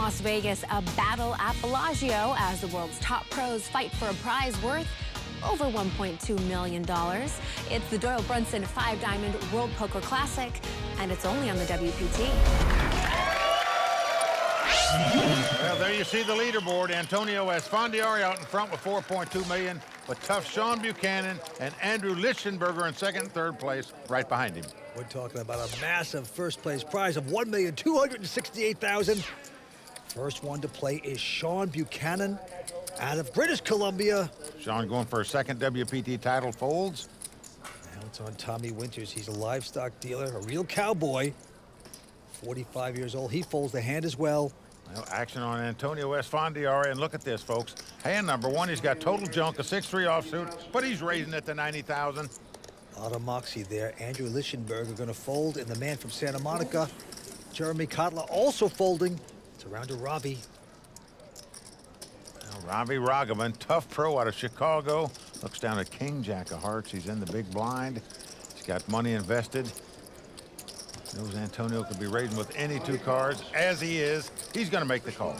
Las Vegas, a battle at Bellagio as the world's top pros fight for a prize worth over $1.2 million. It's the Doyle Brunson 5-Diamond World Poker Classic, and it's only on the WPT. Well, there you see the leaderboard. Antonio Esfandiari out in front with $4.2 million, but tough Shawn Buchanan and Andrew Lichtenberger in second and third place right behind him. We're talking about a massive first-place prize of $1,268,000. First one to play is Shawn Buchanan out of British Columbia. Shawn going for a second WPT title, folds. Now it's on Tommy Winters. He's a livestock dealer, a real cowboy. 45 years old. He folds the hand as well. Well, action on Antonio Esfandiari, and look at this, folks. Hand number one, he's got total junk, a 6-3 offsuit, but he's raising it to 90,000. A lot of moxie there. Andrew Lichtenberger going to fold, and the man from Santa Monica, Jeremy Kottler, also folding. It's around to Ravi. Now, Ravi Raghavan, tough pro out of Chicago. Looks down at King Jack of Hearts. He's in the big blind. He's got money invested. Knows Antonio could be raising with any two cards. As he is, he's going to make the call.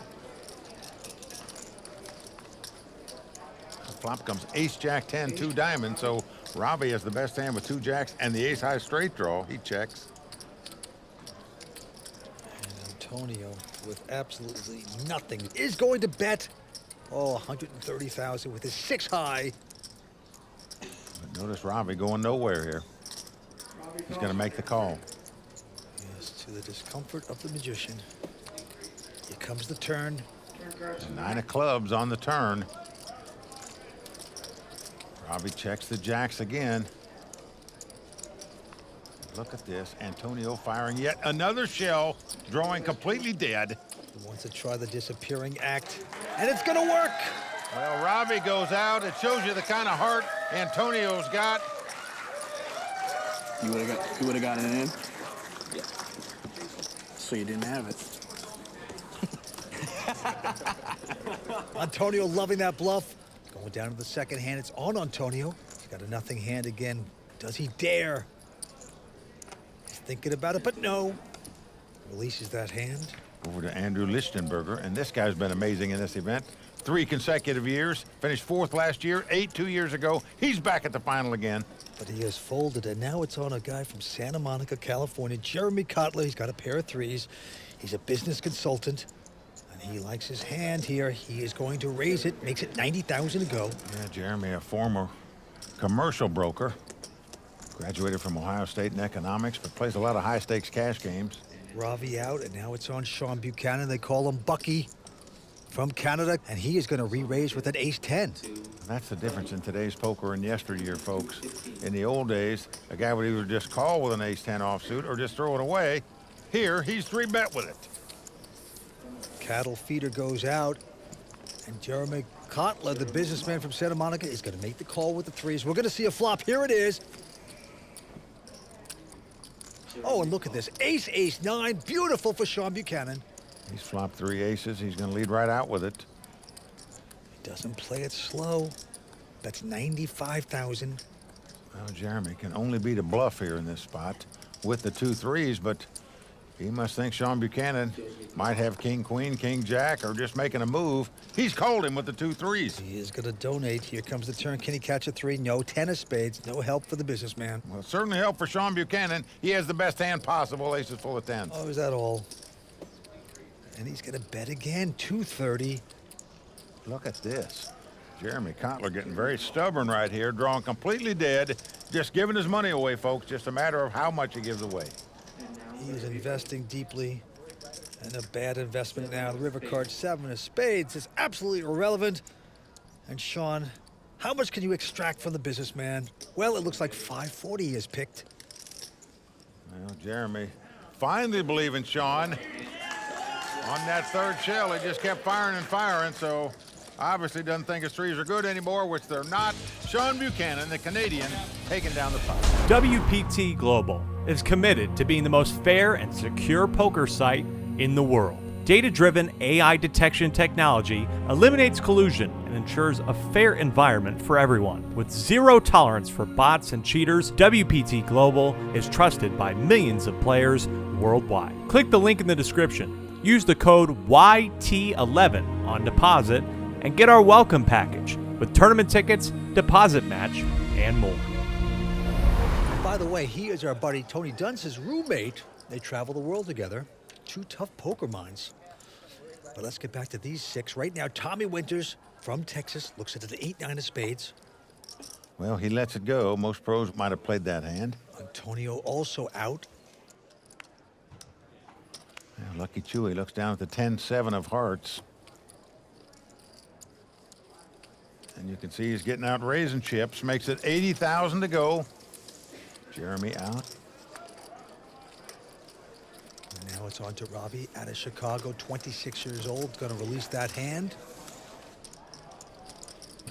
The flop comes ace, jack, 10, 2 diamonds. So Ravi has the best hand with 2 jacks and the ace high straight draw. He checks. And Antonio with absolutely nothing is going to bet. Oh, 130,000 with his 6 high. But notice Ravi going nowhere here. He's going to make the call. To the discomfort of the magician. Here comes the turn. And 9 of clubs on the turn. Ravi checks the jacks again. Look at this. Antonio firing yet another shell, drawing completely dead. He wants to try the disappearing act, and it's going to work. Well, Ravi goes out. It shows you the kind of heart Antonio's got. You would have gotten it in? Yeah. So you didn't have it. Antonio loving that bluff. Going down to the second hand. It's on Antonio. He's got a nothing hand again. Does he dare? He's thinking about it, but no. Releases that hand. Over to Andrew Lichtenberger, and this guy's been amazing in this event. 3 consecutive years. Finished 4th last year, 8 2 years ago. He's back at the final again. But he has folded, and now it's on a guy from Santa Monica, California, Jeremy Kottler. He's got a pair of 3s. He's a business consultant, and he likes his hand here. He is going to raise it, makes it 90,000 to go. Yeah, Jeremy, a former commercial broker. Graduated from Ohio State in economics, but plays a lot of high-stakes cash games. Ravi out, and now it's on Shawn Buchanan. They call him Bucky from Canada, and he is going to re-raise with an ace-10. That's the difference in today's poker and yesteryear, folks. In the old days, a guy would either just call with an ace-10 offsuit or just throw it away. Here, he's 3-bet with it. Cattle feeder goes out, and Jeremy Kottler, the businessman from Santa Monica, is going to make the call with the 3s. We're going to see a flop. Here it is. Oh, and look at this. Ace, ace, 9. Beautiful for Shawn Buchanan. He's flopped 3 aces. He's going to lead right out with it. He doesn't play it slow. That's 95,000. Well, Jeremy can only beat a bluff here in this spot with the 2 3s, but he must think Shawn Buchanan might have king, queen, king, jack, or just making a move. He's called him with the 2 3s. He is going to donate. Here comes the turn. Can he catch a 3? No. 10 of spades. No help for the businessman. Well, certainly help for Shawn Buchanan. He has the best hand possible. Aces full of 10s. Oh, is that all? And he's going to bet again. 230. Look at this. Jeremy Kottler getting very stubborn right here, drawing completely dead, just giving his money away, folks. Just a matter of how much he gives away. He is investing deeply, and a bad investment now. The river card, 7 of spades, is absolutely irrelevant. And Shawn, how much can you extract from the businessman? Well, it looks like 540 is picked. Well, Jeremy finally believing Shawn. On that 3rd shell, he just kept firing and firing, so obviously doesn't think his 3s are good anymore, which they're not. Shawn Buchanan, the Canadian, taking down the pot. WPT Global is committed to being the most fair and secure poker site in the world. Data-driven AI detection technology eliminates collusion and ensures a fair environment for everyone. With zero tolerance for bots and cheaters, WPT Global is trusted by millions of players worldwide. Click the link in the description use the code YT11 on deposit and get our welcome package with tournament tickets, deposit match, and more. By the way, he is our buddy Tony Dunce's roommate. They travel the world together. Two tough poker minds. But let's get back to these six. Right now, Tommy Winters from Texas looks at the 8-9 of spades. Well, he lets it go. Most pros might have played that hand. Antonio also out. Yeah, Lucky Chewy looks down at the 10-7 of hearts. And you can see he's getting out raising chips. Makes it 80,000 to go. Jeremy out. And now it's on to Ravi out of Chicago, 26 years old. Going to release that hand.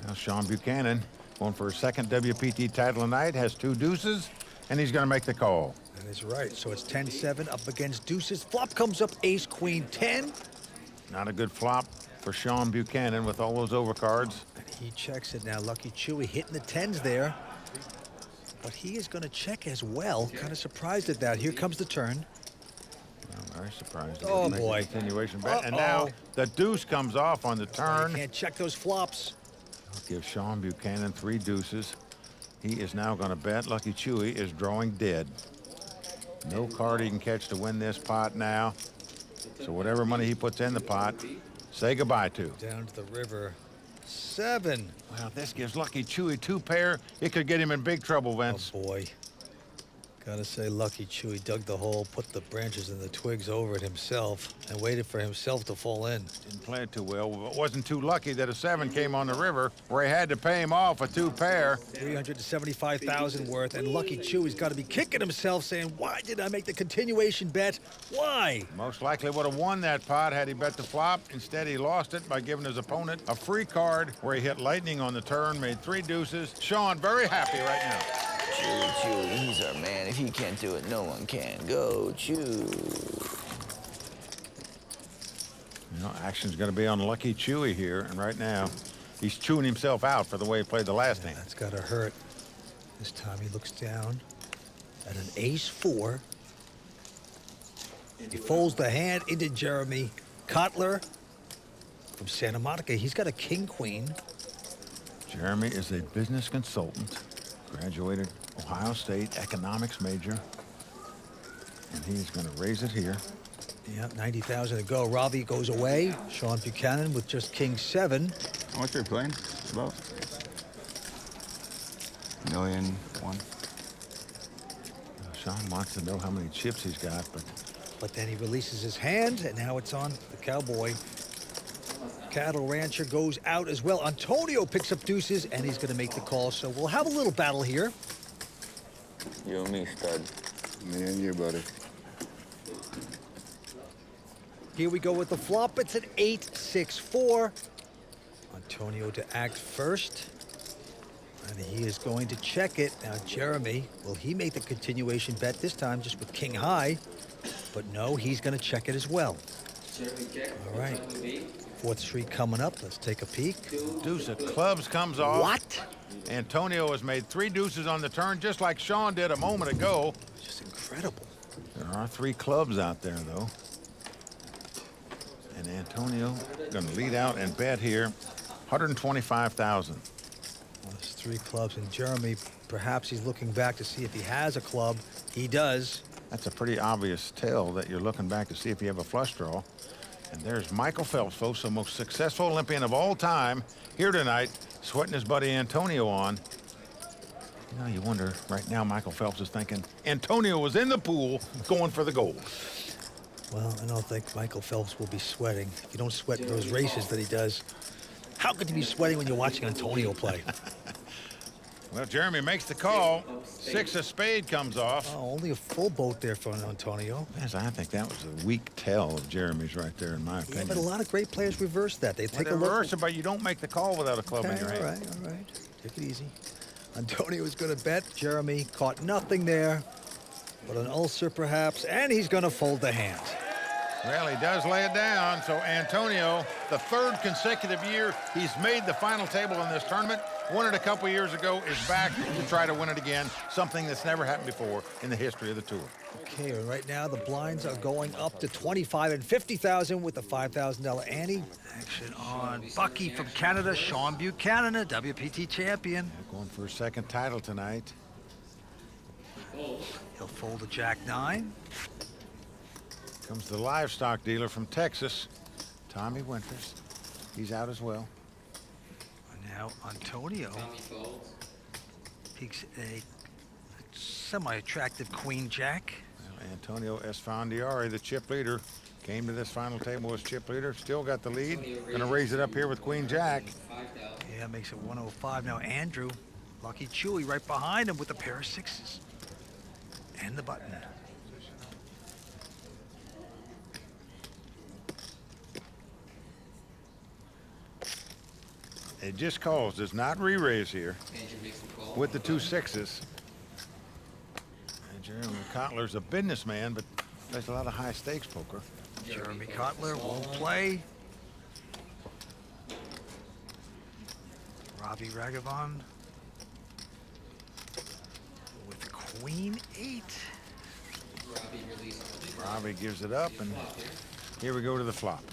Now Shawn Buchanan going for his second WPT title tonight. Has 2 deuces, and he's going to make the call. That is right. So it's 10-7 up against deuces. Flop comes up ace, queen, 10. Not a good flop for Shawn Buchanan with all those overcards. And he checks it now. Lucky Chewy hitting the 10s there. But he is going to check as well. Kind of surprised at that. Here comes the turn. I'm very surprised. Oh, boy. Continuation bet. And now the deuce comes off on the turn. Can't check those flops. I'll give Shawn Buchanan 3 deuces. He is now going to bet. Lucky Chewy is drawing dead. No card he can catch to win this pot now. So whatever money he puts in the pot, say goodbye to. Down to the river. 7. Well, if this gives Lucky Chewy 2 pair, it could get him in big trouble, Vince. Oh, boy. Gotta say, Lucky Chewy dug the hole, put the branches and the twigs over it himself, and waited for himself to fall in. Didn't play it too well, but wasn't too lucky that a 7 came on the river where he had to pay him off a 2 pair. 375,000 worth, and Lucky Chewy's got to be kicking himself, saying, "Why did I make the continuation bet? Why?" Most likely would have won that pot had he bet the flop. Instead, he lost it by giving his opponent a free card where he hit lightning on the turn, made 3 deuces. Shawn very happy right now. Chewy, he's our man. If he can't do it, no one can. Go, Chewy. You know, action's going to be on Lucky Chewy here, and right now, he's chewing himself out for the way he played the last hand. That's got to hurt. This time he looks down at an ace-4. He folds the hand into Jeremy Kottler from Santa Monica. He's got a king-queen. Jeremy is a business consultant, graduated Ohio State economics major, and he's going to raise it here. Yeah, 90,000 to go. Ravi goes away. Shawn Buchanan with just king-7. How much are you playing? About $1,000,001. Shawn wants to know how many chips he's got, But then he releases his hand, and now it's on the cowboy. Cattle Rancher goes out as well. Antonio picks up deuces, and he's going to make the call. So we'll have a little battle here. You and me, stud. Me and you, buddy. Here we go with the flop. It's an 8-6-4. Antonio to act first. And he is going to check it. Now, Jeremy, will he make the continuation bet this time just with king high? But no, he's going to check it as well. All right. 4th Street coming up. Let's take a peek. deuce of clubs comes off. What? Antonio has made 3 deuces on the turn, just like Shawn did a moment ago. Just incredible. There are 3 clubs out there, though. And Antonio going to lead out and bet here, 125,000. Well, there's 3 clubs, and Jeremy, perhaps he's looking back to see if he has a club. He does. That's a pretty obvious tell that you're looking back to see if you have a flush draw. And there's Michael Phelps, folks, the most successful Olympian of all time, here tonight, sweating his buddy Antonio on. You know, you wonder, right now, Michael Phelps is thinking, Antonio was in the pool going for the gold. Well, I don't think Michael Phelps will be sweating. If you don't sweat those races that he does, how could you be sweating when you're watching Antonio play? Well, Jeremy makes the call. 6 of spade comes off. Oh, only a full boat there for Antonio. Yes, I think that was a weak tell of Jeremy's right there, in my opinion. Yeah, but a lot of great players reverse that. They take a look. Reverse it, but you don't make the call without a club in your hand. All right. Take it easy. Antonio is going to bet. Jeremy caught nothing there, but an ulcer perhaps, and he's going to fold the hand. Well, he does lay it down. So Antonio, the 3rd consecutive year he's made the final table in this tournament, won it a couple years ago, is back to try to win it again, something that's never happened before in the history of the tour. Okay, and right now the blinds are going up to 25 and 50,000 with a $5,000 ante. Action on Bucky from Canada, Shawn Buchanan, a WPT champion. Going for his second title tonight. He'll fold a Jack-9. Comes the livestock dealer from Texas, Tommy Winters. He's out as well. And now Antonio picks a semi-attractive Queen Jack. Well, Antonio Esfandiari, the chip leader, came to this final table as chip leader. Still got the lead. Gonna raise it up here with Queen Jack. Yeah, makes it 105. Now Andrew, Lucky Chewy right behind him with a pair of sixes. And the button. It just calls, does not re-raise here with the two sixes. And Jeremy Kottler's a businessman, but plays a lot of high stakes poker. Jeremy Kottler won't play. Ravi Raghavan with Queen 8. Ravi gives it up, and here we go to the flop.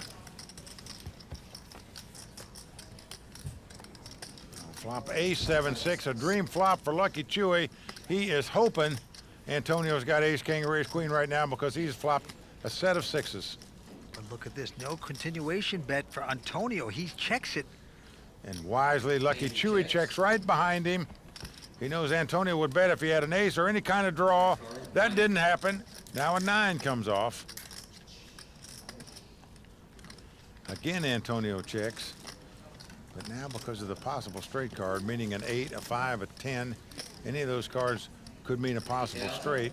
Flop ace-7-6, a dream flop for Lucky Chewy. He is hoping Antonio's got ace, king, or ace, queen right now because he's flopped a set of sixes. But look at this, no continuation bet for Antonio. He checks it. And wisely, Lucky Chewy checks right behind him. He knows Antonio would bet if he had an ace or any kind of draw. That didn't happen. Now a 9 comes off. Again, Antonio checks. But now, because of the possible straight card, meaning an 8, a 5, a 10, any of those cards could mean a possible straight.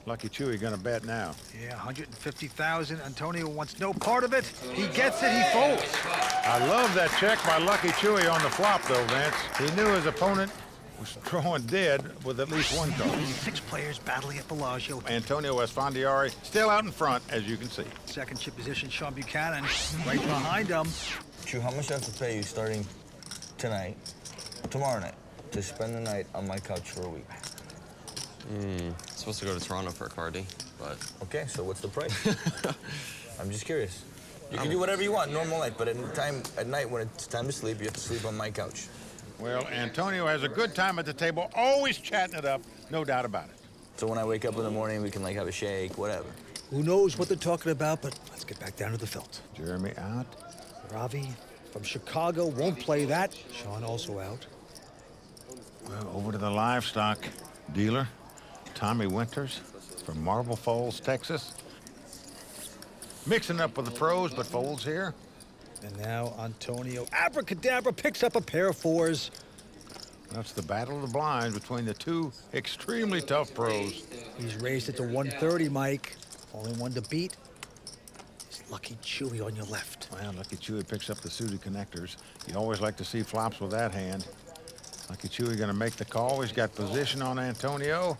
Lucky Chewy gonna bet now. Yeah, 150,000. Antonio wants no part of it. He gets it, he folds. I love that check by Lucky Chewy on the flop, though, Vince. He knew his opponent was drawing dead with at least one card. 6 players battling at Bellagio. Antonio Esfandiari still out in front, as you can see. Second chip position, Shawn Buchanan right behind him. Chew, how much do I have to pay you starting tonight, tomorrow night, to spend the night on my couch for a week? Supposed to go to Toronto for a party, but... Okay, so what's the price? I'm just curious. You can do whatever you want, normal life, but at night when it's time to sleep, you have to sleep on my couch. Well, Antonio has a good time at the table, always chatting it up, no doubt about it. So when I wake up in the morning, we can like have a shake, whatever. Who knows what they're talking about, but let's get back down to the felt. Jeremy out. Ravi from Chicago won't play that. Shawn also out. Well, over to the livestock dealer, Tommy Winters from Marble Falls, Texas. Mixing up with the pros, but folds here. And now Antonio abracadabra picks up a pair of 4s. That's the battle of the blinds between the two extremely tough pros. He's raised it to 130, Mike. Only one to beat is Lucky Chewy on your left. Well, Lucky Chewy picks up the suited connectors. You always like to see flops with that hand. Lucky Chewy gonna make the call. He's got position on Antonio.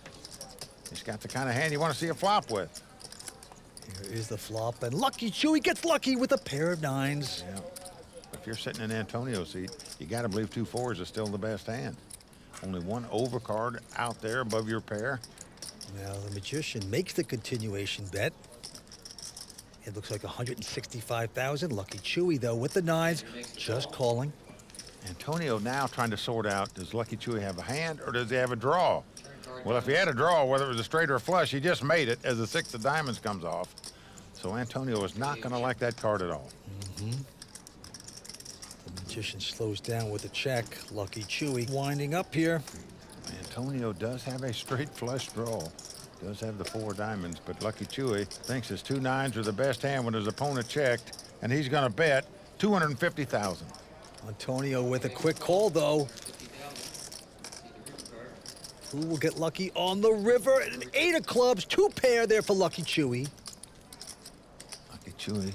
He's got the kind of hand you want to see a flop with. Here is the flop, and Lucky Chewy gets lucky with a pair of 9s. Yeah. If you're sitting in Antonio's seat, you got to believe 2 4s is still the best hand. Only one overcard out there above your pair. Now the magician makes the continuation bet. It looks like 165,000. Lucky Chewy, though, with the 9s, just calling. Antonio now trying to sort out, does Lucky Chewy have a hand or does he have a draw? Well, if he had a draw, whether it was a straight or a flush, he just made it as the 6 of diamonds comes off. So Antonio is not going to like that card at all. The magician slows down with a check. Lucky Chewy winding up here. Antonio does have a straight flush draw. Does have the 4 diamonds, but Lucky Chewy thinks his 2 9s are the best hand when his opponent checked, and he's going to bet 250,000. Antonio with a quick call, though. Who will get lucky on the river? An 8 of clubs, 2 pair there for Lucky Chewy. Lucky Chewy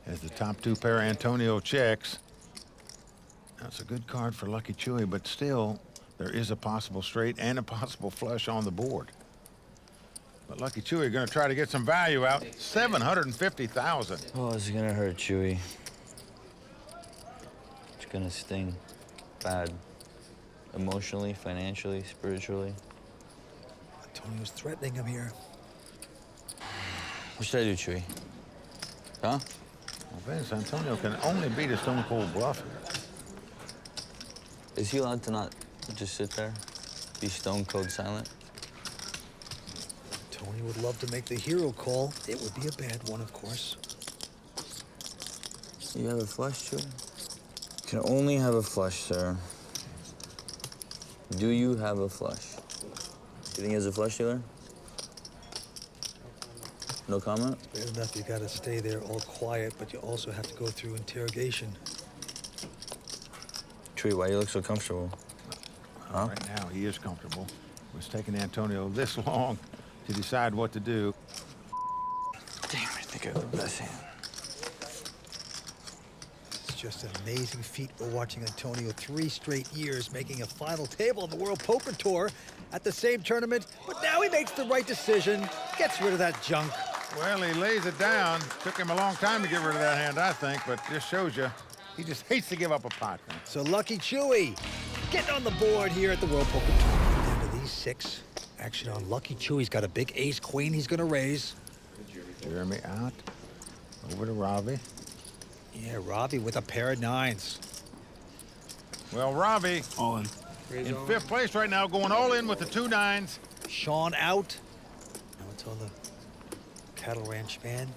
has the top 2 pair. Antonio checks. That's a good card for Lucky Chewy, but still, there is a possible straight and a possible flush on the board. But Lucky Chewy going to try to get some value out. 750,000. Oh, this is gonna hurt, Chewy. It's gonna sting bad. Emotionally, financially, spiritually. Antonio's threatening him here. What should I do, Chewy? Huh? Well, Vince, Antonio can only beat a stone cold bluff. Is he allowed to not just sit there, be stone cold silent? Tony would love to make the hero call. It would be a bad one, of course. You have a flush, Chewy? Can only have a flush, sir. Do you have a flush? Do you think he has a flush, dealer? No comment? Bad enough you gotta stay there all quiet, but you also have to go through interrogation. Chewy, why you look so comfortable? Huh? Right now, he is comfortable. It's taking Antonio this long to decide what to do. Damn, I think I have the best hand. It's just an amazing feat. We're watching Antonio 3 straight years making a final table on the World Poker Tour at the same tournament, but now he makes the right decision, gets rid of that junk. Well, he lays it down. Took him a long time to get rid of that hand, I think, but just shows you he just hates to give up a pot. So Lucky Chewy getting on the board here at the World Poker Tour. Down to these 6. Action on Lucky Chewy's got a big ace-queen he's gonna raise. Jeremy out. Over to Ravi. Yeah, Ravi with a pair of 9s. Well, Ravi All in. in 5th place right now, going all in with the 2 9s. Shawn out. Now it's on the Cattle Ranch man.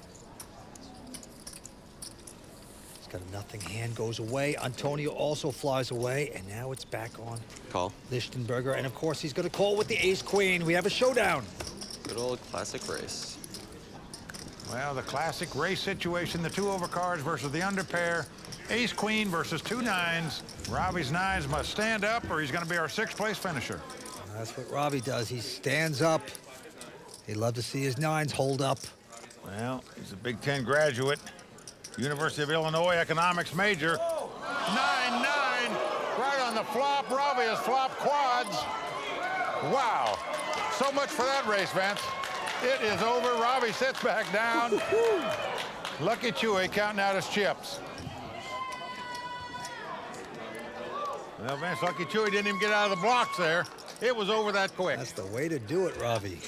He's got a nothing hand, goes away. Antonio also flies away, and now it's back on Call. Lichtenberger. And of course, he's gonna call with the ace-queen. We have a showdown. Good old classic race. Well, the classic race situation, the 2 overcards versus the underpair. Ace-queen versus 2 9s. Ravi's 9s must stand up or he's going to be our 6th place finisher. That's what Ravi does. He stands up. He'd love to see his 9s hold up. Well, he's a Big Ten graduate. University of Illinois economics major. 9-9, right on the flop. Ravi has flopped quads. Wow. So much for that race, Vance. It is over. Ravi sits back down. Lucky Chewy counting out his chips. Well, Vance, Lucky Chewy didn't even get out of the blocks there. It was over that quick. That's the way to do it, Ravi.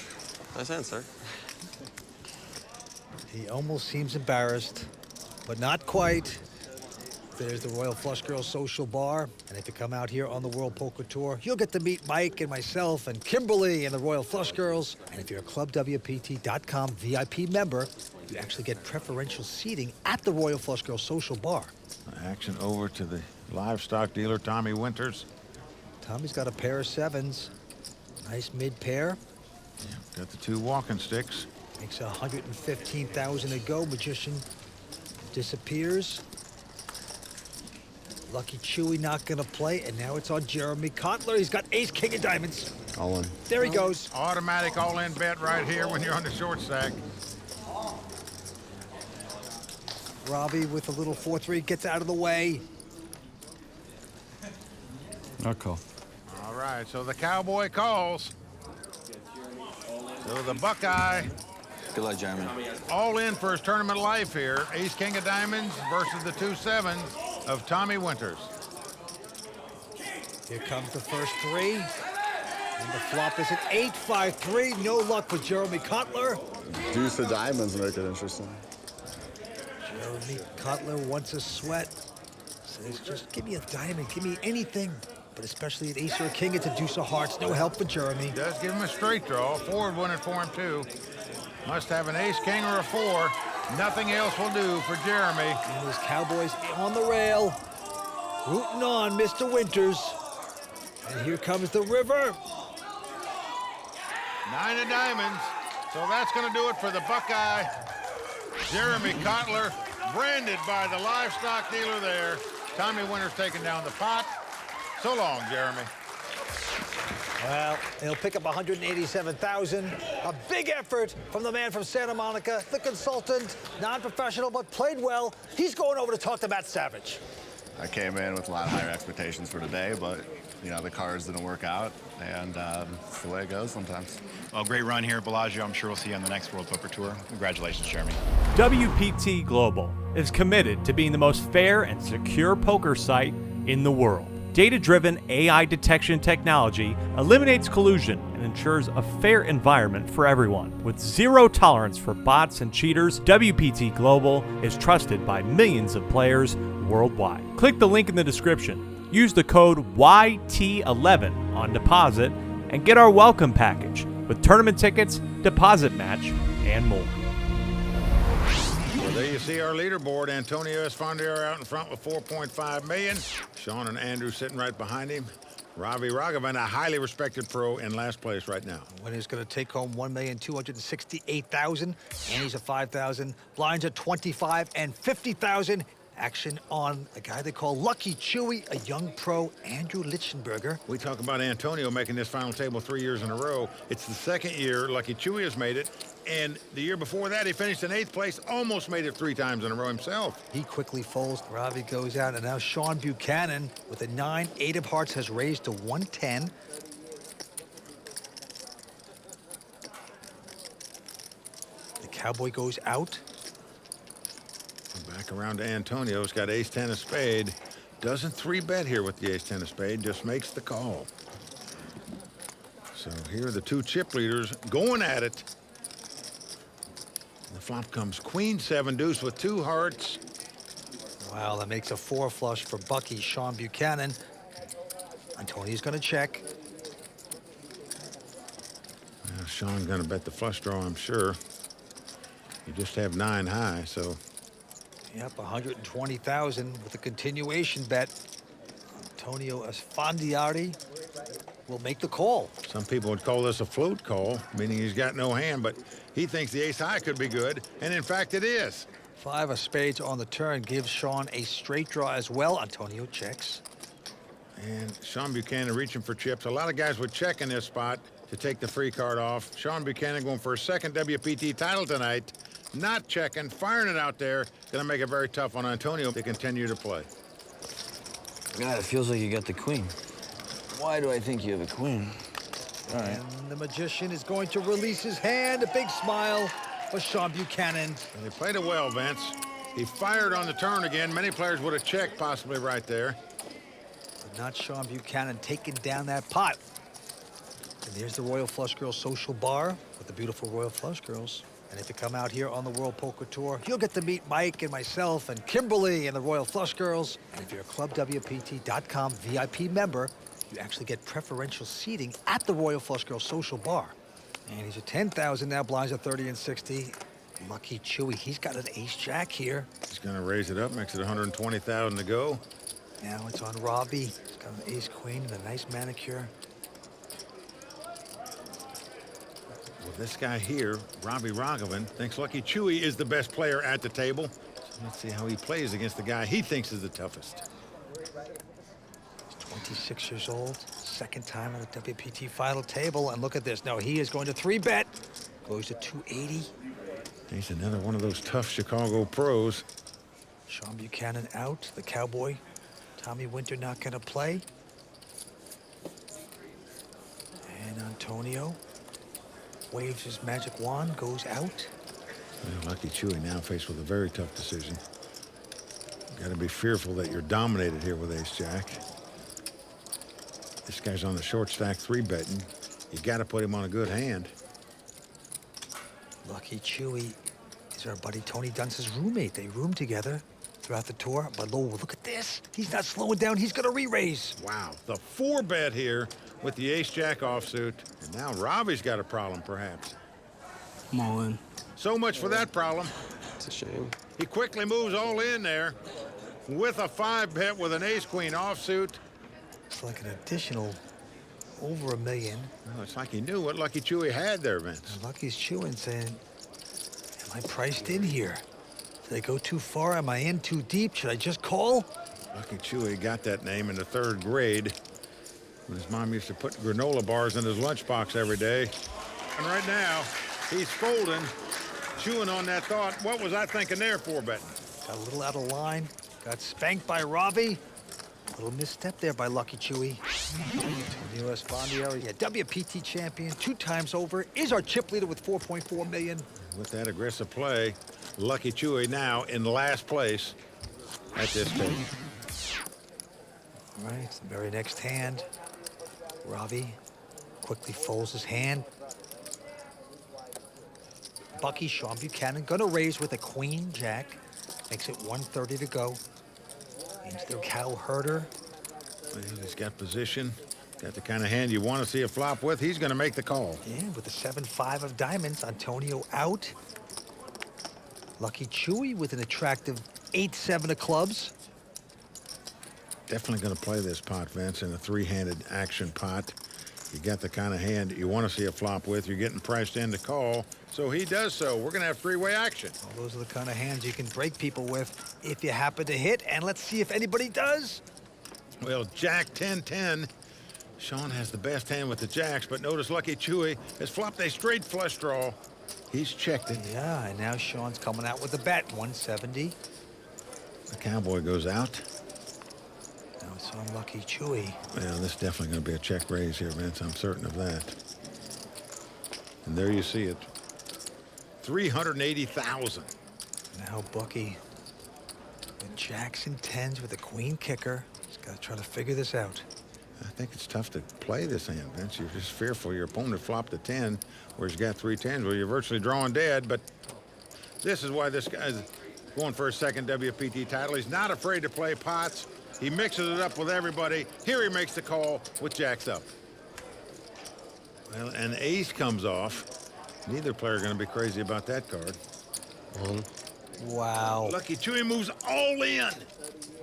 Nice hand, sir. He almost seems embarrassed, but not quite. There's the Royal Flush Girls Social Bar. And if you come out here on the World Poker Tour, you'll get to meet Mike and myself and Kimberly and the Royal Flush Girls. And if you're a ClubWPT.com VIP member, you actually get preferential seating at the Royal Flush Girls Social Bar. Action over to the livestock dealer, Tommy Winters. Tommy's got a pair of 7s. Nice mid-pair. Yeah, got the 2 walking sticks. Makes 115,000 to go. Magician disappears. Lucky Chewy not gonna play, and now it's on Jeremy Kottler. He's got ace-king of diamonds. All in. There he goes. Automatic all-in bet right here when you're on the short stack. Ravi with a little 4-3 gets out of the way. Not call. All right, so the Cowboy calls. So the Buckeye Good luck, Jeremy. all in for his tournament life here. Ace-king of diamonds versus the 2 7s of Tommy Winters. Here comes the first 3. And the flop is an 8-5-3. No luck with Jeremy Kottler. Deuce of diamonds make it interesting. Jeremy Kottler wants a sweat. Says, just give me a diamond, give me anything. But especially at ace or a king, it's a deuce of hearts. No help for Jeremy. Does give him a straight draw. Forward winning for him, too. Must have an ace, king, or a 4. Nothing else will do for Jeremy. And his Cowboys on the rail. Rooting on Mr. Winters. And here comes the river. 9 of diamonds. So that's going to do it for the Buckeye. Jeremy Kottler, branded by the livestock dealer there. Tommy Winters taking down the pot. So long, Jeremy. Well, he'll pick up 187,000. A big effort from the man from Santa Monica, the consultant, non-professional, but played well. He's going over to talk to Matt Savage. I came in with a lot higher expectations for today, but you know the cards didn't work out, and it's the way it goes sometimes. Well, great run here at Bellagio. I'm sure we'll see you on the next World Poker Tour. Congratulations, Jeremy. WPT Global is committed to being the most fair and secure poker site in the world. Data-driven AI detection technology eliminates collusion and ensures a fair environment for everyone. With zero tolerance for bots and cheaters, WPT Global is trusted by millions of players worldwide. Click the link in the description. Use the code YT11 on deposit and get our welcome package with tournament tickets, deposit match, and more. Well, there you see our leaderboard. Antonio Esfandiari out in front with 4.5 million. Shawn and Andrew sitting right behind him. Ravi Raghavan, a highly respected pro, in last place right now. Winner's going to take home $1,268,000. And he's at 5,000. Blinds at 25 and 50,000. Action on a guy they call Lucky Chewy, a young pro, Andrew Lichtenberger. We talk about Antonio making this final table 3 years in a row. It's the second year Lucky Chewy has made it. And the year before that, he finished in 8th place, almost made it 3 times in a row himself. He quickly folds. Ravi goes out, and now Shawn Buchanan with a 9. 8 of hearts has raised to 110. The cowboy goes out. Back around to Antonio. He's got ace-10 of spade. Doesn't 3-bet here with the ace-10 of spade, just makes the call. So here are the 2 chip leaders going at it. The flop comes queen-7 deuce with 2 hearts. Wow, that makes a 4 flush for Bucky. Shawn Buchanan. Antonio's going to check. Well, Shawn's going to bet the flush draw, I'm sure. You just have 9 high, so... Yep, 120,000 with a continuation bet. Antonio Esfandiari will make the call. Some people would call this a float call, meaning he's got no hand, but he thinks the ace high could be good, and in fact it is. 5 of spades on the turn gives Shawn a straight draw as well. Antonio checks. And Shawn Buchanan reaching for chips. A lot of guys would check in this spot to take the free card off. Shawn Buchanan going for a 2nd WPT title tonight. Not checking, firing it out there. Going to make it very tough on Antonio to continue to play. God, it feels like you got the queen. Why do I think you have a queen? All right. And the magician is going to release his hand. A big smile for Shawn Buchanan. And they played it well, Vince. He fired on the turn again. Many players would have checked possibly right there. But not Shawn Buchanan taking down that pot. And there's the Royal Flush Girls social bar with the beautiful Royal Flush Girls. And if you come out here on the World Poker Tour, you'll get to meet Mike and myself and Kimberly and the Royal Flush Girls. And if you're a ClubWPT.com VIP member, you actually get preferential seating at the Royal Flush Girls social bar. And he's at 10,000 now, blinds at 30 and 60. Lucky Chewy, he's got an ace-jack here. He's going to raise it up, makes it 120,000 to go. Now it's on Ravi. He's got an ace-queen and a nice manicure. Well, this guy here, Ravi Raghavan, thinks Lucky Chewy is the best player at the table. So let's see how he plays against the guy he thinks is the toughest. He's 26 years old, 2nd time on the WPT final table. And look at this. No, he is going to 3-bet. Goes to 280. He's another one of those tough Chicago pros. Shawn Buchanan out. The cowboy. Tommy Winter not going to play. And Antonio waves his magic wand, goes out. Well, Lucky Chewy now faced with a very tough decision. Got to be fearful that you're dominated here with ace-jack. This guy's on the short stack 3-betting. You got to put him on a good hand. Lucky Chewy is our buddy Tony Dunce's roommate. They room together throughout the tour. But oh, look at this. He's not slowing down. He's going to re-raise. Wow, the 4-bet here with the ace-jack offsuit. And now Ravi's got a problem, perhaps. I'm all in. So much for that problem. It's a shame. He quickly moves all in there with a 5-bet with an ace-queen offsuit. It's like an additional over $1 million. Well, it's like he knew what Lucky Chewy had there, Vince. And Lucky's chewing, saying, am I priced in here? Did I go too far? Am I in too deep? Should I just call? Lucky Chewy got that name in the 3rd grade when his mom used to put granola bars in his lunchbox every day. And right now, he's folding, chewing on that thought. What was I thinking there, 4-betting? Got a little out of line. Got spanked by Ravi. A little misstep there by Lucky Chewy. Antonio Esfandiari, yeah, WPT champion 2 times over, is our chip leader with 4.4 million. With that aggressive play, Lucky Chewy now in last place at this stage. All right, the very next hand. Ravi quickly folds his hand. Bucky, Shawn Buchanan, gonna raise with a queen jack. Makes it 130 to go. Into the cow herder. Well, he's got position. Got the kind of hand you want to see a flop with. He's going to make the call. Yeah, with the 7-5 of diamonds, Antonio out. Lucky Chewy with an attractive 8-7 of clubs. Definitely going to play this pot, Vince, in a three-handed action pot. You got the kind of hand you want to see a flop with. You're getting priced in to call, so he does so. We're going to have three-way action. Well, those are the kind of hands you can break people with if you happen to hit, and let's see if anybody does. Well, Jack 10-10. Shawn has the best hand with the jacks, but notice Lucky Chewy has flopped a straight flush draw. He's checked it. Yeah, and now Shawn's coming out with the bet, 170. The cowboy goes out. Now it's on Lucky Chewy. Well, this is definitely going to be a check raise here, Vince. I'm certain of that. And there you see it. 380,000. Now Bucky with jacks and tens with a queen kicker. He's got to try to figure this out. I think it's tough to play this hand, Vince. You're just fearful your opponent flopped a 10, where he's got 3 10s. Well, you're virtually drawing dead, but this is why this guy's going for a second WPT title. He's not afraid to play pots. He mixes it up with everybody. Here he makes the call with jacks up. Well, an ace comes off. Neither player going to be crazy about that card. Wow. Lucky Chewy moves all in.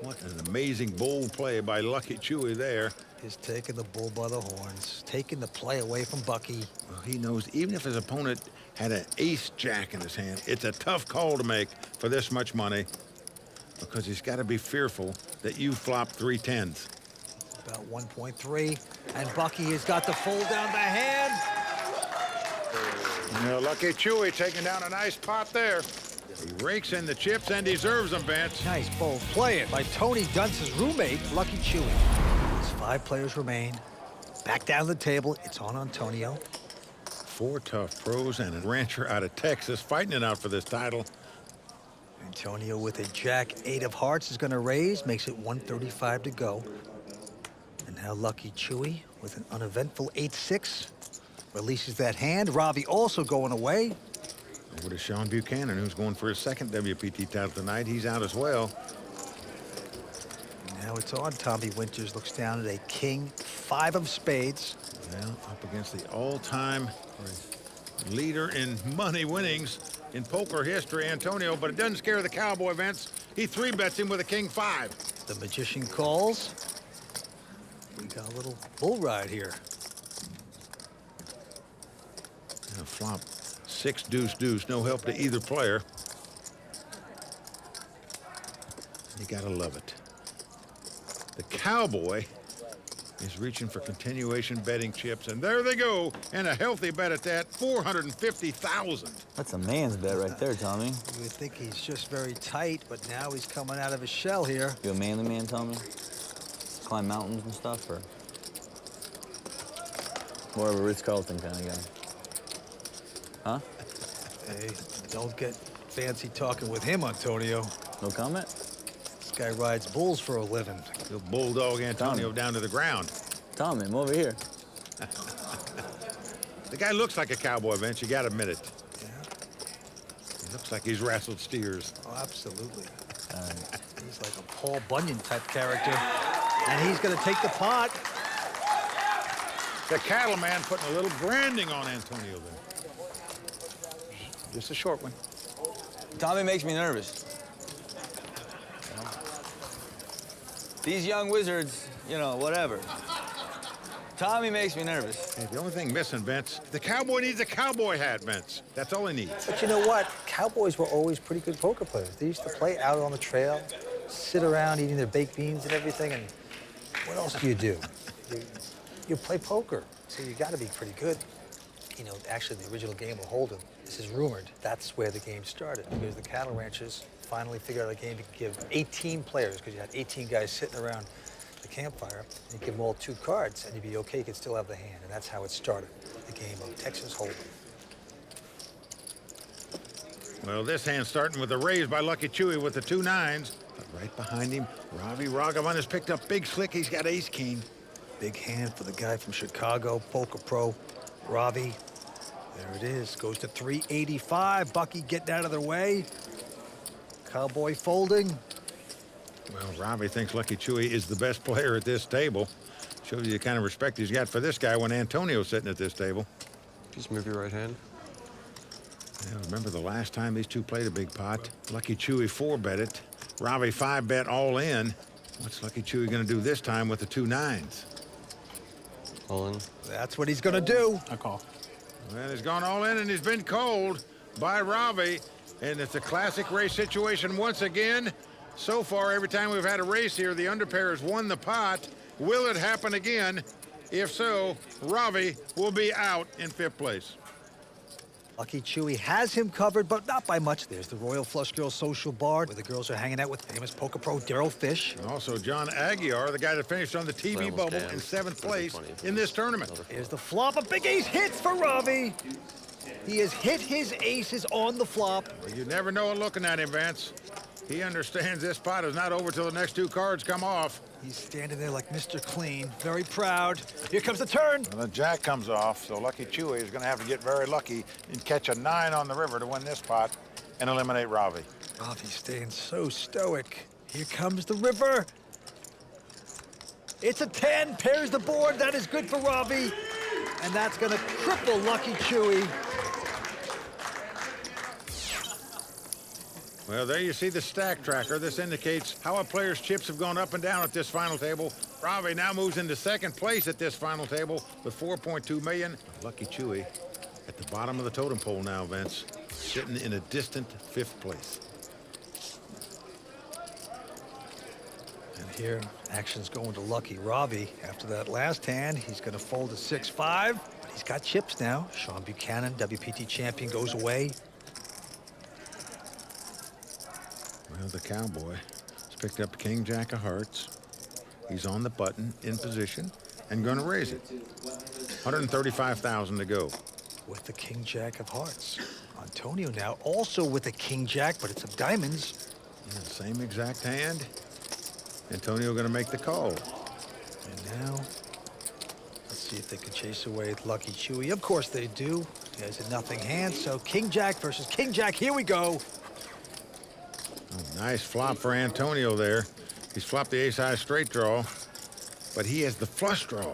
What an amazing bold play by Lucky Chewy there. He's taking the bull by the horns, taking the play away from Bucky. Well, he knows even if his opponent had an ace-jack in his hand, it's a tough call to make for this much money because he's got to be fearful that you flop 3 10s. About 1.3, and Bucky has got to fold down the hand. You know, Lucky Chewy taking down a nice pot there. He rakes in the chips and deserves them, Vince. Nice bold play by Tony Dunce's roommate, Lucky Chewy. As 5 players remain. Back down the table, it's on Antonio. 4 tough pros and a rancher out of Texas fighting it out for this title. Antonio with a jack 8 of hearts is going to raise, makes it 135 to go. And now Lucky Chewy with an uneventful 8-6 releases that hand. Ravi also going away. Over to Shawn Buchanan, who's going for his second WPT title tonight. He's out as well. Now it's on. Tommy Winters looks down at a king 5 of spades. Well, up against the all-time leader in money winnings in poker history, Antonio, but it doesn't scare the cowboy, Vince. He 3-bets him with a king 5. The magician calls. We got a little bull ride here. And a flop 6 deuce deuce, no help to either player. You gotta love it. The cowboy is reaching for continuation betting chips, and there they go, and a healthy bet at that, 450,000. That's a man's bet right there, Tommy. You would think he's just very tight, but now he's coming out of his shell here. You a manly man, Tommy? Climb mountains and stuff, or more of a Ritz-Carlton kind of guy? Huh? Hey, don't get fancy talking with him, Antonio. No comment? This guy rides bulls for a living. The bulldog Antonio Tommy. down to the ground. Tommy, I'm over here. The guy looks like a cowboy, Vince, you gotta admit it. Yeah. He looks like he's wrestled steers. Oh, absolutely. He's like a Paul Bunyan type character. And he's going to take the pot. The cattleman putting a little branding on Antonio there. Just a short one. Tommy makes me nervous. These young wizards, you know, whatever. Tommy makes me nervous. Hey, the only thing missing, Vince, the cowboy needs a cowboy hat, Vince. That's all he needs. But you know what? Cowboys were always pretty good poker players. They used to play out on the trail, sit around eating their baked beans and everything, and what else do? You play poker, so you got to be pretty good. You know, actually, the original game of Hold'em, this is rumored, that's where the game started, because the cattle ranchers finally figured out a game to give 18 players, because you had 18 guys sitting around the campfire, and you give them all 2 cards, and you'd be okay, you could still have the hand, and that's how it started, the game of Texas Hold'em. Well, this hand starting with a raise by Lucky Chewy with the 2 9s. Right behind him, Ravi Raghavan has picked up Big Slick. He's got ace king. Big hand for the guy from Chicago, poker pro, Ravi. There it is, goes to 385. Bucky getting out of their way. Cowboy folding. Well, Ravi thinks Lucky Chewy is the best player at this table. Shows you the kind of respect he's got for this guy when Antonio's sitting at this table. Just move your right hand. Yeah, remember the last time these two played a big pot? Lucky Chewy 4-bet it. Ravi 5-bet all in. What's Lucky Chewy going to do this time with the 2 9s? All in. That's what he's gonna do. I call. Well, he's gone all in and he's been called by Ravi. And it's a classic race situation once again. So far, every time we've had a race here, the underpair has won the pot. Will it happen again? If so, Ravi will be out in 5th place. Lucky Chewy has him covered, but not by much. There's the Royal Flush Girls Social Bar, where the girls are hanging out with famous poker pro Daryl Fish. And also John Aguiar, the guy that finished on the TV Almost bubble jammed. in 7th place 20. in this tournament. Here's the flop. A big ace hits for Ravi. He has hit his aces on the flop. Well, you never know it looking at him, Vance. He understands this pot is not over till the next 2 cards come off. He's standing there like Mr. Clean, very proud. Here comes the turn. And the jack comes off, so Lucky Chewy is going to have to get very lucky and catch a 9 on the river to win this pot and eliminate Ravi. Ravi's staying so stoic. Here comes the river. It's a 10, pairs the board. That is good for Ravi. And that's going to cripple Lucky Chewy. Well, there you see the stack tracker. This indicates how a player's chips have gone up and down at this final table. Ravi now moves into 2nd place at this final table with 4.2 million. Lucky Chewy at the bottom of the totem pole now, Vince, sitting in a distant 5th place. And here, action's going to Lucky Ravi. After that last hand, he's going to fold a 6-5. He's got chips now. Shawn Buchanan, WPT champion, goes away. Well, the cowboy has picked up King Jack of Hearts. He's on the button in position and going to raise it. 135,000 to go. With the King Jack of Hearts. Antonio now also with a King Jack, but it's of diamonds. Yeah, same exact hand. Antonio going to make the call. And now, let's see if they can chase away Lucky Chewy. Of course they do. He has a nothing hand, so King Jack versus King Jack. Here we go. Oh, nice flop for Antonio there. He's flopped the ace-high straight draw, but he has the flush draw.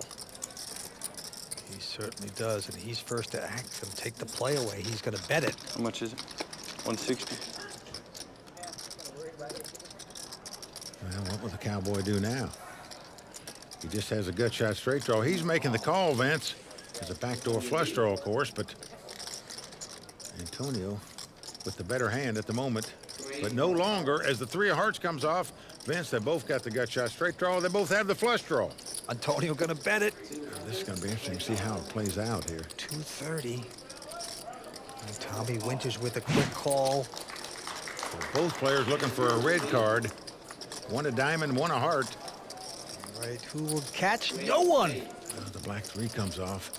He certainly does, and he's first to act and take the play away. He's going to bet it. How much is it? 160. Well, what will the cowboy do now? He just has a gut shot straight draw. He's making the call, Vince. It's a backdoor flush draw, of course, but Antonio with the better hand at the moment. But no longer, as the 3 of hearts comes off, Vince, they both got the gut shot straight draw. They both have the flush draw. Antonio going to bet it. Now, this is going to be interesting to see how it plays out here. 230. And Tommy Winters with a quick call. So both players looking for a red card. 1 a diamond, 1 a heart. All right, who will catch? No one. The black 3 comes off.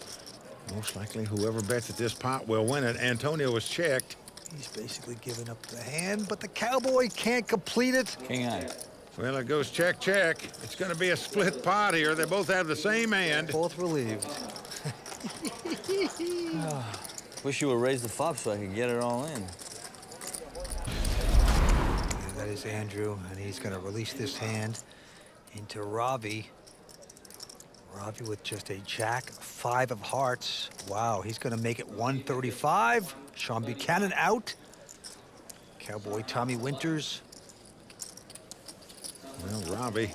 Most likely, whoever bets at this pot will win it. Antonio is checked. He's basically giving up the hand, but the cowboy can't complete it. King eye. Well, it goes check, check. It's going to be a split pot here. They both have the same hand. Both relieved. Wish you would raise the flop so I could get it all in. And that is Andrew, and he's going to release this hand into Ravi. Ravi with just a jack, 5 of hearts. Wow, he's going to make it 135. Shawn Buchanan out. Cowboy Tommy Winters. Well, Ravi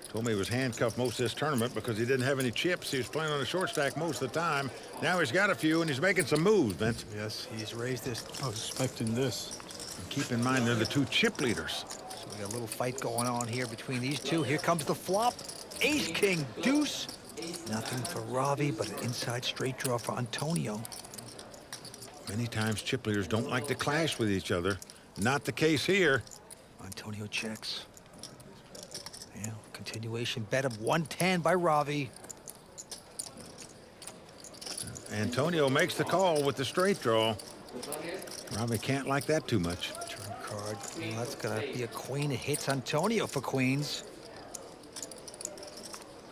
told me he was handcuffed most of this tournament because he didn't have any chips. He was playing on a short stack most of the time. Now he's got a few, and he's making some moves, Vince. Yes, he's raised this. I was expecting this. And keep in mind, they're the 2 chip leaders. So we got a little fight going on here between these two. Here comes the flop. Ace, king, deuce. Nothing for Ravi, but an inside straight draw for Antonio. Many times chip leaders don't like to clash with each other. Not the case here. Antonio checks. Yeah, continuation bet of 110 by Ravi. Antonio makes the call with the straight draw. Ravi can't like that too much. Turn card. And that's gonna be a queen. It hits Antonio for queens.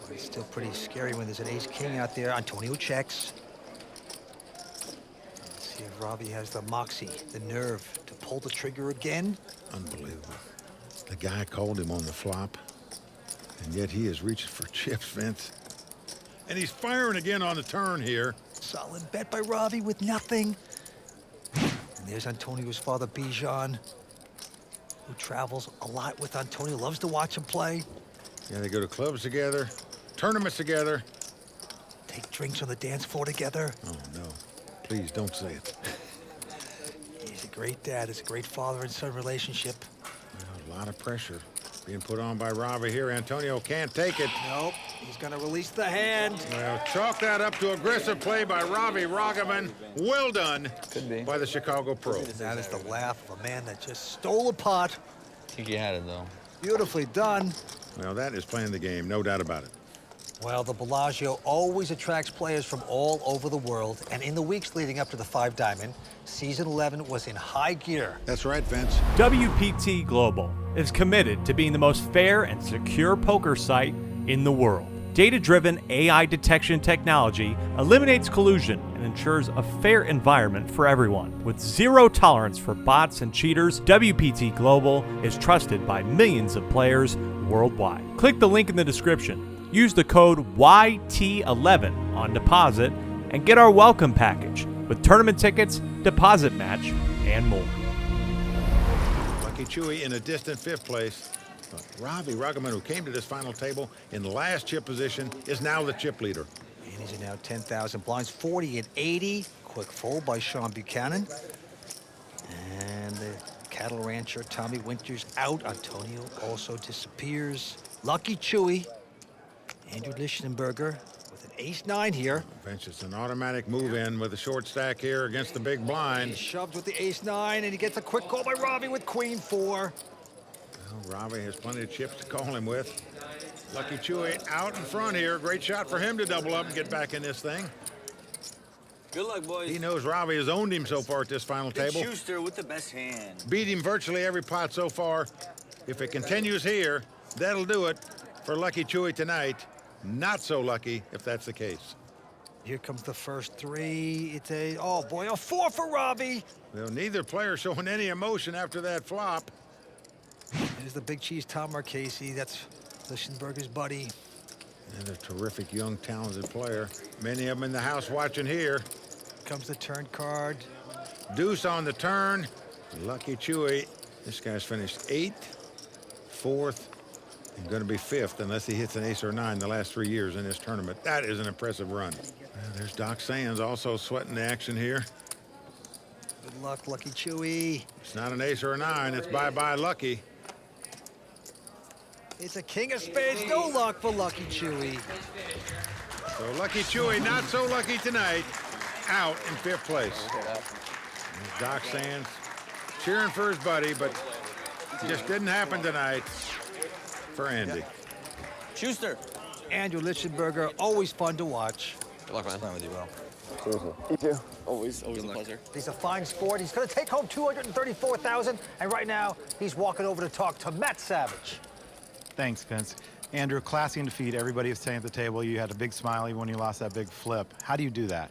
But it's still pretty scary when there's an ace-king out there. Antonio checks. Let's see if Ravi has the moxie, the nerve to pull the trigger again. Unbelievable. The guy called him on the flop, and yet he is reaching for chips, Vince. And he's firing again on the turn here. Solid bet by Ravi with nothing. And there's Antonio's father, Bijan, who travels a lot with Antonio, loves to watch him play. Yeah, they go to clubs together, tournaments together. Take drinks on the dance floor together. Oh, no. Please don't say it. He's a great dad. It's a great father and son relationship. Well, a lot of pressure being put on by Ravi here. Antonio can't take it. Nope. He's going to release the hand. Well, chalk that up to aggressive play by Ravi Raghavan. Well done by the Chicago Pro. That is the laugh of a man that just stole a pot. I think he had it, though. Beautifully done. Well, that is playing the game, no doubt about it. Well, the Bellagio always attracts players from all over the world, and in the weeks leading up to the 5 Diamond, Season 11 was in high gear. That's right, Vince. WPT Global is committed to being the most fair and secure poker site in the world. Data-driven AI detection technology eliminates collusion and ensures a fair environment for everyone. With zero tolerance for bots and cheaters, WPT Global is trusted by millions of players worldwide. Click the link in the description. Use the code YT11 on deposit and get our welcome package with tournament tickets, deposit match, and more. Lucky Chewy in a distant 5th place. But Ravi Raghavan, who came to this final table in the last chip position, is now the chip leader. And he's now 10,000 blinds, 40 and 80. Quick fold by Shawn Buchanan. And the cattle rancher Tommy Winters out. Antonio also disappears. Lucky Chewy. Andrew Lichtenberger with an ace-9 here. Vince, it's an automatic move in with a short stack here against the big blind. He's shoved with the ace-9, and he gets a quick call by Ravi with queen 4. Well, Ravi has plenty of chips to call him with. Lucky Chewy out in front here. Great shot for him to double up and get back in this thing. Good luck, boys. He knows Ravi has owned him so far at this final table. Schuster with the best hand. Beat him virtually every pot so far. If it continues here, that'll do it for Lucky Chewy tonight. Not so lucky if that's the case. Here comes the first 3. It's a, oh boy, a 4 for Ravi. Well, neither player showing any emotion after that flop. There's the big cheese, Tom Marchese. That's Lichtenberger's buddy. Another terrific, young, talented player. Many of them in the house watching here. Comes the turn card. Deuce on the turn. Lucky Chewy. This guy's finished 8th, 4th, and going to be 5th unless he hits an ace or 9 the last 3 years in this tournament. That is an impressive run. Well, there's Doc Sands also sweating the action here. Good luck, Lucky Chewy. It's not an ace or a 9. It's bye-bye Lucky. It's a king of spades. No luck for Lucky Chewy. So Lucky Chewy, not so lucky tonight, out in 5th place. There's Doc Sands cheering for his buddy, but it just didn't happen tonight for Andy. Schuster. Andrew Lichtenberger, always fun to watch. Good luck, man. Playing with you, bro. Seriously. You too. Always a pleasure. He's a fine sport. He's going to take home $234,000, and right now he's walking over to talk to Matt Savage. Thanks, Vince. Andrew, classy in defeat. Everybody was saying at the table you had a big smile even when you lost that big flip. How do you do that?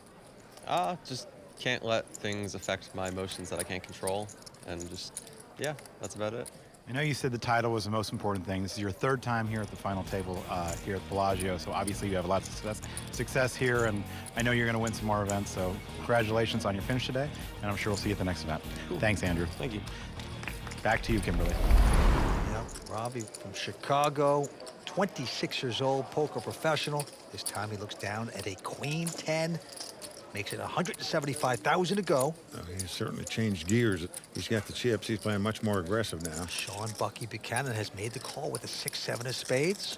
Just can't let things affect my emotions that I can't control. And just, yeah, that's about it. I know you said the title was the most important thing. This is your 3rd time here at the final table here at Bellagio, so obviously you have a lot of success here, and I know you're going to win some more events, so congratulations on your finish today, and I'm sure we'll see you at the next event. Cool. Thanks, Andrew. Thank you. Back to you, Kimberly. Yep, Ravi from Chicago, 26 years old, poker professional. This time he looks down at a queen 10. Makes it $175,000 to go. Oh, he's certainly changed gears. He's got the chips. He's playing much more aggressive now. Shawn Bucky Buchanan has made the call with a 6-7 of spades.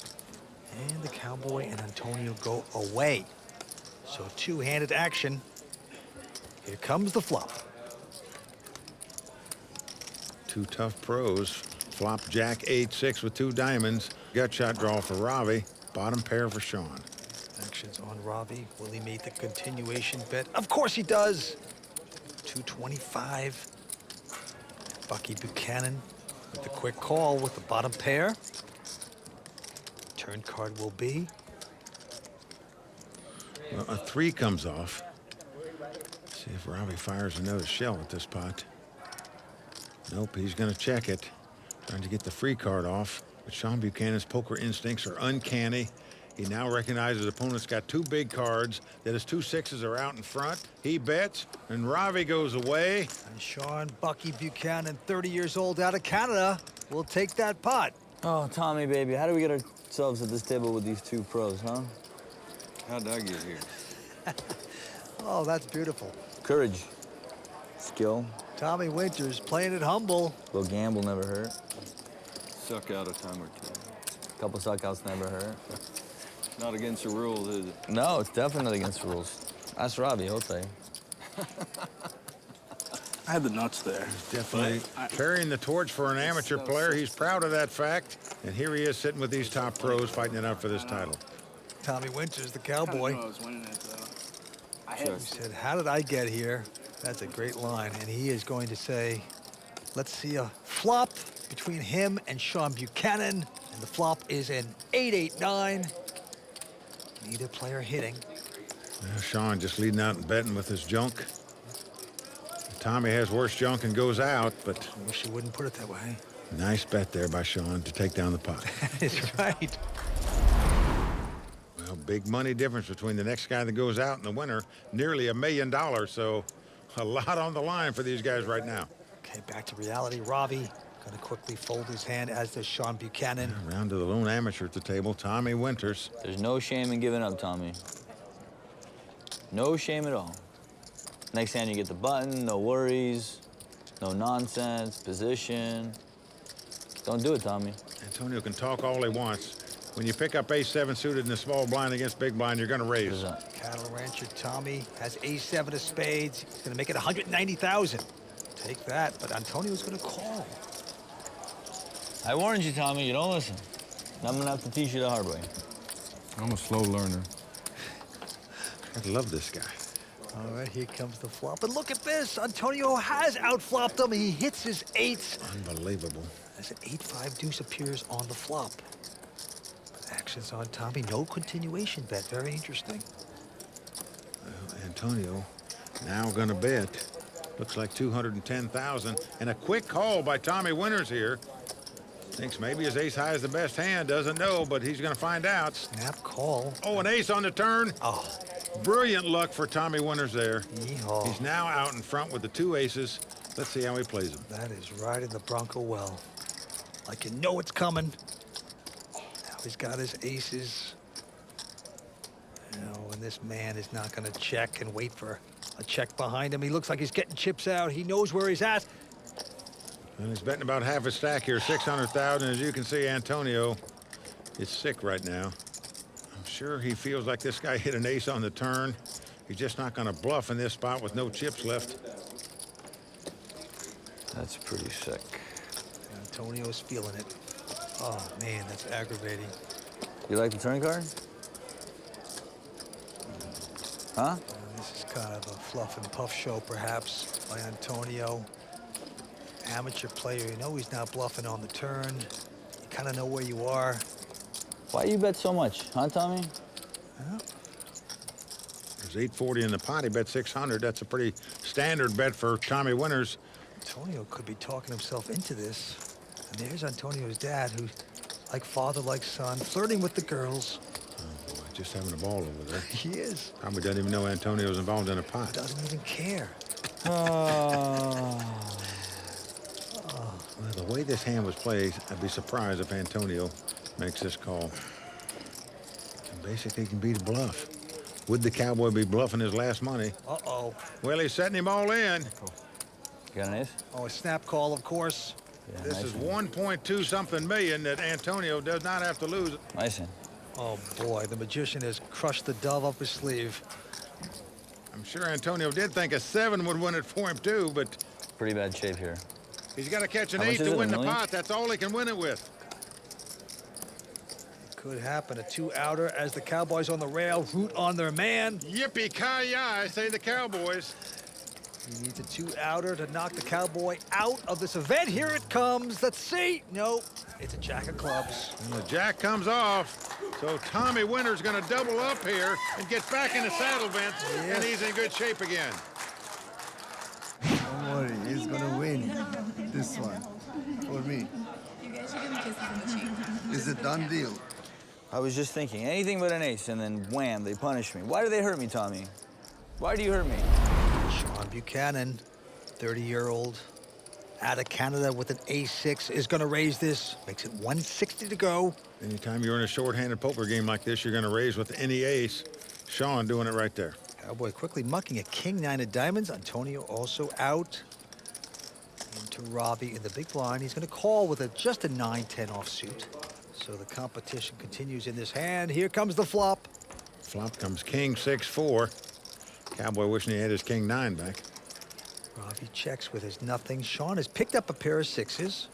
And the Cowboy and Antonio go away. So 2-handed action. Here comes the flop. 2 tough pros. Flop Jack 8-6 with 2 diamonds. Gut shot draw for Ravi. Bottom pair for Shawn. Actions on Ravi. Will he make the continuation bet? Of course he does. 225. Bucky Buchanan with the quick call with the bottom pair. Turn card will be. Well, a 3 comes off. See if Ravi fires another shell at this pot. Nope, he's going to check it. Trying to get the free card off. But Shawn Buchanan's poker instincts are uncanny. He now recognizes his opponent's got 2 big cards, that his 2 6s are out in front. He bets, and Ravi goes away. And Shawn Bucky Buchanan, 30 years old, out of Canada, will take that pot. Oh, Tommy, baby, how do we get ourselves at this table with these 2 pros, huh? How'd I get here? Oh, that's beautiful. Courage, skill, Tommy Winters playing it humble. a little gamble never hurt. Suck out a time or two. Couple suckouts never hurt. Not against the rules, is it? No, it's definitely against the rules. Ask Ravi, he'll tell you. I had the nuts there. Definitely carrying the torch for an amateur player. He's proud of that fact. And here he is sitting with these top pros fighting it out for this title. Tommy Winters, the cowboy. I was winning it, though. He said, how did I get here? That's a great line. And he is going to say, let's see a flop between him and Shawn Buchanan. And the flop is an 8-8-9. Neither player hitting. Well, Shawn just leading out and betting with his junk. Tommy has worse junk and goes out, but I wish you wouldn't put it that way. nice bet there by Shawn to take down the pot. That is right. Well, big money difference between the next guy that goes out and the winner. Nearly $1 million, so a lot on the line for these guys right now. Okay, back to reality. Ravi going to quickly fold his hand, as does Shawn Buchanan. Round to the lone amateur at the table, Tommy Winters. There's no shame in giving up, Tommy. No shame at all. Next hand you get the button, no worries, no nonsense, position. Don't do it, Tommy. Antonio can talk all he wants. When you pick up ace-7 suited in the small blind against big blind, you're going to raise. Cattle rancher Tommy has ace-7 of spades. He's going to make it 190,000. Take that, but Antonio's going to call. I warned you, Tommy. You don't listen. Now I'm going to have to teach you the hard way. I'm a slow learner. I love this guy. All right, here comes the flop. And look at this. Antonio has outflopped him. He hits his 8s. Unbelievable. As an 8-5 deuce appears on the flop. But action's on Tommy. No continuation bet. Very interesting. Well, Antonio now going to bet. Looks like 210,000. And a quick call by Tommy Winters here. Thinks maybe his ace-high is the best hand. Doesn't know, but he's going to find out. Snap call. Oh, an ace on the turn. Oh. Brilliant luck for Tommy Winters there. Yeehaw. He's now out in front with the 2 aces. Let's see how he plays them. That is right in the Bronco well. Like you know it's coming. Now he's got his aces. And this man is not going to check and wait for a check behind him. He looks like he's getting chips out. He knows where he's at. And he's betting about half a stack here, 600,000. As you can see, Antonio is sick right now. I'm sure he feels like this guy hit an ace on the turn. He's just not going to bluff in this spot with no chips left. That's pretty sick. Antonio's feeling it. Oh, man, that's aggravating. You like the turn card? Huh? This is kind of a fluff and puff show, perhaps, by Antonio. Amateur player, you know he's not bluffing on the turn. You kind of know where you are. Why you bet so much, huh, Tommy? Yeah. There's 840 in the pot. He bet 600. That's a pretty standard bet for Tommy Winters. Antonio could be talking himself into this. And there's Antonio's dad, who's like father, like son, flirting with the girls. Oh, boy, just having a ball over there. He is. Probably doesn't even know Antonio's involved in a pot. Doesn't even care. Well, the way this hand was played, I'd be surprised if Antonio makes this call. And basically can beat a bluff. Would the cowboy be bluffing his last money? Uh-oh. Well, he's setting him all in. You got an ace? Oh, a snap call, of course. Yeah, This nice is hand. 1.2 something million that Antonio does not have to lose. Nice hand. Oh, boy, the magician has crushed the dove up his sleeve. I'm sure Antonio did think a 7 would win it for him too, but Pretty bad shape here. he's got to catch an How much 8 is to it, win a the million? pot. That's all he can win it with. Could happen. A 2-outer as the Cowboys on the rail root on their man. Yippee-ki-yay, say the Cowboys. He needs a 2-outer to knock the Cowboy out of this event. Here it comes. Let's see. Nope. It's a jack of clubs. And the jack comes off. So Tommy Winter's going to double up here and get back in the saddle, Vince. And he's in good shape again. Don't worry, he's going to win this one for me. You guys should give him kisses on the cheek. It's a done deal. I was just thinking, anything but an ace, and then wham, they punish me. Why do they hurt me, Tommy? Why do you hurt me? Shawn Buchanan, 30-year-old, out of Canada with an ace-6, is going to raise this. Makes it 160 to go. Anytime you're in a short-handed poker game like this, you're going to raise with any ace. Shawn doing it right there. Cowboy quickly mucking a king-9 of diamonds. Antonio also out. Into Ravi in the big blind. He's going to call with just a 9-10 offsuit. So the competition continues in this hand. Here comes the flop. Flop comes king 6-4. Cowboy wishing he had his king 9 back. Ravi checks with his nothing. Shawn has picked up a pair of 6s.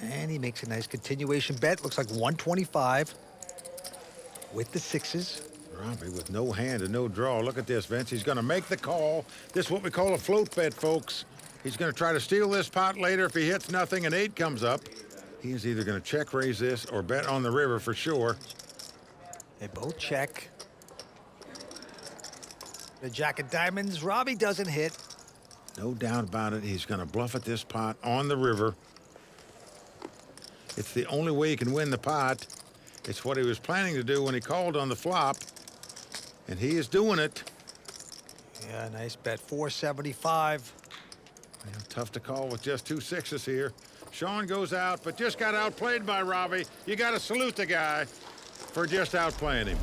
And he makes a nice continuation bet. Looks like 125 with the 6s. Ravi with no hand and no draw. Look at this, Vince. He's going to make the call. This is what we call a float bet, folks. He's going to try to steal this pot later. If he hits nothing, an 8 comes up. He is either going to check raise this or bet on the river for sure. They both check. The jack of diamonds. Ravi doesn't hit. No doubt about it. He's going to bluff at this pot on the river. It's the only way he can win the pot. It's what he was planning to do when he called on the flop. And he is doing it. Yeah, nice bet. 475. Yeah, tough to call with just 2 6s here. Shawn goes out, but just got outplayed by Ravi. You got to salute the guy for just outplaying him.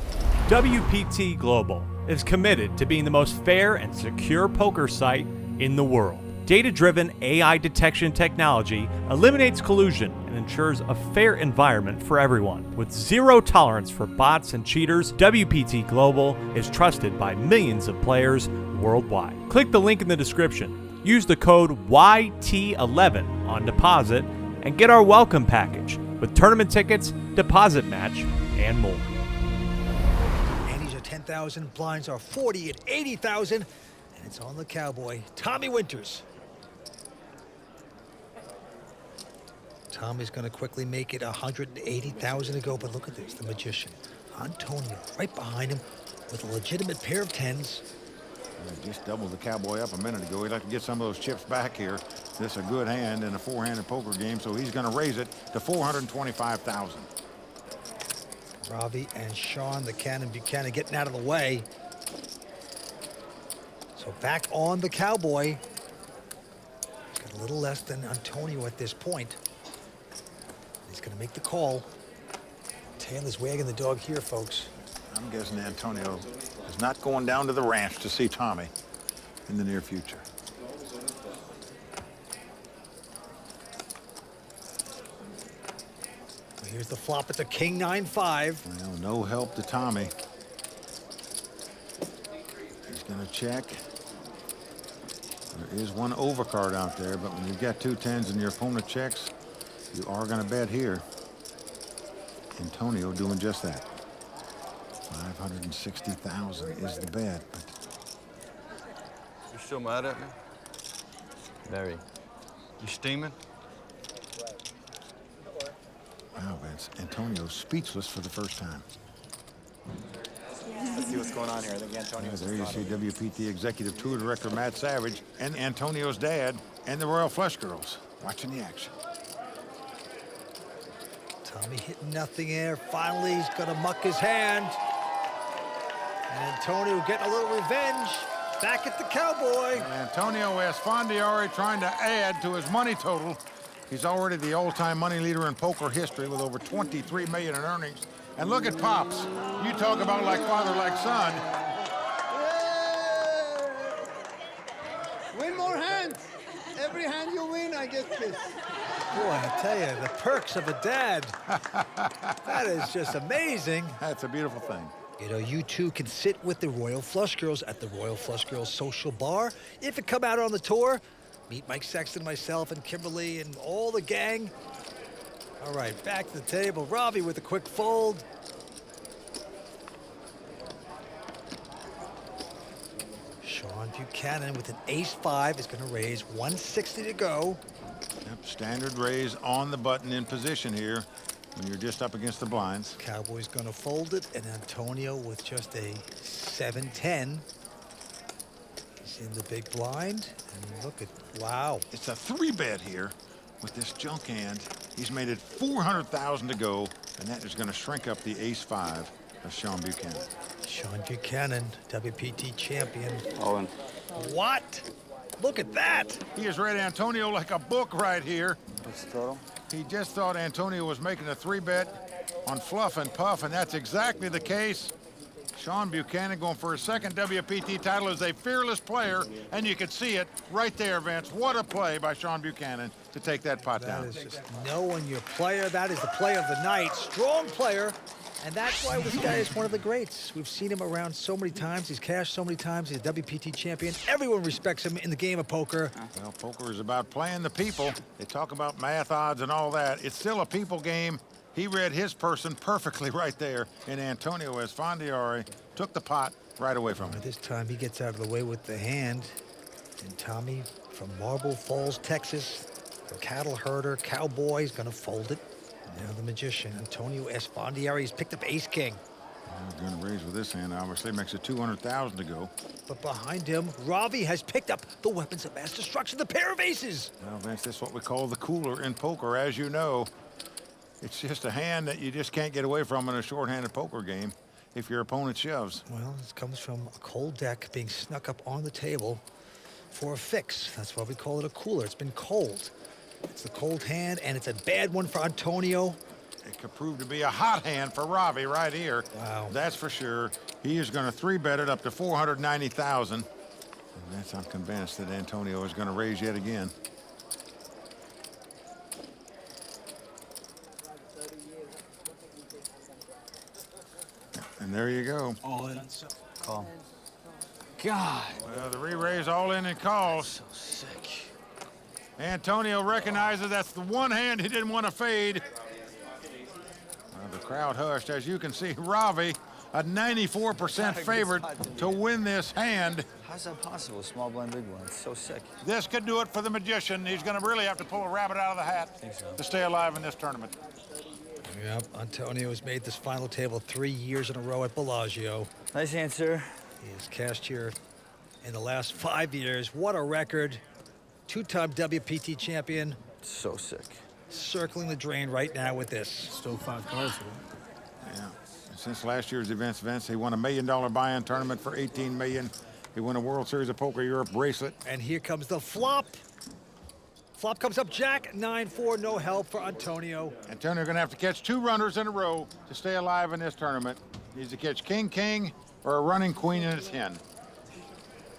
WPT Global is committed to being the most fair and secure poker site in the world. Data-driven AI detection technology eliminates collusion and ensures a fair environment for everyone. With zero tolerance for bots and cheaters, WPT Global is trusted by millions of players worldwide. Click the link in the description. Use the code YT11 on deposit and get our welcome package with tournament tickets, deposit match, and more. Antes are 10,000, blinds are 40 and 80,000, and it's on the Cowboy, Tommy Winters. Tommy's going to quickly make it 180,000 to go, but look at this, the magician, Antonio, right behind him with a legitimate pair of 10s. He just doubled the Cowboy up a minute ago. He'd like to get some of those chips back here. This is a good hand in a 4-handed poker game, so he's going to raise it to 425,000. Ravi and Shawn, the Cannon Buchanan, getting out of the way. So back on the Cowboy. He's got a little less than Antonio at this point. He's going to make the call. Tail is wagging the dog here, folks. I'm guessing Antonio is not going down to the ranch to see Tommy in the near future. Here's the flop at the king 9-5. Well, no help to Tommy. He's going to check. There is one overcard out there, but when you've got 2 10s and your opponent checks, you are going to bet here. Antonio doing just that. 560,000 is the bet. But You still mad at me? Very. You steaming? wow, Vince, Antonio's speechless for the first time. Let's see what's going on here. I think Antonio's There you see WPT Executive Tour Director Matt Savage and Antonio's dad and the Royal Flush Girls watching the action. Tommy hitting nothing there. Finally, he's going to muck his hand. And Antonio getting a little revenge. Back at the Cowboy. Antonio Esfandiari trying to add to his money total. He's already the all-time money leader in poker history with over 23 million in earnings. And look at Pops. You talk about like father, like son. Win more hands. Every hand you win, I get kissed. Boy, I tell you, the perks of a dad. That is just amazing. That's a beautiful thing. You know, you too can sit with the Royal Flush Girls at the Royal Flush Girls Social Bar. If it come out on the tour, meet Mike Sexton, myself, and Kimberly, and all the gang. All right, back to the table. Ravi with a quick fold. Shawn Shawn Buchanan with an ace-5 is going to raise 160 to go. Yep, standard raise on the button in position here when you're just up against the blinds. Cowboy's going to fold it, and Antonio with just a 7-10. He's in the big blind, and look at, wow. It's a 3-bet here with this junk hand. He's made it 400,000 to go, and that is going to shrink up the ace-5 of Shawn Buchanan. Shawn Buchanan, WPT champion. All in. What? Look at that. He has read Antonio like a book right here. What's the total? He just thought Antonio was making a 3-bet on fluff and puff, and that's exactly the case. Shawn Buchanan going for his second WPT title as a fearless player, and you can see it right there, Vince. What a play by Shawn Buchanan to take that pot down. That is just knowing your player. That is the play of the night. Strong player. And that's why this guy is one of the greats. We've seen him around so many times. He's cashed so many times. He's a WPT champion. Everyone respects him in the game of poker. Well, poker is about playing the people. They talk about math odds and all that. It's still a people game. He read his person perfectly right there. And Antonio Esfandiari took the pot right away from him. This time he gets out of the way with the hand. And Tommy from Marble Falls, Texas, the cattle herder, cowboy, is going to fold it. Now the magician, Antonio Esfandiari, has picked up ace-king. Going to raise with this hand, obviously. Makes it 200,000 to go. But behind him, Ravi has picked up the weapons of mass destruction, the pair of aces. Now, Vince, this is what we call the cooler in poker, as you know. It's just a hand that you just can't get away from in a short-handed poker game if your opponent shoves. Well, this comes from a cold deck being snuck up on the table for a fix. That's why we call it a cooler. It's been cold. It's the cold hand, and it's a bad one for Antonio. It could prove to be a hot hand for Ravi right here. Wow. That's for sure. He is going to 3-bet it up to 490,000. And that's, I'm convinced that Antonio is going to raise yet again. And there you go. All in. Call. God. Well, the re-raise all in and calls. So sick. Antonio recognizes that's the one hand he didn't want to fade. Well, the crowd hushed. As you can see, Ravi, a 94% favorite to win this hand. How's that possible? Small blind, big blind. It's so sick. This could do it for the magician. He's going to really have to pull a rabbit out of the hat to stay alive in this tournament. Yep, Antonio has made this final table 3 years in a row at Bellagio. Nice answer. He has cashed here in the last 5 years. What a record. 2-time WPT champion. So sick. Circling the drain right now with this. Still 5 cards. Yeah. Since last year's events, Vince, he won a $1 million buy-in tournament for $18 million. He won a World Series of Poker Europe bracelet. And here comes the flop. Flop comes up Jack, 9-4, no help for Antonio. Antonio going to have to catch 2 runners in a row to stay alive in this tournament. He needs to catch king, or a running queen and a 10.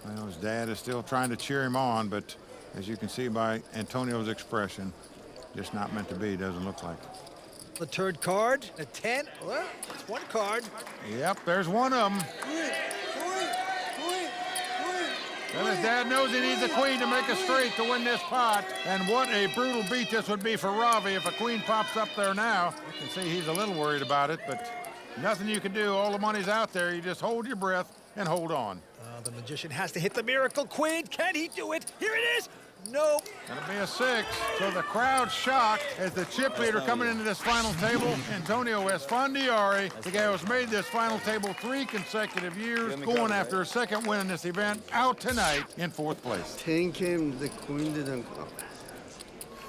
Well, his dad is still trying to cheer him on, but as you can see by Antonio's expression, just not meant to be, doesn't look like. The third card, a 10. Well, it's one card. Yep, there's one of them. Well, his dad knows he needs a queen to make a straight to win this pot. And what a brutal beat this would be for Ravi if a queen pops up there now. You can see he's a little worried about it, but nothing you can do. All the money's out there. You just hold your breath and hold on. The magician has to hit the miracle queen. Can he do it? Here it is. No. Gonna be a 6. So the crowd's shocked as the chip leader coming into this final table, Antonio Esfandiari, the guy who's made this final table 3 consecutive years, going after a second win in this event, out tonight in 4th place. 10 came, the queen didn't come.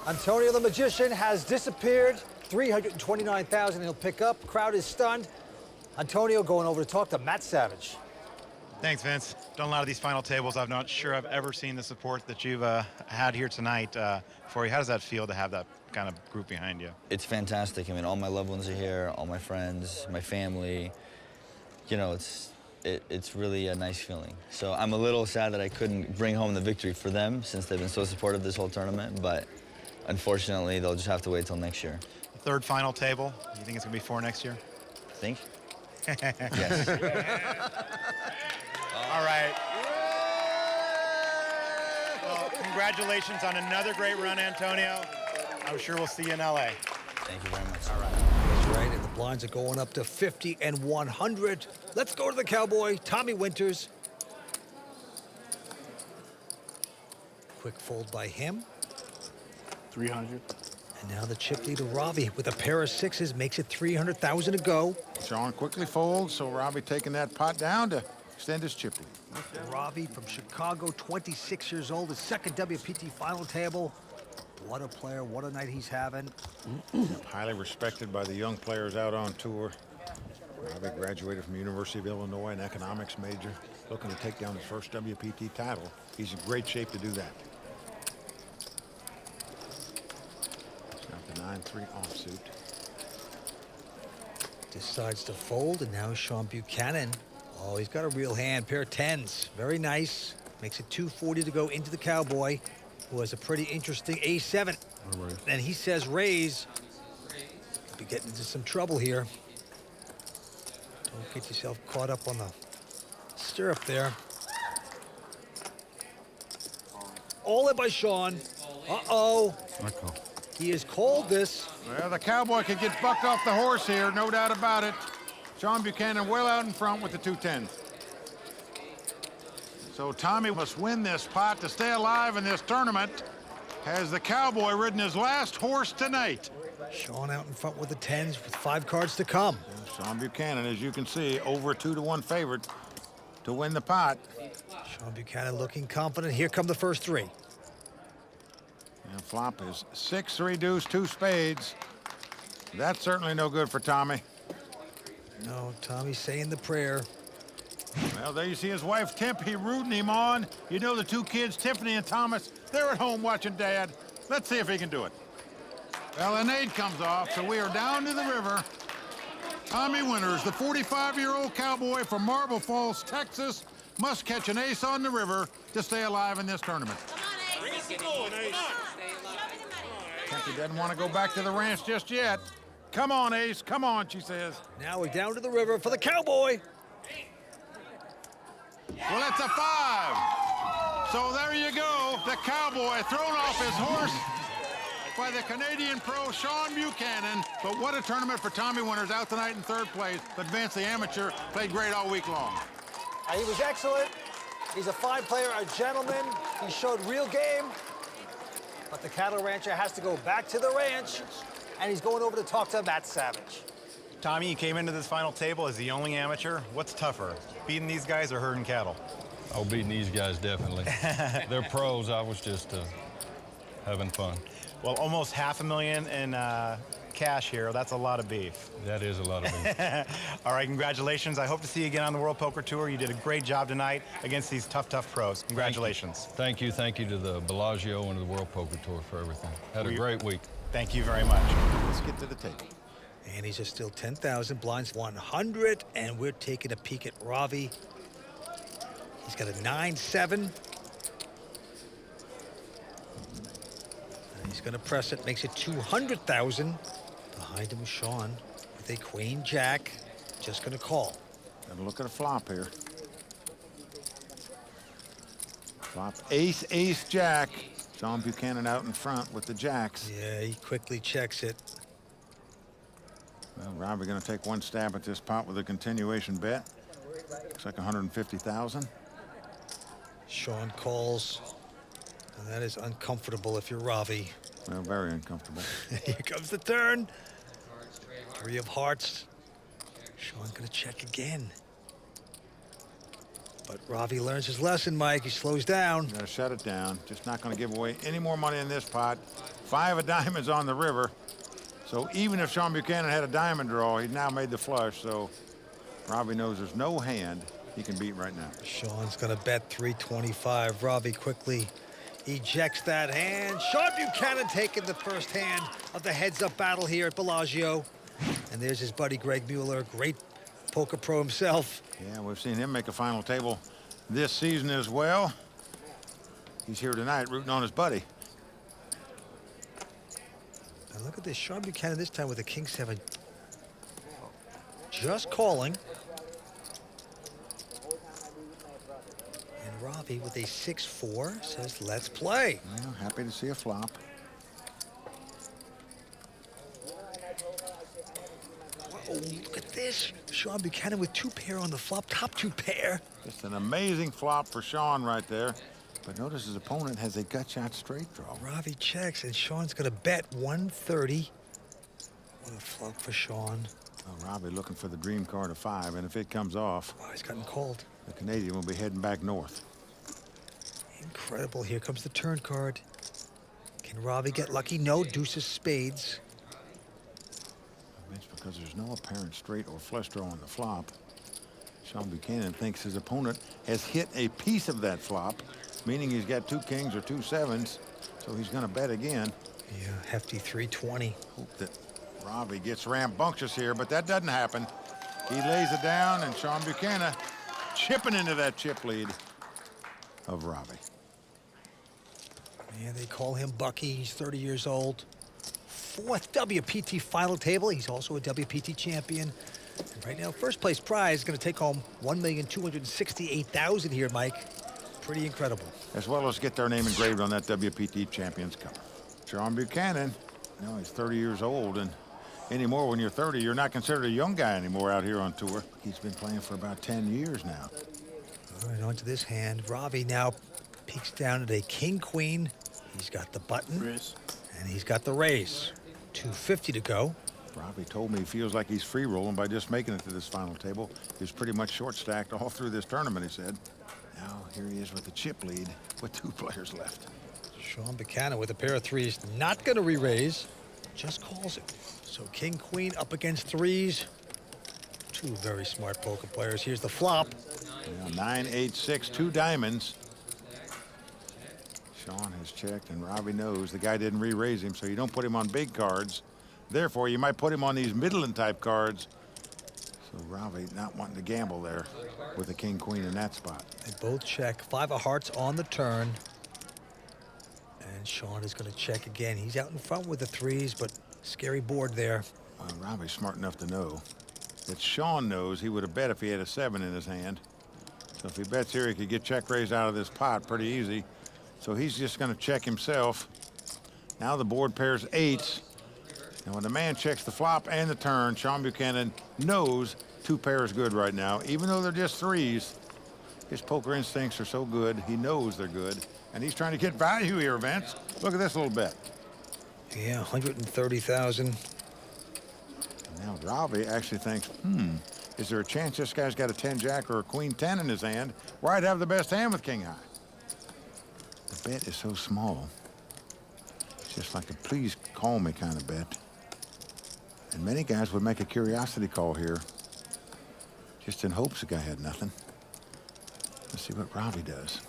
Antonio the magician has disappeared. 329,000 he'll pick up. Crowd is stunned. Antonio going over to talk to Matt Savage. Thanks, Vince. Done a lot of these final tables. I'm not sure I've ever seen the support that you've had here tonight for you. How does that feel to have that kind of group behind you? It's fantastic. I mean, all my loved ones are here, all my friends, my family. You know, it's really a nice feeling. So I'm a little sad that I couldn't bring home the victory for them since they've been so supportive this whole tournament, but unfortunately, they'll just have to wait till next year. The third final table, you think it's going to be 4 next year? Think? Yes. All right. Well, congratulations on another great run, Antonio. I'm sure we'll see you in LA. Thank you very much. All right. That's right, and the blinds are going up to 50 and 100. Let's go to the cowboy, Tommy Winters. Quick fold by him. 300. And now the chip leader, Ravi, with a pair of sixes, makes it 300,000 to go. Shawn quickly folds, so Ravi taking that pot down to extend his chip lead. Ravi from Chicago, 26 years old, his second WPT final table. What a player, what a night he's having. Highly respected by the young players out on tour. Ravi graduated from the University of Illinois, an economics major, looking to take down his first WPT title. He's in great shape to do that. Got the 9-3 offsuit. Decides to fold, and now Shawn Buchanan. Oh, he's got a real hand, pair of tens. Very nice. Makes it 240 to go into the cowboy, who has a pretty interesting A7. And he says raise. Could be getting into some trouble here. Don't get yourself caught up on the stirrup there. All in by Shawn. Uh-oh. He has called this. Well, the cowboy could get bucked off the horse here, no doubt about it. Shawn Buchanan well out in front with the 2-10. So Tommy must win this pot to stay alive in this tournament. Has the cowboy ridden his last horse tonight? Shawn out in front with the tens with 5 cards to come. Shawn Buchanan, as you can see, over a 2-1 favorite to win the pot. Shawn Buchanan looking confident. Here come the first 3. And flop is 6-3 deuce, 2 spades. That's certainly no good for Tommy. No, Tommy's saying the prayer. Well, there you see his wife, Timpy, rooting him on. You know the 2 kids, Tiffany and Thomas, they're at home watching Dad. Let's see if he can do it. Well, an 8 comes off, so we are down to the river. Tommy Winters, the 45-year-old cowboy from Marble Falls, Texas, must catch an ace on the river to stay alive in this tournament. Timpy doesn't want to go back to the ranch just yet. Come on, Ace, come on, she says. Now we're down to the river for the cowboy. Well, it's a 5. So there you go. The cowboy thrown off his horse by the Canadian pro Shawn Buchanan. But what a tournament for Tommy Winters, out tonight in 3rd place. But Vince, the amateur, played great all week long. He was excellent. He's a fine player, a gentleman. He showed real game. But the cattle rancher has to go back to the ranch, and he's going over to talk to Matt Savage. Tommy, you came into this final table as the only amateur. What's tougher, beating these guys or herding cattle? Oh, beating these guys, definitely. They're pros. I was just having fun. Well, almost $500,000 in cash here. That's a lot of beef. That is a lot of beef. All right, congratulations. I hope to see you again on the World Poker Tour. You did a great job tonight against these tough pros. Congratulations. Thank you to the Bellagio and to the World Poker Tour for everything. Had a great week. Thank you very much. Let's get to the table. And he's just still 10,000, blinds 100, and we're taking a peek at Ravi. He's got a 9-7. And he's gonna press it, makes it 200,000. Behind him, Shawn with a queen jack, just gonna call. Gotta look at a flop here. Flop ace, ace, jack. Shawn Buchanan out in front with the jacks. Yeah, he quickly checks it. Well, Ravi gonna take one stab at this pot with a continuation bet. Looks like 150,000. Shawn calls, and that is uncomfortable if you're Ravi. Well, very uncomfortable. Here comes the turn. 3 of hearts. Shawn's gonna check again. But Ravi learns his lesson, Mike. He slows down. Gotta shut it down. Just not gonna give away any more money in this pot. 5 of diamonds on the river. So even if Shawn Buchanan had a diamond draw, he'd now made the flush. So Ravi knows there's no hand he can beat right now. Shawn's gonna bet 325. Ravi quickly ejects that hand. Shawn Buchanan taking the first hand of the heads-up battle here at Bellagio. And there's his buddy Greg Mueller, great poker pro himself. Yeah, we've seen him make a final table this season as well. He's here tonight rooting on his buddy. Now look at this, Shawn Buchanan this time with a king-7. Just calling. And Ravi with a 6-4 says, let's play. Well, happy to see a flop. Oh, look at this. Shawn Buchanan with 2 pair on the flop, top 2 pair. Just an amazing flop for Shawn right there. But notice his opponent has a gut shot straight draw. Ravi checks, and Shawn's going to bet 130. What a flop for Shawn. Well, Ravi looking for the dream card of 5, and if it comes off, wow, he's gotten cold. the Canadian will be heading back north. Incredible. Here comes the turn card. Can Ravi get lucky? No. Deuces spades. It's because there's no apparent straight or flush draw on the flop. Shawn Buchanan thinks his opponent has hit a piece of that flop, meaning he's got 2 kings or 2 7s, so he's going to bet again. Yeah, hefty 320. Hope that Ravi gets rambunctious here, but that doesn't happen. He lays it down, and Shawn Buchanan chipping into that chip lead of Ravi. Yeah, they call him Bucky. He's 30 years old. 4th WPT final table. He's also a WPT champion. And right now, first place prize is going to take home $1,268,000 here, Mike. Pretty incredible. As well as get their name engraved on that WPT Champions cover. Shawn Buchanan, you know, he's 30 years old, and anymore when you're 30, you're not considered a young guy anymore out here on tour. He's been playing for about 10 years now. All right, on to this hand. Ravi now peeks down at a king-queen. He's got the button, and he's got the raise. 250 to go. Ravi told me he feels like he's free rolling by just making it to this final table. He's pretty much short stacked all through this tournament, he said. Now here he is with the chip lead with 2 players left. Shawn Buchanan with a pair of 3s, not going to re-raise, just calls it. So king, queen up against 3s. 2 very smart poker players. Here's the flop. Now 9, 8, 6, 2 diamonds. Shawn has checked, and Ravi knows the guy didn't re-raise him, so you don't put him on big cards. Therefore, you might put him on these middling type cards. So Ravi not wanting to gamble there with the king, queen in that spot. They both check. 5 of hearts on the turn. And Shawn is going to check again. He's out in front with the 3s, but scary board there. Well, Ravi's smart enough to know that Shawn knows he would have bet if he had a 7 in his hand. So if he bets here, he could get check raised out of this pot pretty easy. So he's just going to check himself. Now the board pairs 8s. And when the man checks the flop and the turn, Shawn Buchanan knows 2 pairs good right now. Even though they're just 3s, his poker instincts are so good, he knows they're good. And he's trying to get value here, Vince. Look at this little bet. Yeah, 130,000. Now Ravi actually thinks, is there a chance this guy's got a 10-jack or a queen-10 in his hand where I'd have the best hand with king high? The bet is so small. It's just like a please call me kind of bet. And many guys would make a curiosity call here, just in hopes the guy had nothing. Let's see what Ravi does.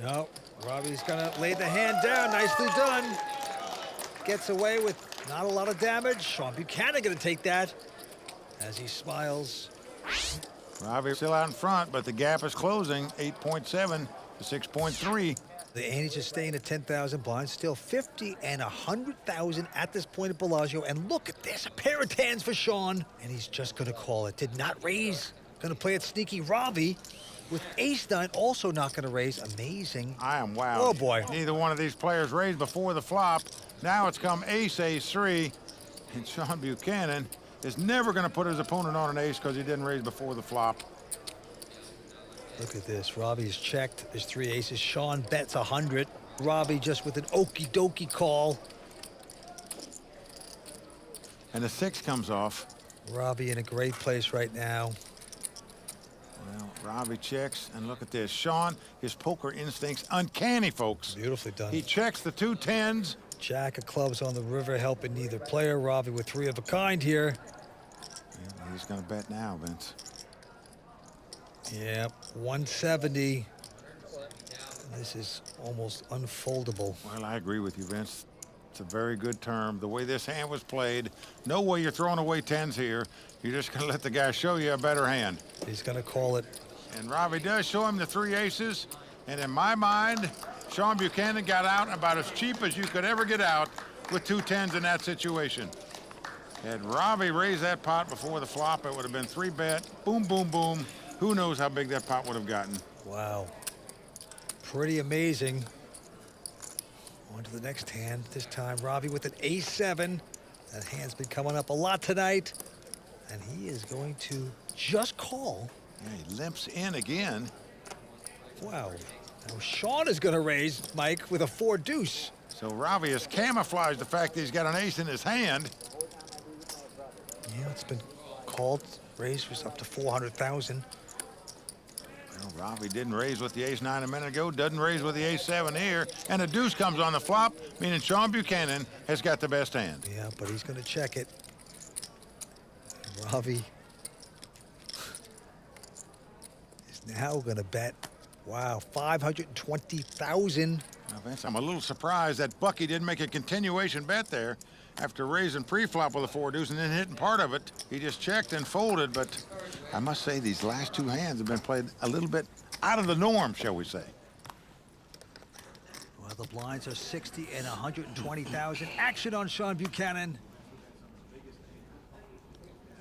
No, Ravi's going to lay the hand down. Nicely done. Gets away with not a lot of damage. Shawn Buchanan going to take that as he smiles. Ravi still out in front, but the gap is closing, 8.7 to 6.3. The Andes is staying at 10,000 blinds, still 50 and 100,000 at this point at Bellagio. And look at this, a pair of 10s for Shawn. And he's just going to call it. Did not raise. Going to play it sneaky. Ravi with ace-9 also not going to raise. Amazing. I am wowed. Oh, boy. Neither one of these players raised before the flop. Now it's come ace, ace, 3. And Shawn Buchanan is never going to put his opponent on an ace because he didn't raise before the flop. Look at this. Ravi's checked. There's 3 aces. Shawn bets 100. Ravi just with an okie dokie call. And the 6 comes off. Ravi in a great place right now. Well, Ravi checks, and look at this. Shawn, his poker instincts, uncanny, folks. Beautifully done. He checks the 2 10s. Jack of clubs on the river, helping neither player. Ravi with 3 of a kind here. Yeah, he's going to bet now, Vince. Yep, 170. This is almost unfoldable. Well, I agree with you, Vince. It's a very good term. The way this hand was played, no way you're throwing away 10s here. You're just going to let the guy show you a better hand. He's going to call it. And Ravi does show him the 3 aces. And in my mind, Shawn Buchanan got out about as cheap as you could ever get out with 2 10s in that situation. Had Ravi raised that pot before the flop, it would have been 3-bet. Boom, boom, boom. Who knows how big that pot would have gotten. Wow. Pretty amazing. On to the next hand. This time, Ravi with an ace-7. That hand's been coming up a lot tonight. And he is going to just call. Yeah, he limps in again. Wow. Now Shawn is going to raise, Mike, with a 4 deuce. So Ravi has camouflaged the fact that he's got an ace in his hand. Yeah, it's been called. Raise was up to 400,000. Well, Ravi didn't raise with the ace-9 a minute ago, doesn't raise with the ace-7 here, and a deuce comes on the flop, meaning Shawn Buchanan has got the best hand. Yeah, but he's going to check it. Ravi is now going to bet. Wow, 520,000. Now, Vince, I'm a little surprised that Bucky didn't make a continuation bet there after raising pre-flop with a 4 deuce and then hitting part of it. He just checked and folded, but I must say these last 2 hands have been played a little bit out of the norm, shall we say. Well, the blinds are 60 and 120,000. Action on Shawn Buchanan.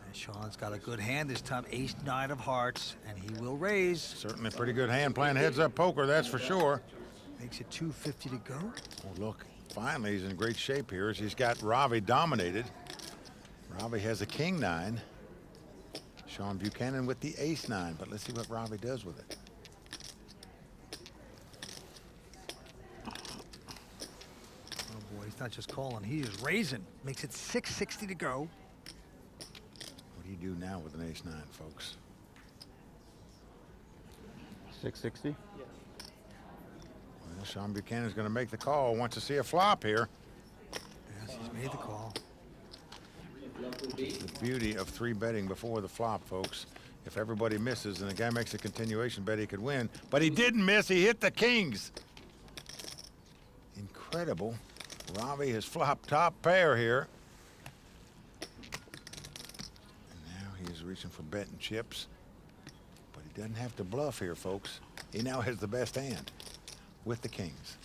And Shawn's got a good hand this time, ace-9 of hearts, and he will raise. Certainly a pretty good hand playing heads-up poker, that's for sure. Makes it 250 to go. Oh, look, finally he's in great shape here as he's got Ravi dominated. Ravi has a king-9. Shawn Buchanan with the ace-9, but let's see what Ravi does with it. Oh boy, he's not just calling, he is raising. Makes it 660 to go. What do you do now with an ace-9, folks? 660? Well, Shawn Buchanan's going to make the call. Wants to see a flop here. Yes, he's made the call. The beauty of 3-betting before the flop, folks. If everybody misses and the guy makes a continuation bet, he could win. But he didn't miss. He hit the kings. Incredible. Ravi has flopped top pair here. And now he is reaching for betting chips. But he doesn't have to bluff here, folks. He now has the best hand with the kings.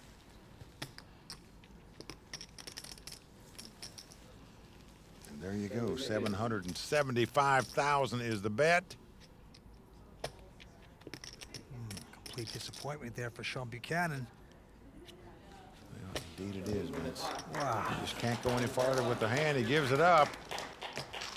And there you go, 775,000 is the bet. Complete disappointment there for Shawn Buchanan. Well, indeed it is, Vince. Wow. You just can't go any farther with the hand. He gives it up.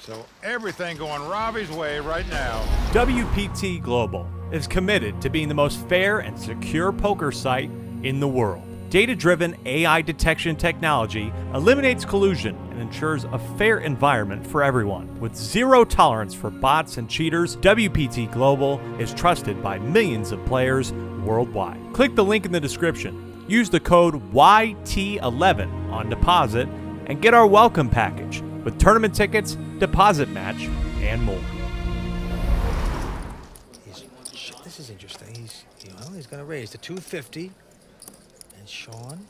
So everything going Ravi's way right now. WPT Global is committed to being the most fair and secure poker site in the world. Data-driven AI detection technology eliminates collusion and ensures a fair environment for everyone. With zero tolerance for bots and cheaters, WPT Global is trusted by millions of players worldwide. Click the link in the description. Use the code YT11 on deposit and get our welcome package with tournament tickets, deposit match, and more. This is interesting. He's going to raise to 250. And Shawn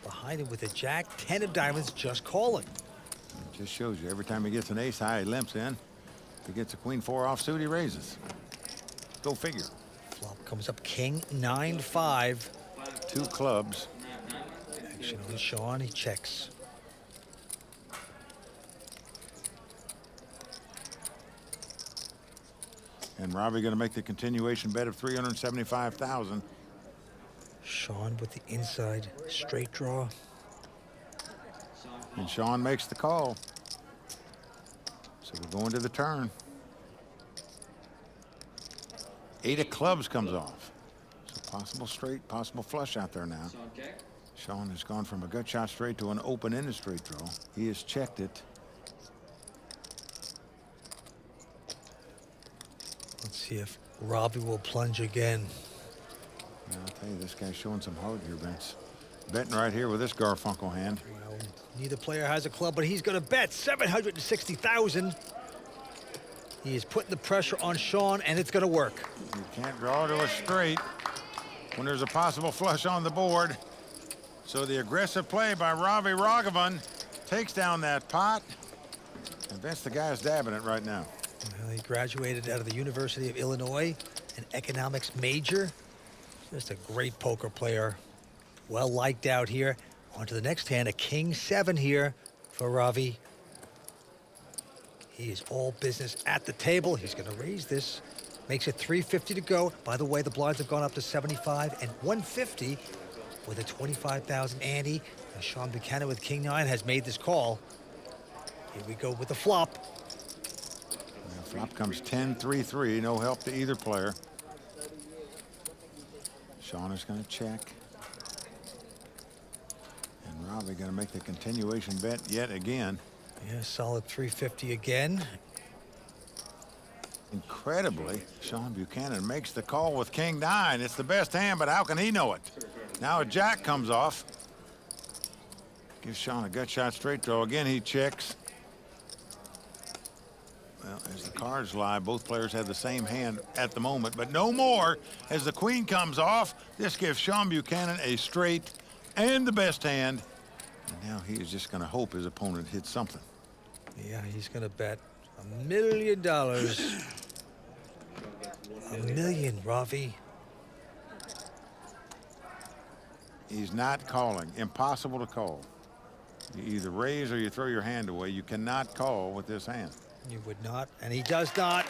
behind him with a jack, 10 of diamonds, just calling. It just shows you every time he gets an ace high, he limps in. If he gets a queen 4 offsuit, he raises. Go figure. Flop comes up king 9-5. 2 clubs. Action on Shawn, he checks. And Ravi going to make the continuation bet of 375,000. Shawn with the inside straight draw. And Shawn makes the call. So we're going to the turn. 8 of clubs comes off. So possible straight, possible flush out there now. Shawn has gone from a gut shot straight to an open-ended straight draw. He has checked it. Let's see if Ravi will plunge again. Yeah, I'll tell you, this guy's showing some heart here, Vince. Betting right here with this Garfunkel hand. Well, neither player has a club, but he's going to bet 760,000. He is putting the pressure on Shawn, and it's going to work. You can't draw to a straight when there's a possible flush on the board. So the aggressive play by Ravi Raghavan takes down that pot. And Vince, the guy's dabbing it right now. Well, he graduated out of the University of Illinois, an economics major. Just a great poker player. Well liked out here. On to the next hand, a king 7 here for Ravi. He is all business at the table. He's going to raise this. Makes it 350 to go. By the way, the blinds have gone up to 75 and 150 with a 25,000 ante. Now Shawn Buchanan with king 9 has made this call. Here we go with the flop. Flop comes 10-3-3. No help to either player. Shawn is going to check. And Ravi going to make the continuation bet yet again. Yeah, solid 350 again. Incredibly, Shawn Buchanan makes the call with king-9. It's the best hand, but how can he know it? Now a jack comes off. Gives Shawn a gut shot straight draw. Again, he checks. Well, as the cards lie, both players have the same hand at the moment, but no more. As the queen comes off, this gives Shawn Buchanan a straight and the best hand. And now he is just going to hope his opponent hits something. Yeah, he's going to bet $1 million. $1 million, Ravi. He's not calling. Impossible to call. You either raise or you throw your hand away. You cannot call with this hand. You would not, and he does not.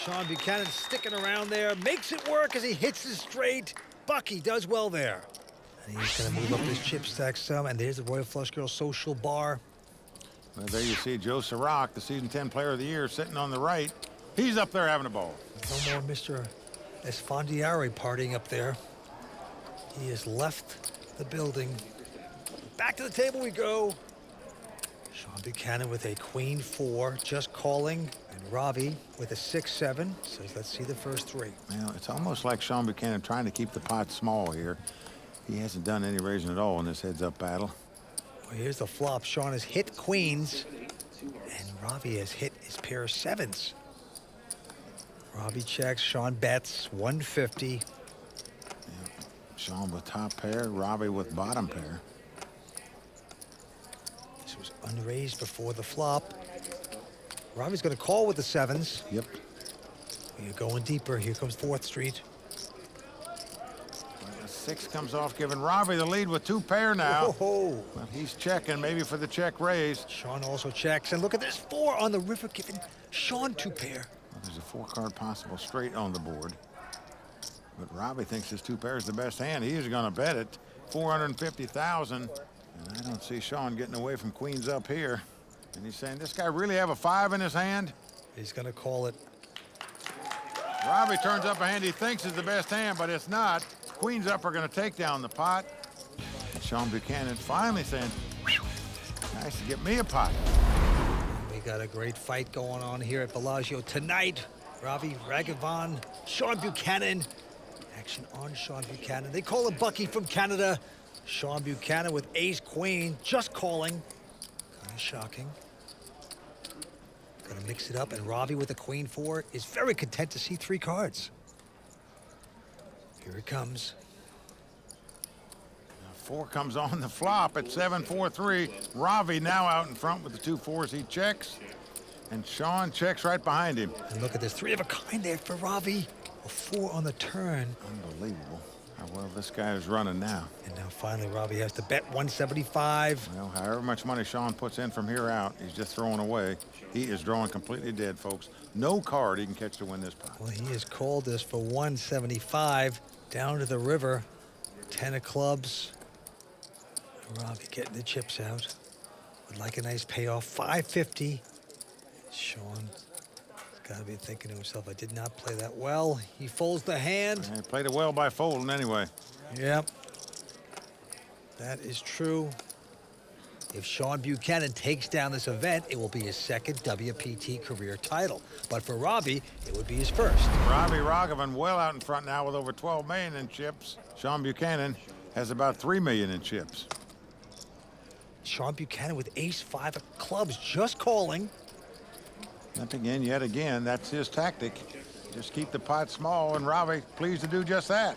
Shawn Buchanan sticking around there, makes it work as he hits the straight. Bucky does well there. And he's going to move up his chip stack some, and there's the Royal Flush Girl Social Bar. Well, there you see Joe Sirach, the season 10 player of the year, sitting on the right. He's up there having a ball. No more Mr. Esfandiari partying up there. He has left the building. Back to the table we go. Shawn Buchanan with a queen 4, just calling. And Ravi with a 6-7. Says, let's see the first 3. Well, it's almost like Shawn Buchanan trying to keep the pot small here. He hasn't done any raising at all in this heads-up battle. Well, here's the flop. Shawn has hit queens, and Ravi has hit his pair of 7s. Ravi checks. Shawn bets 150. Yeah. Shawn with top pair, Ravi with bottom pair. This was unraised before the flop. Ravi's going to call with the 7s. Yep. We're going deeper. Here comes 4th Street. 6 comes off, giving Ravi the lead with 2 pair now. Oh. Well, he's checking, maybe for the check raise. Shawn also checks, and look at this 4 on the river, giving Shawn 2 pair. Well, there's a 4-card possible straight on the board. But Ravi thinks his 2 pair is the best hand. He is going to bet it. 450,000. And I don't see Shawn getting away from queens up here. And he's saying, this guy really have a 5 in his hand? He's going to call it. Ravi turns up a hand he thinks is the best hand, but it's not. Queens up are going to take down the pot. And Shawn Buchanan finally saying, nice to get me a pot. We got a great fight going on here at Bellagio tonight. Ravi Raghavan, Shawn Buchanan. Action on Shawn Buchanan. They call him Bucky from Canada. Shawn Buchanan with ace-queen, just calling. Kind of shocking. Gonna mix it up, and Ravi with a queen 4 is very content to see 3 cards. Here it comes. 4 comes on the flop at 7-4-3. Ravi now out in front with the 2 4s. He checks, and Shawn checks right behind him. And look at this 3 of a kind there for Ravi. A 4 on the turn. Unbelievable how well this guy is running now. And now finally Ravi has to bet 175. Well, however much money Shawn puts in from here out, he's just throwing away. He is drawing completely dead, folks. No card he can catch to win this pot. Well, he has called this for 175. Down to the river. 10 of clubs. Ravi getting the chips out. Would like a nice payoff. 550. Shawn got to be thinking to himself, I did not play that well. He folds the hand. He played it well by folding anyway. Yep. That is true. If Shawn Buchanan takes down this event, it will be his 2nd WPT career title. But for Ravi, it would be his 1st. Ravi Raghavan well out in front now with over 12 million in chips. Shawn Buchanan has about 3 million in chips. Shawn Buchanan with ace-5 of clubs, just calling. Nothing in yet again. That's his tactic. Just keep the pot small, and Ravi pleased to do just that.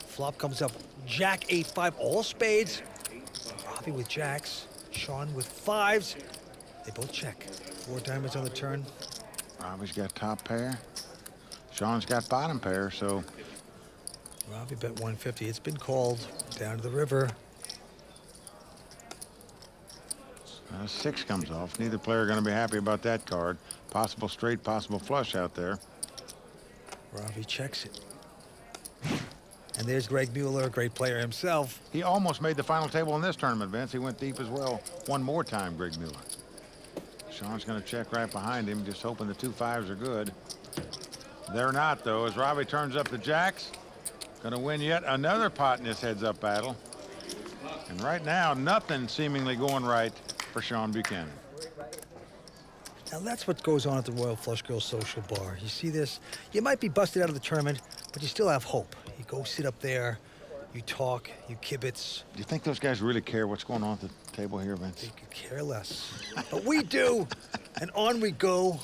Flop comes up, Jack 8-5, all spades. Ravi with jacks, Shawn with 5s. They both check. 4 diamonds on the turn. Ravi's got top pair. Shawn's got bottom pair, so. Ravi bet 150. It's been called down to the river. 6 comes off. Neither player going to be happy about that card. Possible straight, possible flush out there. Ravi checks it. And there's Greg Mueller, a great player himself. He almost made the final table in this tournament, Vince. He went deep as well. One more time, Greg Mueller. Shawn's going to check right behind him, just hoping the 2 5s are good. They're not, though, as Ravi turns up the jacks. Going to win yet another pot in this heads-up battle. And right now, nothing seemingly going right for Shawn Buchanan. Now that's what goes on at the Royal Flush Girls Social Bar. You see this? You might be busted out of the tournament, but you still have hope. You go sit up there, you talk, you kibitz. Do you think those guys really care what's going on at the table here, Vince? They could care less. But we do. And on we go.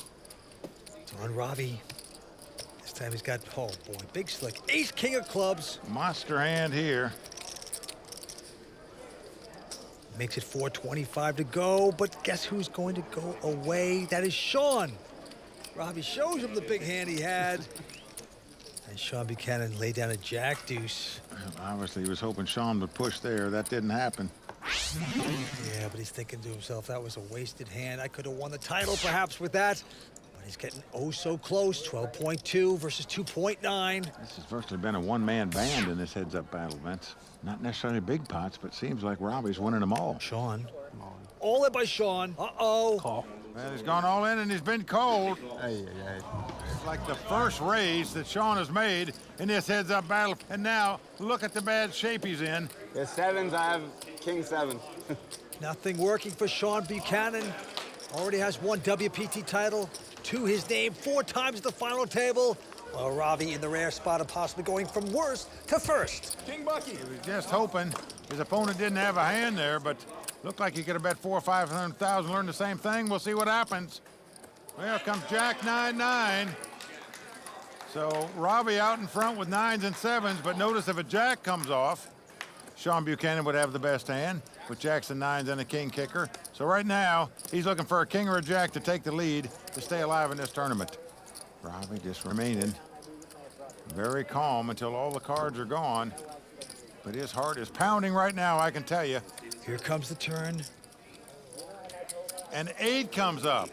It's on Ravi. This time he's got, oh boy, big slick. Ace, king of clubs. Monster hand here. Makes it 4:25 to go, but guess who's going to go away? That is Shawn. Ravi shows him the big hand he had. And Shawn Buchanan laid down a jack deuce. Obviously, he was hoping Shawn would push there. That didn't happen. Yeah, but he's thinking to himself, that was a wasted hand. I could have won the title perhaps with that. But he's getting oh so close. 12.2 versus 2.9. This has virtually been a one-man band in this heads-up battle, Vince. Not necessarily big pots, but seems like Ravi's winning them all. Shawn. All in by Shawn. Uh-oh. Call. Well, he's gone all in and he's been cold. It's like the first raise that Shawn has made in this heads-up battle. And now, look at the bad shape he's in. The 7s, I have king 7. Nothing working for Shawn Buchanan. Already has 1 WPT title, 2 his name, 4 times at the final table. Well, Ravi in the rare spot of possibly going from worst to first. King Bucky. He was just hoping his opponent didn't have a hand there, but looked like he could have bet 400,000 or 500,000, learn the same thing. We'll see what happens. Well, comes Jack 9-9. So Ravi out in front with 9s and 7s, but notice if a Jack comes off, Shawn Buchanan would have the best hand with Jacks and 9s and a king kicker. So right now, he's looking for a king or a Jack to take the lead to stay alive in this tournament. Ravi just remaining very calm until all the cards are gone. But his heart is pounding right now, I can tell you. Here comes the turn. An 8 comes up.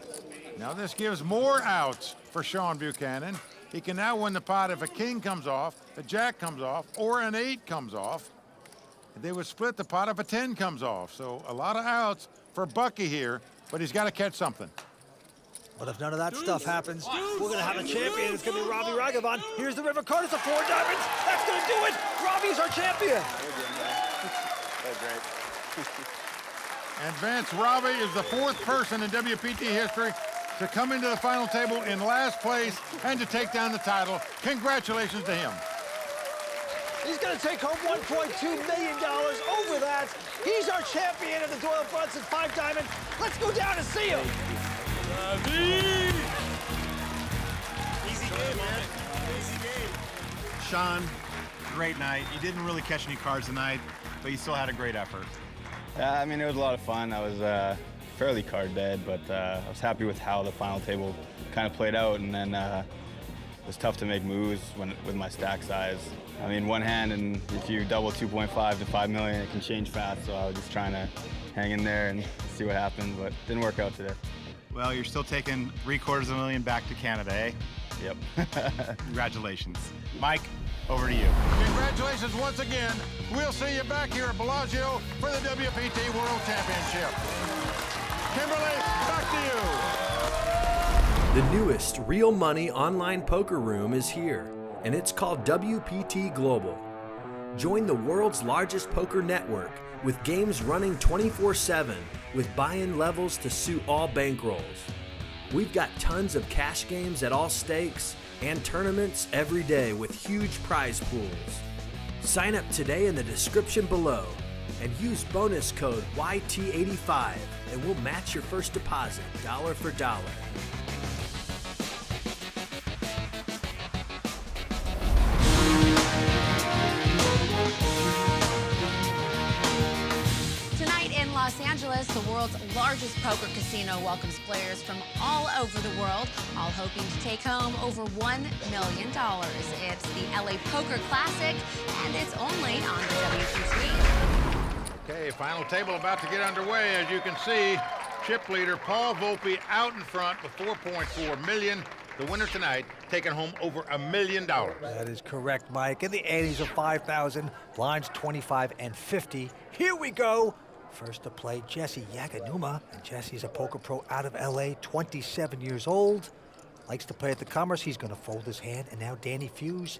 Now this gives more outs for Shawn Buchanan. He can now win the pot if a king comes off, a Jack comes off, or an 8 comes off. They would split the pot if a 10 comes off. So a lot of outs for Bucky here, but he's got to catch something. But if none of that stuff happens, we're going to have a champion. It's going to be Ravi Raghavan. Here's the river card. It's a 4 diamonds. That's going to do it. Ravi's our champion. That's great. And Vince, Ravi is the 4th person in WPT history to come into the final table in last place and to take down the title. Congratulations to him. He's going to take home $1.2 million over that. He's our champion of the Doyle Brunson 5 diamond. Let's go down and see him. Easy game, man. Easy game. Shawn, great night. You didn't really catch any cards tonight, but you still had a great effort. Yeah, I mean, it was a lot of fun. I was fairly card dead, but I was happy with how the final table kind of played out, and then it was tough to make moves with my stack size. I mean, one hand, and if you double 2.5 to 5 million, it can change fast, so I was just trying to hang in there and see what happened, but didn't work out today. Well, you're still taking $750,000 back to Canada, eh? Yep. Congratulations. Mike, over to you. Congratulations once again. We'll see you back here at Bellagio for the WPT World Championship. Kimberly, back to you. The newest real money online poker room is here, and it's called WPT Global. Join the world's largest poker network with games running 24/7 with buy-in levels to suit all bankrolls. We've got tons of cash games at all stakes and tournaments every day with huge prize pools. Sign up today in the description below and use bonus code YT85 and we'll match your first deposit dollar for dollar. Los Angeles, the world's largest poker casino, welcomes players from all over the world, all hoping to take home over $1 million. It's the LA Poker Classic, and it's only on the WPT. Okay, final table about to get underway. As you can see, chip leader Paul Volpe out in front with $4.4 million. The winner tonight taking home over $1 million. That is correct, Mike. And the antes of 5,000, blinds 25 and 50. Here we go. First to play, Jesse Yaginuma. And Jesse's a poker pro out of LA, 27 years old. Likes to play at the Commerce. He's going to fold his hand. And now Danny Fuhs,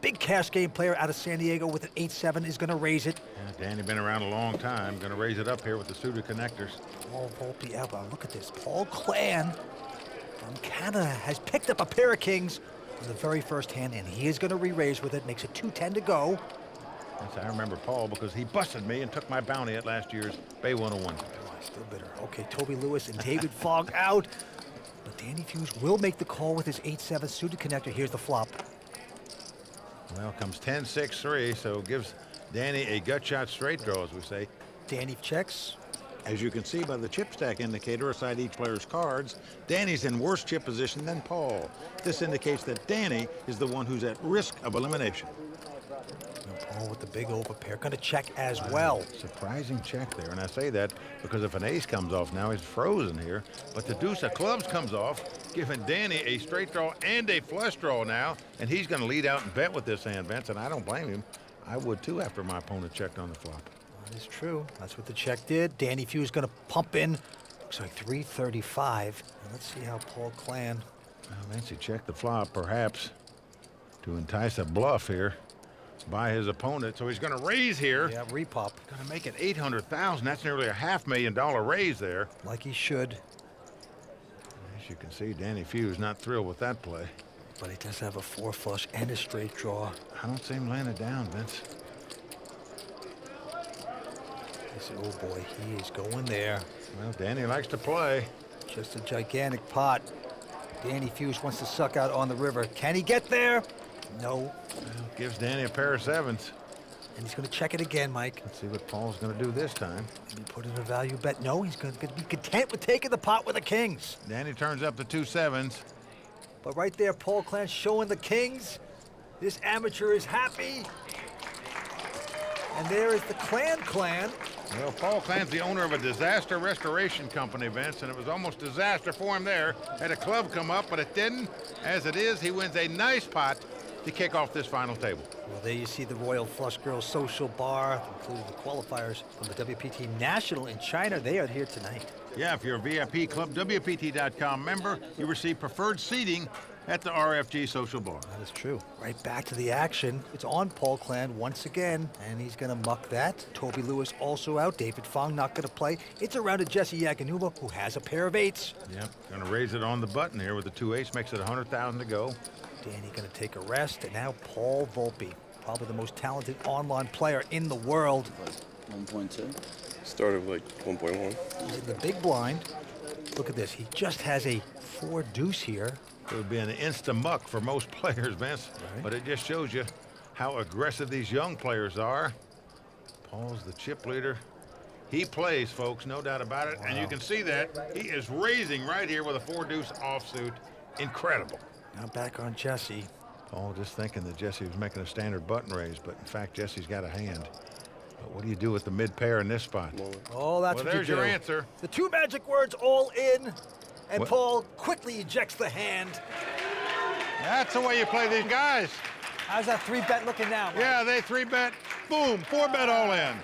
big cash game player out of San Diego with an 8-7, is going to raise it. Yeah, Danny been around a long time. Going to raise it up here with the suited connectors. Paul Volpe out. Wow, look at this. Paul Klann from Canada has picked up a pair of kings on the very first hand, and he is going to re-raise with it. Makes it 2-10 to go. Yes, I remember Paul because he busted me and took my bounty at last year's Bay 101. Oh, still bitter. Okay, Toby Lewis and David Fong out. But Danny Fuhs will make the call with his 8-7 suited connector. Here's the flop. Well, comes 10-6-3, so gives Danny a gut shot straight draw, as we say. Danny checks. As you can see by the chip stack indicator aside each player's cards, Danny's in worse chip position than Paul. This indicates that Danny is the one who's at risk of elimination. Paul with the big overpair, going to check as well. Surprising check there, and I say that because if an ace comes off now, he's frozen here. But the deuce of clubs comes off, giving Danny a straight draw and a flush draw now, and he's going to lead out and bet with this hand, Vince, and I don't blame him. I would too after my opponent checked on the flop. That is true. That's what the check did. Danny Fuhs going to pump in. Looks like 335. And let's see how Paul Klann. Well, Vince, he checked the flop, perhaps to entice a bluff here by his opponent. So he's going to raise here. Yeah, repop. Going to make it $800,000. That's nearly a $500,000 raise there. Like he should. As you can see, Danny Fuhs not thrilled with that play. But he does have a 4 flush and a straight draw. I don't see him laying it down, Vince. Oh boy, he is going there. Well, Danny likes to play. Just a gigantic pot. Danny Fuhs wants to suck out on the river. Can he get there? No. Well, gives Danny a pair of 7s. And he's going to check it again, Mike. Let's see what Paul's going to do this time. Maybe put in a value bet. No, he's going to be content with taking the pot with the kings. Danny turns up the 2 7s. But right there, Paul Klann showing the kings. This amateur is happy. And there is the Klann clan. Well, Paul Klann's the owner of a disaster restoration company, Vince, and it was almost disaster for him there. Had a club come up, but it didn't. As it is, he wins a nice pot to kick off this final table. Well, there you see the Royal Flush Girls Social Bar, including the qualifiers from the WPT National in China. They are here tonight. Yeah, if you're a VIP Club WPT.com member, you receive preferred seating at the RFG Social Bar. That is true. Right back to the action. It's on Paul Klann once again, and he's going to muck that. Toby Lewis also out. David Fong not going to play. It's around to Jesse Yaginuma, who has a pair of 8s. Yep, going to raise it on the button here with the 2 ace, makes it $100,000 to go. Danny going to take a rest, and now Paul Volpe, probably the most talented online player in the world. 1.2. Started like 1.1. He's in the big blind. Look at this. He just has a 4 deuce here. It would be an insta-muck for most players, Vince, right. But it just shows you how aggressive these young players are. Paul's the chip leader. He plays, folks, no doubt about it. Wow. And you can see that. He is raising right here with a 4 deuce offsuit. Incredible. Now back on Jesse. Paul just thinking that Jesse was making a standard button raise, but in fact, Jesse's got a hand. But what do you do with the mid pair in this spot? Oh, that's what you do. There's your answer. The 2 magic words, all in. And what? Paul quickly ejects the hand. That's the way you play these guys. How's that 3-bet looking now, Mike? Yeah, they 3-bet. Boom, 4-bet all in.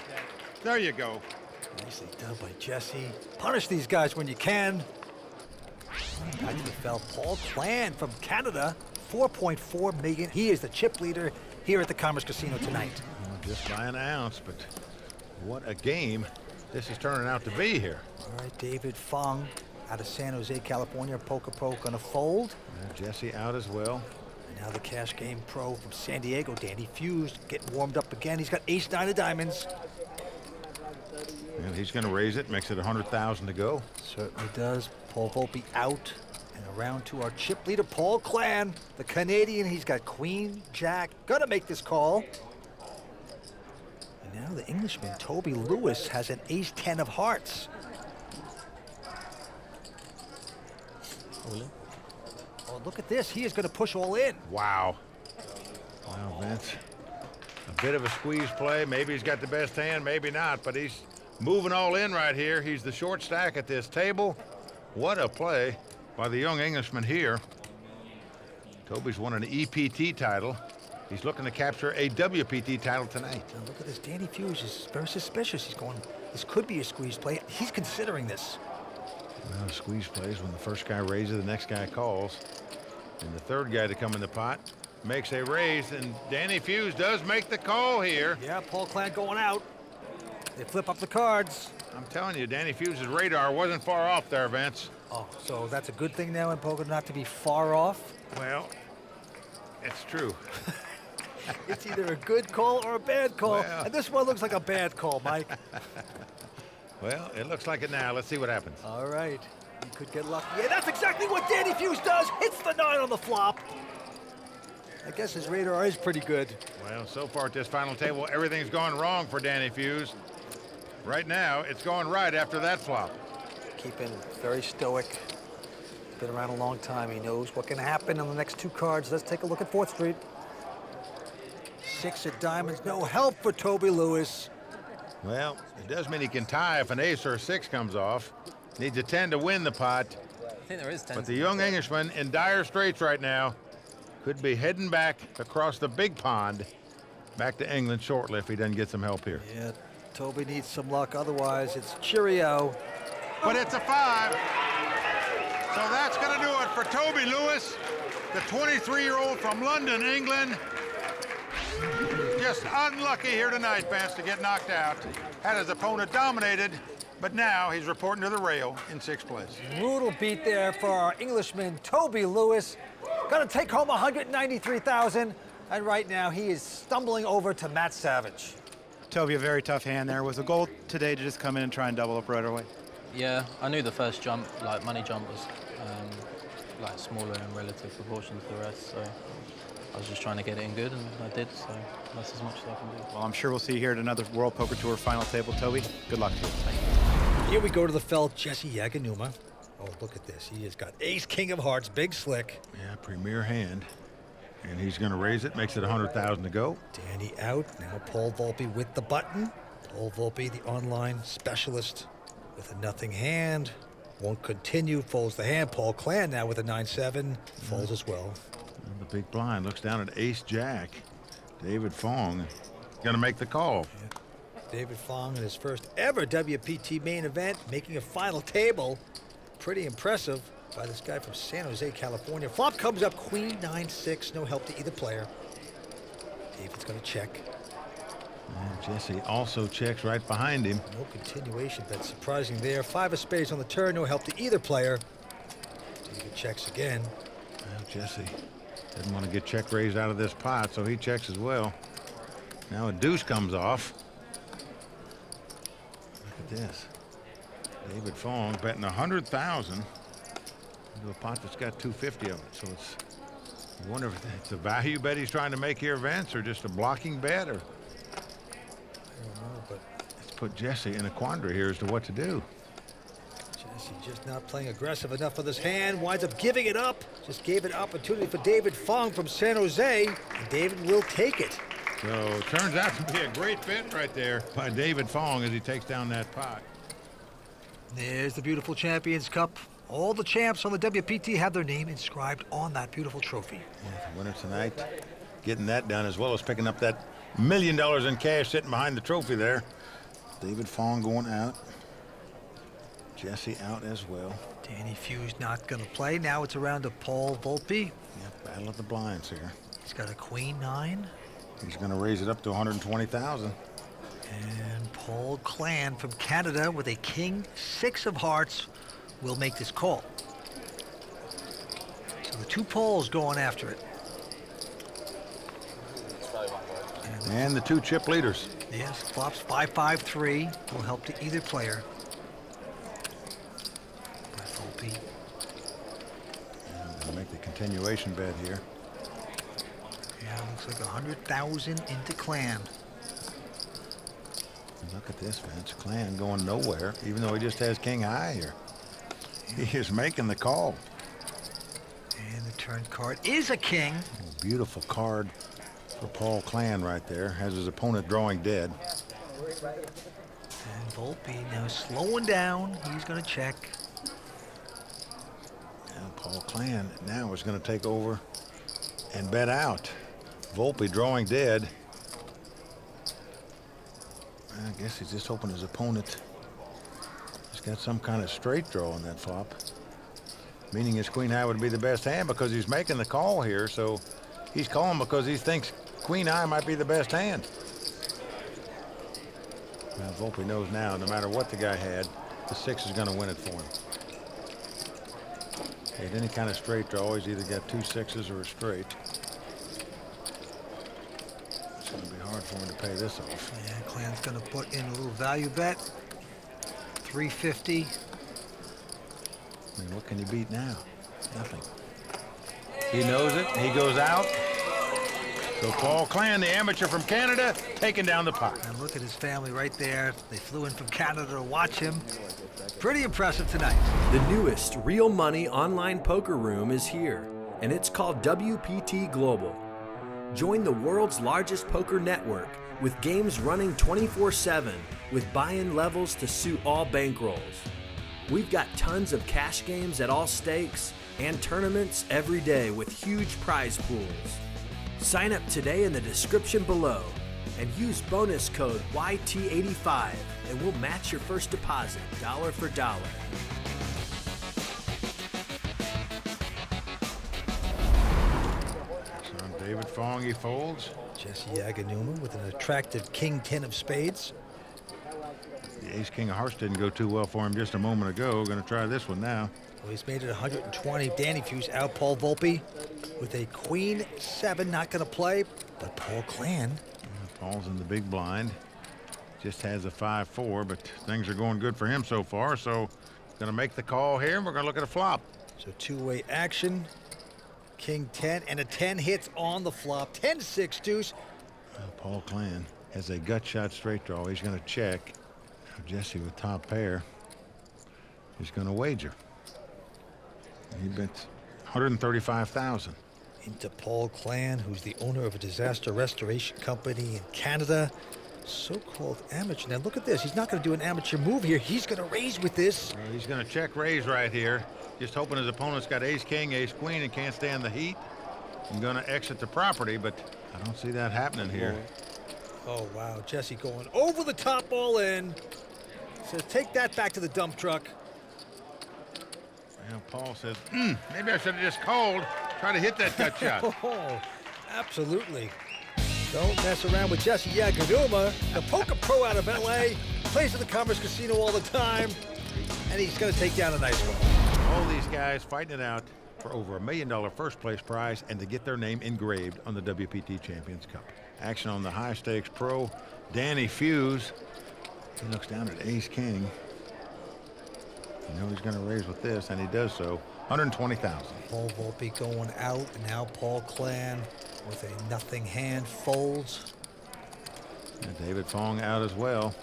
There you go. Nicely done by Jesse. Punish these guys when you can. Back to the fell. Paul Klann from Canada, $4.4 million. He is the chip leader here at the Commerce Casino tonight. Well, just by an ounce, but what a game this is turning out to be here. All right, David Fong out of San Jose, California, poker pro, gonna fold. Jesse out as well. And now the cash game pro from San Diego, Danny Fuhs, getting warmed up again. He's got ace-9 of diamonds. And he's gonna raise it, makes it $100,000 to go. Certainly does. Paul Volpe out. And around to our chip leader, Paul Klann, the Canadian. He's got queen, jack, gonna make this call. And now the Englishman, Toby Lewis, has an ace-10 of hearts. Oh, look at this. He is going to push all in. Wow. Wow, Vince. A bit of a squeeze play. Maybe he's got the best hand, maybe not, but he's moving all in right here. He's the short stack at this table. What a play by the young Englishman here. Toby's won an EPT title. He's looking to capture a WPT title tonight. Now look at this. Danny Fuhs is very suspicious. He's going This could be a squeeze play. He's considering this. Well, squeeze plays when the first guy raises, the next guy calls. And the third guy to come in the pot makes a raise, and Danny Fuhs does make the call here. Yeah, Paul Klann going out. They flip up the cards. I'm telling you, Danny Fuhs' radar wasn't far off there, Vince. Oh, so that's a good thing now in poker not to be far off? Well, it's true. It's either a good call or a bad call. Well. And this one looks like a bad call, Mike. Well, it looks like it now. Let's see what happens. All right. He could get lucky. Yeah, that's exactly what Danny Fuhs does. Hits the 9 on the flop. I guess his radar is pretty good. Well, so far at this final table, everything's gone wrong for Danny Fuhs. Right now, it's going right after that flop. Keeping very stoic. Been around a long time. He knows what can happen on the next 2 cards. Let's take a look at 4th Street. 6 of diamonds. No help for Toby Lewis. Well, it does mean he can tie if an ace or a 6 comes off. Needs a 10 to win the pot. I think there is 10. But the young Englishman in dire straits right now. Could be heading back across the big pond. Back to England shortly if he doesn't get some help here. Yeah, Toby needs some luck. Otherwise, it's cheerio. But it's a 5. So that's going to do it for Toby Lewis, the 23-year-old from London, England. Just unlucky here tonight, Vance, to get knocked out. Had his opponent dominated, but now he's reporting to the rail in 6th place. Brutal beat there for our Englishman, Toby Lewis. Gonna take home $193,000, and right now he is stumbling over to Matt Savage. Toby, a very tough hand there. Was the goal today to just come in and try and double up right away? Yeah, I knew the first jump, like money jump, was like smaller in relative proportion to the rest, so I was just trying to get it in good, and I did, so that's as much as I can do. Well, I'm sure we'll see you here at another World Poker Tour final table, Toby. Good luck to you. Here we go to the felt, Jesse Yaginuma. Oh, look at this. He has got ace, king of hearts, big slick. Yeah, premier hand. And he's going to raise it, makes it 100,000 to go. Danny out. Now Paul Volpe with the button. Paul Volpe, the online specialist, with a nothing hand. Won't continue, folds the hand. Paul Klann now with a 9-7, folds as well. And the big blind looks down at ace-jack. David Fong going to make the call. Yeah. David Fong in his first ever WPT main event, making a final table. Pretty impressive by this guy from San Jose, California. Flop comes up, queen 9-6, no help to either player. David's going to check. And Jesse also checks right behind him. No continuation, but surprising there. 5 of spades on the turn, no help to either player. David checks again. Well, Jesse didn't want to get check raised out of this pot, so he checks as well. Now a deuce comes off. Look at this. David Fong betting 100,000 into a pot that's got 250 of it. So it's, I wonder if it's a value bet he's trying to make here, Vince, or just a blocking bet, or. I don't know, but it's put Jesse in a quandary here as to what to do. Jesse just not playing aggressive enough for this hand, winds up giving it up. Just gave an opportunity for David Fong from San Jose, and David will take it. So it turns out to be a great fit right there by David Fong as he takes down that pot. There's the beautiful Champions Cup. All the champs on the WPT have their name inscribed on that beautiful trophy. Yeah, the winner tonight, getting that done, as well as picking up that $1 million in cash sitting behind the trophy there. David Fong going out. Jesse out as well. Danny Fuhs not going to play. Now it's around to Paul Volpe. Yeah, battle of the blinds here. He's got a queen 9. He's going to raise it up to 120,000. And Paul Klann from Canada with a king 6 of hearts will make this call. So the 2 Pauls going after it. And the 2 chip leaders. Yes, flops 5-5-3 will help to either player. By Volpe. And they'll make the continuation bet here. Yeah, looks like 100,000 into Klann. Look at this, Vince. Klann going nowhere, even though he just has king high here. He is making the call. And the turn card is a king. A beautiful card for Paul Klann right there. Has his opponent drawing dead. And Volpe now slowing down. He's going to check. Now Paul Klann now is going to take over and bet out. Volpe drawing dead. I guess he's just hoping his opponent has got some kind of straight draw on that flop. Meaning his queen high would be the best hand because he's making the call here. So he's calling because he thinks queen high might be the best hand. Now Volpe knows now, no matter what the guy had, the 6 is going to win it for him. At any kind of straight draw, he's either got 2 6s or a straight. It's going to be hard for him to pay this off. Yeah, Klann's going to put in a little value bet. 350. I mean, what can he beat now? Nothing. He knows it. He goes out. So Paul Klann, the amateur from Canada, taking down the pot. And look at his family right there. They flew in from Canada to watch him. Pretty impressive tonight. The newest real money online poker room is here, and it's called WPT Global. Join the world's largest poker network with games running 24/7 with buy-in levels to suit all bankrolls. We've got tons of cash games at all stakes and tournaments every day with huge prize pools. Sign up today in the description below and use bonus code YT85 and we'll match your first deposit dollar for dollar. So David Fong, he folds. Jesse Yaginuma with an attractive king 10 of spades. The ace king of hearts didn't go too well for him just a moment ago. Going to try this one now. Well, he's made it 120. Danny Fuhs out Paul Volpe with a queen 7, not going to play, but Paul Klann. Paul's in the big blind. Just has a 5-4, but things are going good for him so far. So going to make the call here, and we're going to look at a flop. So two-way action. King 10 and a 10 hits on the flop. 10-6 deuce. Paul Klann has a gut shot straight draw. He's going to check. Jesse with top pair. He's going to wager. He bets 135,000. Into Paul Klann, who's the owner of a disaster restoration company in Canada. So-called amateur. Now look at this. He's not going to do an amateur move here. He's going to raise with this. He's going to check raise right here. Just hoping his opponent's got ace king, ace queen, and can't stand the heat. I'm going to exit the property, but I don't see that happening here. Oh, wow. Jesse going over the top, all in. Says, take that back to the dump truck. Well, Paul says, maybe I should have just called. Try to hit that gut shot. Oh, absolutely. Don't mess around with Jesse Yaginuma, the poker pro out of LA. Plays at the Commerce Casino all the time. And he's going to take down a nice one. All these guys fighting it out for over $1 million first place prize and to get their name engraved on the WPT Champions Cup. Action on the high stakes pro, Danny Fuhs. He looks down at ace king. You know he's going to raise with this, and he does so. 120,000. Paul Volpe going out, and now Paul Klann with a nothing hand folds. And David Fong out as well.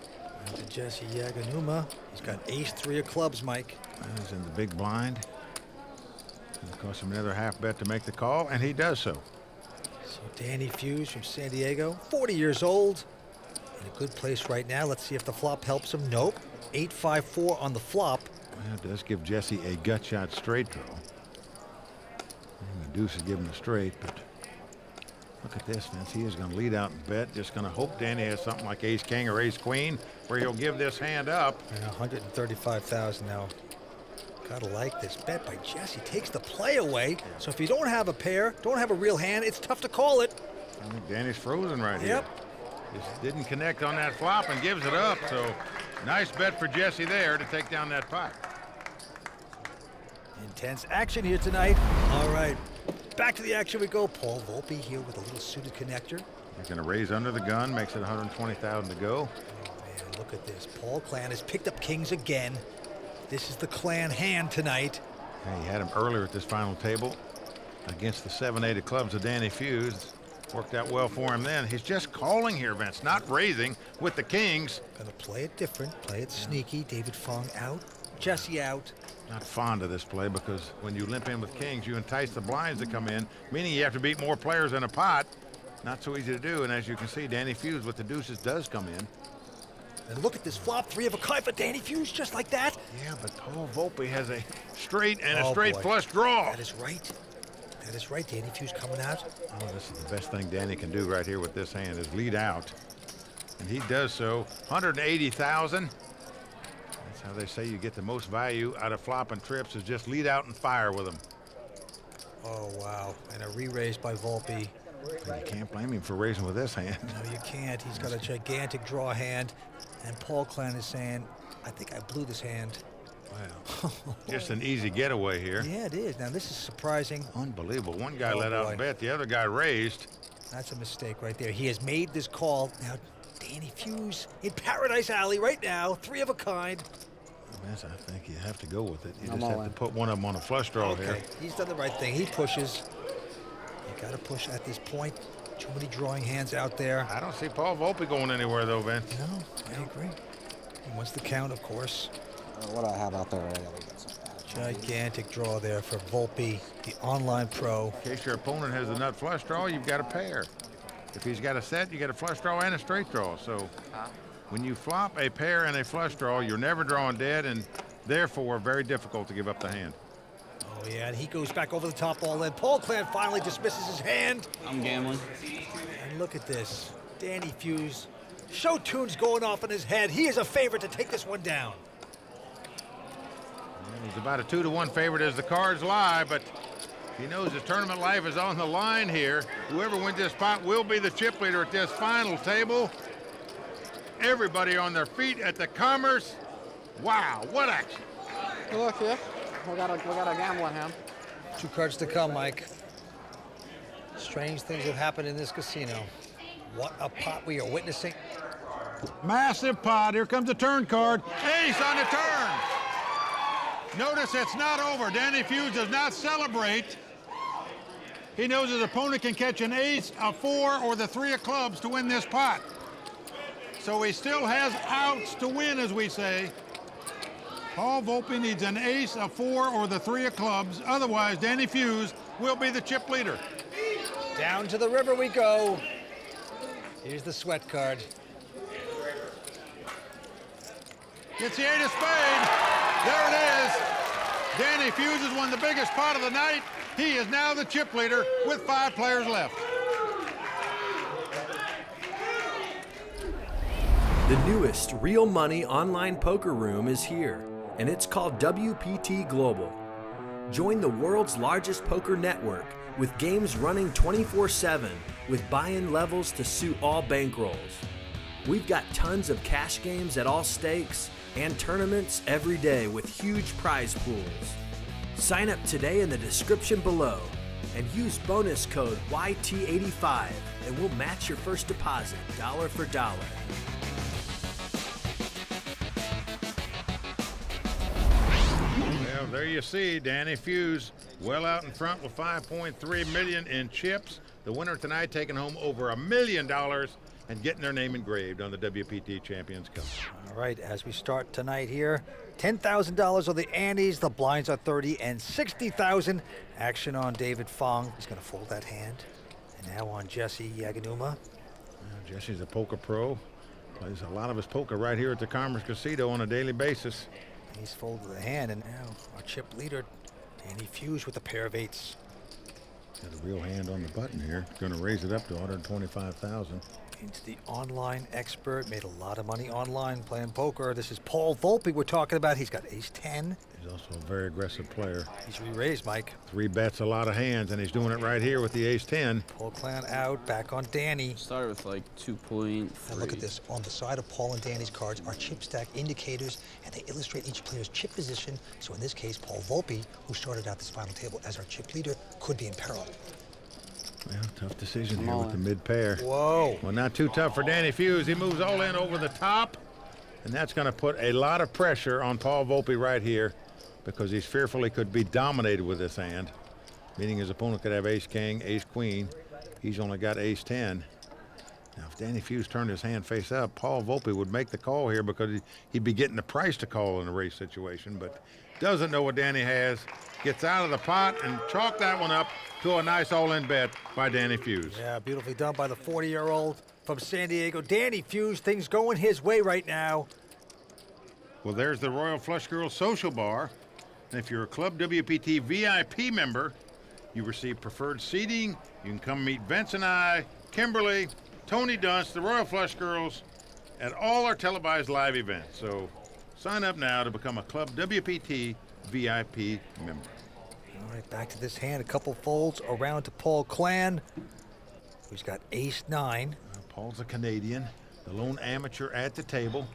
And to Jesse Yaginuma. He's got ace-3 of clubs, Mike. He's in the big blind. It'll cost him another half bet to make the call, and he does so. So Danny Fuhs from San Diego, 40 years old. In a good place right now. Let's see if the flop helps him. Nope. 8-5-4 on the flop. Well, it does give Jesse a gut shot straight draw. And the deuce is giving a straight, but look at this, Vince. He is going to lead out and bet. Just going to hope Danny has something like ace king or ace queen where he'll give this hand up. And 135,000 now. Gotta like this bet by Jesse. Takes the play away. So if you don't have a pair, don't have a real hand, it's tough to call it. I think Danny's frozen right here. Yep. Just didn't connect on that flop and gives it up. So nice bet for Jesse there to take down that pot. Intense action here tonight. All right, back to the action we go. Paul Volpe here with a little suited connector. He's going to raise under the gun, makes it 120,000 to go. Oh man, look at this. Paul Klann has picked up kings again. This is the Klann hand tonight. Yeah, he had him earlier at this final table against the 7-8 of clubs of Danny Fuhs. Worked out well for him then. He's just calling here, Vince, not raising with the kings. Gonna play it different, play it sneaky. David Fong out, Jesse out. Not fond of this play because when you limp in with kings, you entice the blinds to come in, meaning you have to beat more players in a pot. Not so easy to do, and as you can see, Danny Fuhs with the deuces does come in. And look at this flop, 3 of a kind for Danny Fuhs, just like that. Yeah, but Paul Volpe has a straight and a straight flush draw. That is right. That is right, Danny Fuhs coming out. Oh, this is the best thing Danny can do right here with this hand is lead out. And he does so. 180,000. That's how they say you get the most value out of flopping trips, is just lead out and fire with them. Oh, wow. And a re-raise by Volpe. But you can't blame him for raising with this hand. No, you can't. He's got a gigantic draw hand. And Paul Klann is saying, I think I blew this hand. Wow. Just an easy getaway here. Yeah, it is. Now, this is surprising. Unbelievable. One guy let boy. out and bet. The other guy raised. That's a mistake right there. He has made this call. Now, Danny Fuhs in Paradise Alley right now. 3 of a kind. Yes, I think you have to go with it. You I'm just all have in. to put one of them on a flush draw here. Okay, he's done the right thing. He pushes. You got to push at this point. Too many drawing hands out there. I don't see Paul Volpe going anywhere, though, Vince. No, I agree. He wants the count, of course. What do I have out there? I gotta get some. Gigantic draw there for Volpe, the online pro. In case your opponent has a nut flush draw, you've got a pair. If he's got a set, you get a flush draw and a straight draw. So when you flop a pair and a flush draw, you're never drawing dead, and therefore very difficult to give up the hand. Oh, yeah, and he goes back over the top all in. Paul Klann finally dismisses his hand. I'm gambling. And look at this. Danny Fuhs. Show tunes going off in his head. He is a favorite to take this one down. And he's about a 2-to-1 favorite as the cards lie, but he knows his tournament life is on the line here. Whoever wins this pot will be the chip leader at this final table. Everybody on their feet at the Commerce. Wow, what action. Good luck, yeah. We got a gambling hand. 2 cards to come, Mike. Strange things have happened in this casino. What a pot we are witnessing. Massive pot. Here comes the turn card. Ace on the turn. Notice it's not over. Danny Fuhs does not celebrate. He knows his opponent can catch an ace, a 4, or the 3 of clubs to win this pot. So he still has outs to win, as we say. Paul Volpe needs an ace, a 4, or the 3 of clubs. Otherwise, Danny Fuhs will be the chip leader. Down to the river we go. Here's the sweat card. It's the 8 of spades. There it is. Danny Fuhs has won the biggest pot of the night. He is now the chip leader with 5 players left. The newest real money online poker room is here, and it's called WPT Global. Join the world's largest poker network with games running 24/7 with buy-in levels to suit all bankrolls. We've got tons of cash games at all stakes and tournaments every day with huge prize pools. Sign up today in the description below and use bonus code YT85 and we'll match your first deposit dollar for dollar. Well, there you see Danny Fuhs well out in front with 5.3 million in chips. The winner tonight taking home over $1 million and getting their name engraved on the WPT Champions Cup. All right, as we start tonight here, $10,000 are the antes, the blinds are 30 and 60,000. Action on David Fong. He's going to fold that hand. And now on Jesse Yaginuma. Jesse's a poker pro. Plays a lot of his poker right here at the Commerce Casino on a daily basis. He's folded the hand, and now our chip leader, Danny Fuhs, with a pair of 8s. Got a real hand on the button here. Going to raise it up to 125,000. Into the online expert, made a lot of money online playing poker. This is Paul Volpe we're talking about. He's got ace-10. He's also a very aggressive player. He's re-raised, Mike. 3 bets, a lot of hands, and he's doing it right here with the ace-10. Paul Klann out, back on Danny. Started with like 2.3. Now look at this. On the side of Paul and Danny's cards are chip stack indicators, and they illustrate each player's chip position. So in this case, Paul Volpe, who started out this final table as our chip leader, could be in peril. Well, tough decision here with the mid-pair. Whoa. Well, not too tough for Danny Fuhs. He moves all in over the top, and that's going to put a lot of pressure on Paul Volpe right here because he's fearful he could be dominated with this hand, meaning his opponent could have ace-king, ace-queen. He's only got ace-10. Now, if Danny Fuhs turned his hand face up, Paul Volpe would make the call here because he'd be getting the price to call in a race situation, but doesn't know what Danny has. Gets out of the pot and chalk that one up to a nice all-in bet by Danny Fuhs. Yeah, beautifully done by the 40-year-old from San Diego. Danny Fuhs, things going his way right now. Well, there's the Royal Flush Girls Social Bar. And if you're a Club WPT VIP member, you receive preferred seating. You can come meet Vince and I, Kimberly, Tony Dunst, the Royal Flush Girls, at all our televised live events. So sign up now to become a Club WPT VIP member. All right, back to this hand. A couple folds around to Paul Klann, who's got ace-9. Paul's a Canadian, the lone amateur at the table.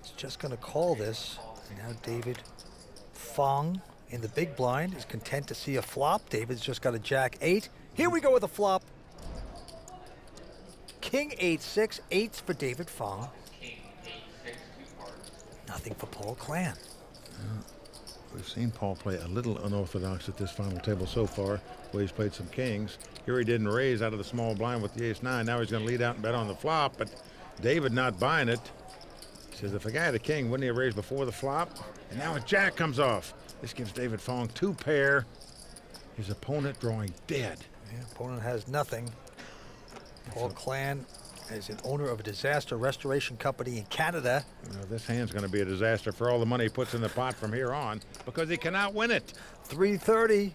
He's just going to call this. Now David Fong in the big blind is content to see a flop. David's just got a jack-8. Here we go with a flop. King 8-6, 8s for David Fong. Nothing for Paul Klann. We've seen Paul play a little unorthodox at this final table so far, where he's played some kings. Here he didn't raise out of the small blind with the ace-9. Now he's going to lead out and bet on the flop, but David not buying it. He says if a guy had a king, wouldn't he have raised before the flop? And now a jack comes off. This gives David Fong 2 pair. His opponent drawing dead. Yeah, opponent has nothing. Paul Klann is an owner of a disaster restoration company in Canada. Well, this hand's going to be a disaster for all the money he puts in the pot from here on because he cannot win it. 330.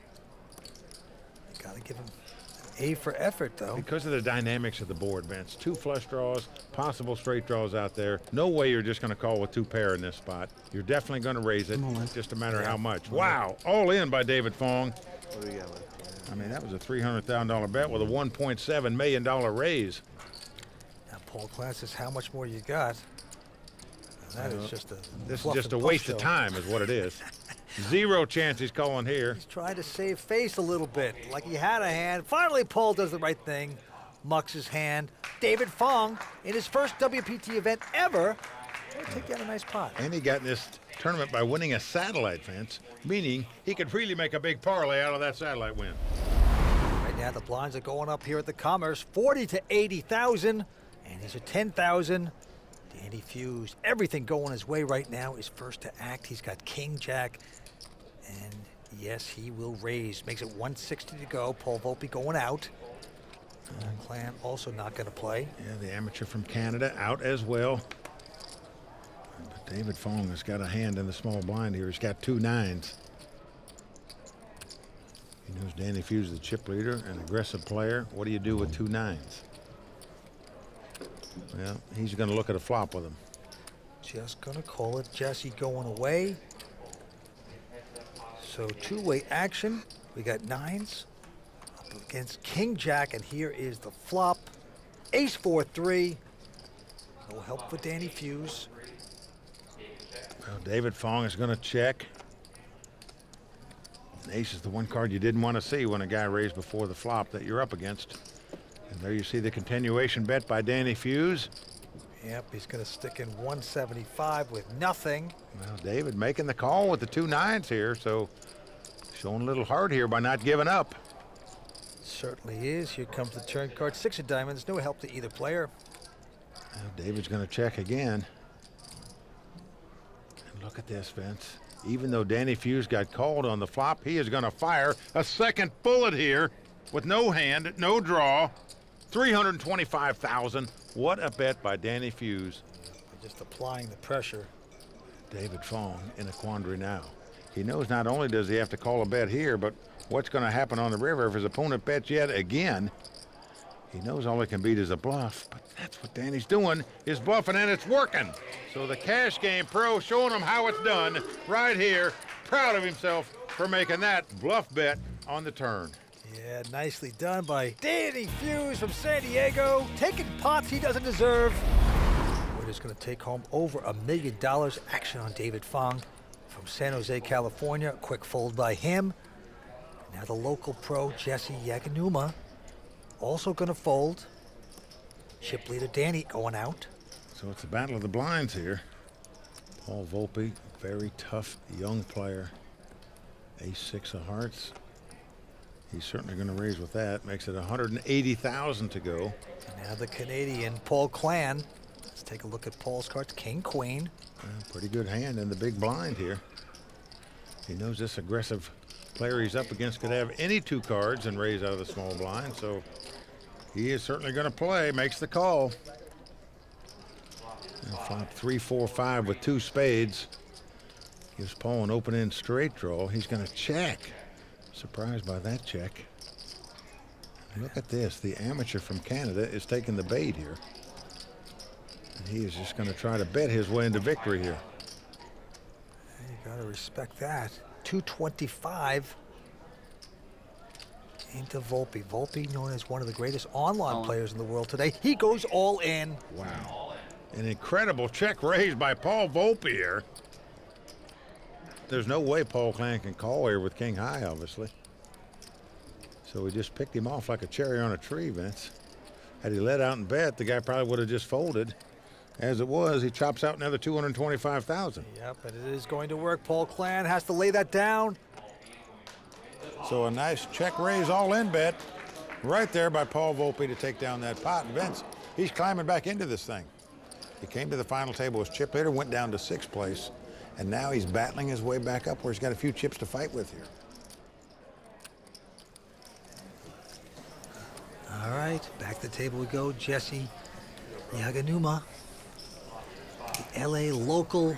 Got to give him an A for effort, though. Because of the dynamics of the board, Vince. 2 flush draws, possible straight draws out there. No way you're just going to call with 2 pair in this spot. You're definitely going to raise it. It's just a matter of how much. Wow, all in by David Fong. What do we got left? I mean, that was a $300,000 bet with a $1.7 million raise. Now Paul Klann says, how much more you got? And that is just a This is just a waste of time is what it is. 0 chance he's calling here. He's trying to save face a little bit, like he had a hand. Finally, Paul does the right thing, mucks his hand. David Fong, in his first WPT event ever, will take down a nice pot. And he got in this tournament by winning a satellite fence, meaning he could really make a big parlay out of that satellite win. Right now, the blinds are going up here at the Commerce, 40 to 80,000, and he's at 10,000. Danny Fuhs, everything going his way right now, is first to act. He's got King Jack, and yes, he will raise. Makes it 160 to go. Paul Volpe going out. Klann also not going to play. Yeah, the amateur from Canada out as well. But David Fong has got a hand in the small blind here. He's got 2 9s. He knows Danny Fuhs, the chip leader, an aggressive player. What do you do with 2 9s? Well, he's going to look at a flop with him. Just going to call it. Jesse going away. So 2-way action. We got 9s up against King Jack, and here is the flop. Ace 4-3. No help for Danny Fuhs. Well, David Fong is going to check. Ace is the one card you didn't want to see when a guy raised before the flop that you're up against. And there you see the continuation bet by Danny Fuhs. Yep, he's going to stick in 175 with nothing. Well, David making the call with the 2 9s here, so showing a little heart here by not giving up. Certainly is. Here comes the turn card. 6 of diamonds. No help to either player. Well, David's going to check again. And look at this, Vince. Even though Danny Fuhs got called on the flop, he is going to fire a second bullet here with no hand, no draw. 325,000. What a bet by Danny Fuhs. Just applying the pressure. David Fong in a quandary now. He knows not only does he have to call a bet here, but what's going to happen on the river if his opponent bets yet again. He knows all he can beat is a bluff, but that's what Danny's doing, is bluffing, and it's working. So the Cash Game Pro showing him how it's done right here. Proud of himself for making that bluff bet on the turn. Yeah, nicely done by Danny Fuhs from San Diego, taking pots he doesn't deserve. We're just going to take home over $1 million. Action on David Fong from San Jose, California. Quick fold by him. Now the local pro, Jesse Yaginuma, also going to fold. Chip leader Danny going out. So it's a battle of the blinds here. Paul Volpe, very tough young player. Ace-6 of hearts. He's certainly going to raise with that. Makes it 180,000 to go. Now the Canadian, Paul Klann. Let's take a look at Paul's cards. King, Queen. Pretty good hand in the big blind here. He knows this aggressive player he's up against could have any 2 cards and raise out of the small blind, so he is certainly going to play. Makes the call. And flop 3-4-5 with 2 spades. Gives Paul an open-end straight draw. He's going to check. Surprised by that check. Look at this. The amateur from Canada is taking the bait here. And he is just going to try to bet his way into victory here. You got to respect that. 225 into Volpe. Volpe, known as one of the greatest online players in the world today. He goes all in. Wow. An incredible check raised by Paul Volpe here. There's no way Paul Klann can call here with king high, obviously. So he just picked him off like a cherry on a tree, Vince. Had he let out and bet, the guy probably would have just folded. As it was, he chops out another 225,000. Yep, and it is going to work. Paul Klann has to lay that down. So a nice check raise all-in bet right there by Paul Volpe to take down that pot. And Vince, he's climbing back into this thing. He came to the final table as chip leader, went down to 6th place, and now he's battling his way back up where he's got a few chips to fight with here. All right, back to the table we go. Jesse Yaginuma, the LA local.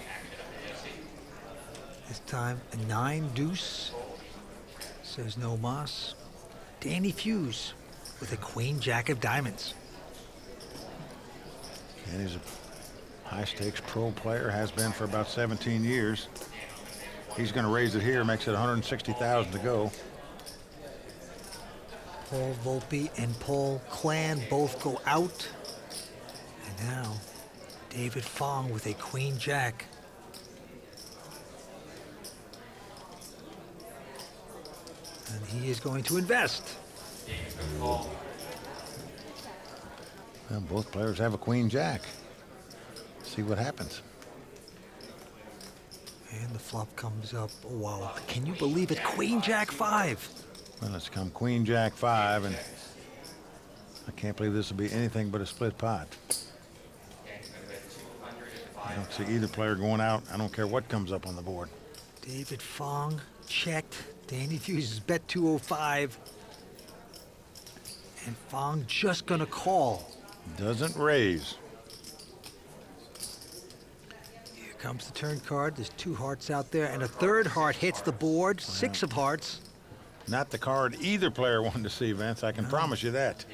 This time a 9 deuce. Says no mas. Danny Fuhs with a queen jack of diamonds. And he's a high-stakes pro player, has been for about 17 years. He's going to raise it here, makes it 160,000 to go. Paul Volpe and Paul Klann both go out. And now David Fong with a queen jack. And he is going to invest. Well, both players have a queen jack. See what happens. And the flop comes up. Oh, wow. Can you believe it? Queen jack 5. Well, it's come queen jack 5, and I can't believe this will be anything but a split pot. I don't see either player going out. I don't care what comes up on the board. David Fong checked. Danny Fuhs is bet 205. And Fong just gonna call. Doesn't raise. Here comes the turn card. There's 2 hearts out there, and a 3rd heart hits the board. 6 of hearts. Not the card either player wanted to see, Vince. I can promise you that.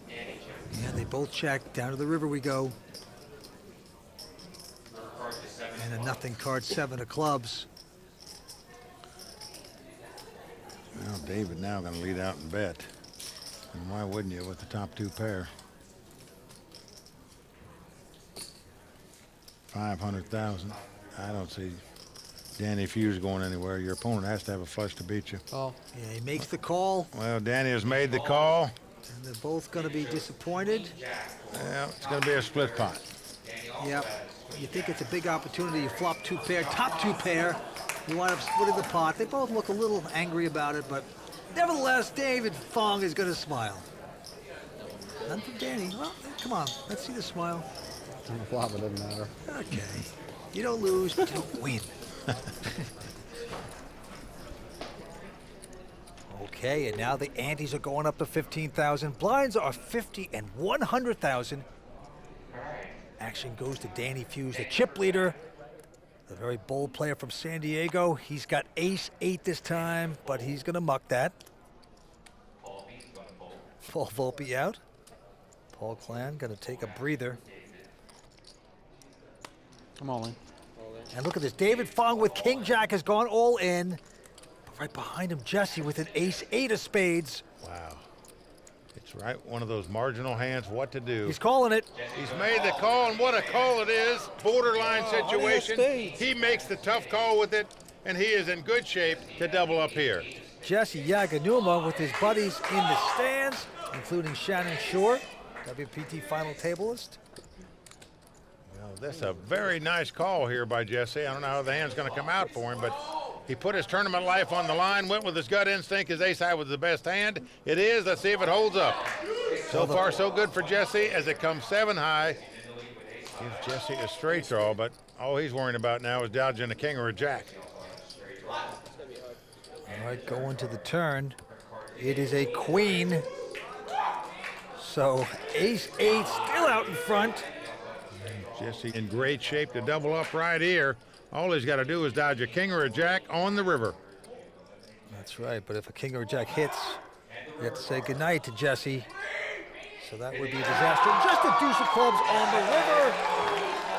Yeah, they both check. Down to the river we go. And a nothing card, 7 of clubs. Well, David now going to lead out and bet. And why wouldn't you with the top 2 pair? 500,000. I don't see Danny Fuhs going anywhere. Your opponent has to have a flush to beat you. Oh, yeah, he makes the call. Well, Danny has made the call. And they're both going to be disappointed. Well, it's going to be a split pot. Yep. You think it's a big opportunity. You flop 2 pair, top 2 pair. You wind up splitting the pot. They both look a little angry about it, but nevertheless, David Fong is going to smile. None from Danny. Well, come on. Let's see the smile. On the flop, it doesn't matter. Okay. You don't lose, but you don't win. Okay, and now the antes are going up to 15,000. Blinds are 50 and 100,000. Action goes to Danny Fuhs, the chip leader. The very bold player from San Diego. He's got ace-8 this time, but he's going to muck that. Paul Volpe out. Paul Klann going to take a breather. I'm all in. And look at this. David Fong with king jack has gone all in. But right behind him, Jesse with an ace-8 of spades. Wow. It's right, one of those marginal hands, what to do. He's calling it. He's made the call, and what a call it is. Borderline situation. He makes the tough call with it, and he is in good shape to double up here. Jesse Yaginuma with his buddies in the stands, including Shannon Shore, WPT final tableist. Well, that's a very nice call here by Jesse. I don't know how the hand's going to come out for him, but he put his tournament life on the line, went with his gut instinct. His ace high was the best hand. It is. Let's see if it holds up. So far, so good for Jesse as it comes 7 high. Gives Jesse a straight draw, but all he's worrying about now is dodging a king or a jack. All right, going to the turn. It is a queen. So ace-8 still out in front. Jesse in great shape to double up right here. All he's got to do is dodge a king or a jack on the river. That's right, but if a king or a jack hits, We have to say goodnight to Jesse. So that would be a disaster. Just a deuce of clubs on the river.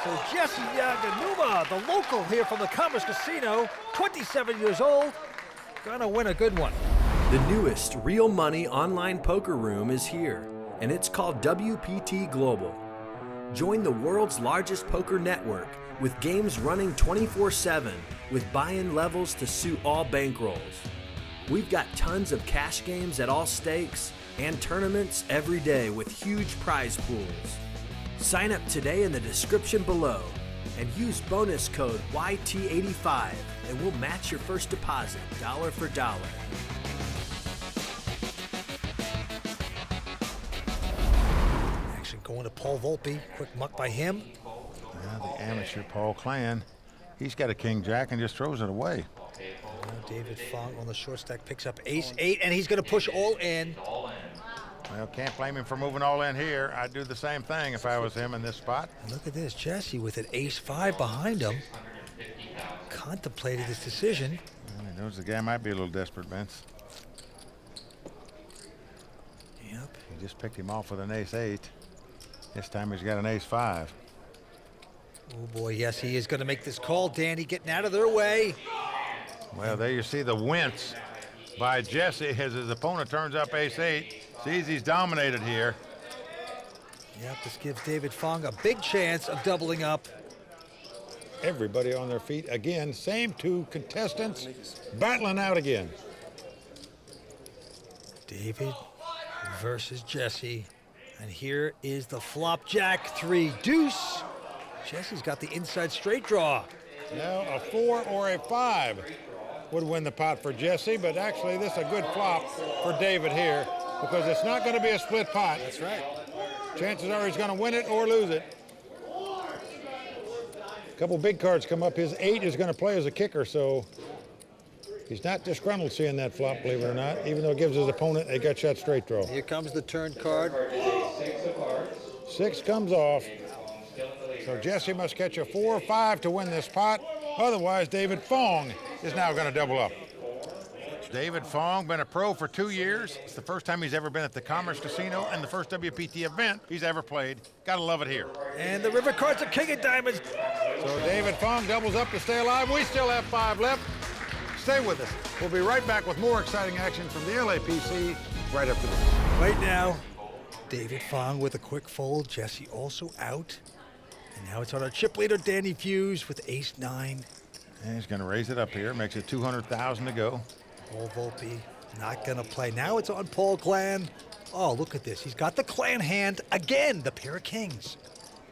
So Jesse Yaginuma, the local here from the Commerce Casino, 27 years old, gonna win a good one. The newest real money online poker room is here, and it's called WPT Global. Join the world's largest poker network with games running 24/7 with buy-in levels to suit all bankrolls. We've got tons of cash games at all stakes and tournaments every day with huge prize pools. Sign up today in the description below and use bonus code YT85 and we'll match your first deposit dollar for dollar. Action going to Paul Volpe. Quick muck by him. Now the amateur Paul Klann, he's got a king-jack and just throws it away. Now David Fong on the short stack picks up ace-8, and he's going to push all in. Well, can't blame him for moving all in here. I'd do the same thing if I was him in this spot. And look at this, Jesse with an ace-5 behind him. Contemplated this decision. Well, he knows the guy might be a little desperate, Vince. Yep. He just picked him off with an ace-8. This time he's got an ace-5. Oh boy, yes, he is going to make this call. Danny getting out of their way. Well, there you see the wince by Jesse as his opponent turns up ace-8. Sees he's dominated here. Yep, this gives David Fong a big chance of doubling up. Everybody on their feet again. Same two contestants battling out again. David versus Jesse. And here is the flop jack 3 deuce. Jesse's got the inside straight draw. Now a 4 or a 5 would win the pot for Jesse, but actually this is a good flop for David here because it's not going to be a split pot. That's right. Chances are he's going to win it or lose it. A couple big cards come up. His 8 is going to play as a kicker, so he's not disgruntled seeing that flop, believe it or not, even though it gives his opponent a gut shot straight draw. Here comes the turn card. 6 comes off. So Jesse must catch a 4 or 5 to win this pot. Otherwise, David Fong is now going to double up. David Fong, been a pro for 2 years. It's the first time he's ever been at the Commerce Casino and the first WPT event he's ever played. Gotta love it here. And the river card's a king of diamonds. So David Fong doubles up to stay alive. We still have 5 left. Stay with us. We'll be right back with more exciting action from the LAPC right after this. Right now, David Fong with a quick fold. Jesse also out. And now it's on our chip leader, Danny Fuhs with ace-9. And he's going to raise it up here. Makes it 200,000 to go. Paul Volpe not going to play. Now it's on Paul Klann. Oh, look at this. He's got the Klann hand again. The pair of kings.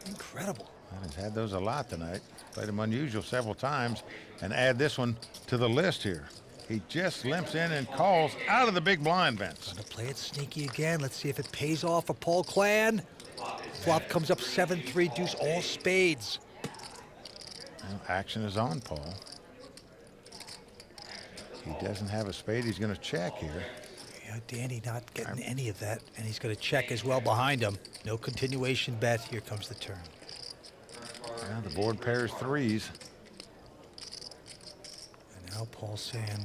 Incredible. Well, he's had those a lot tonight. Played them unusual several times. And add this one to the list here. He just limps in and calls out of the big blind, Vince. Going to play it sneaky again. Let's see if it pays off for Paul Klann. Flop comes up 7-3 deuce, all spades. Well, action is on, Paul. He doesn't have a spade. He's going to check here. Yeah, Danny not getting any of that, and he's going to check as well behind him. No continuation bet. Here comes the turn. Now the board pairs 3s. And now Paul's saying,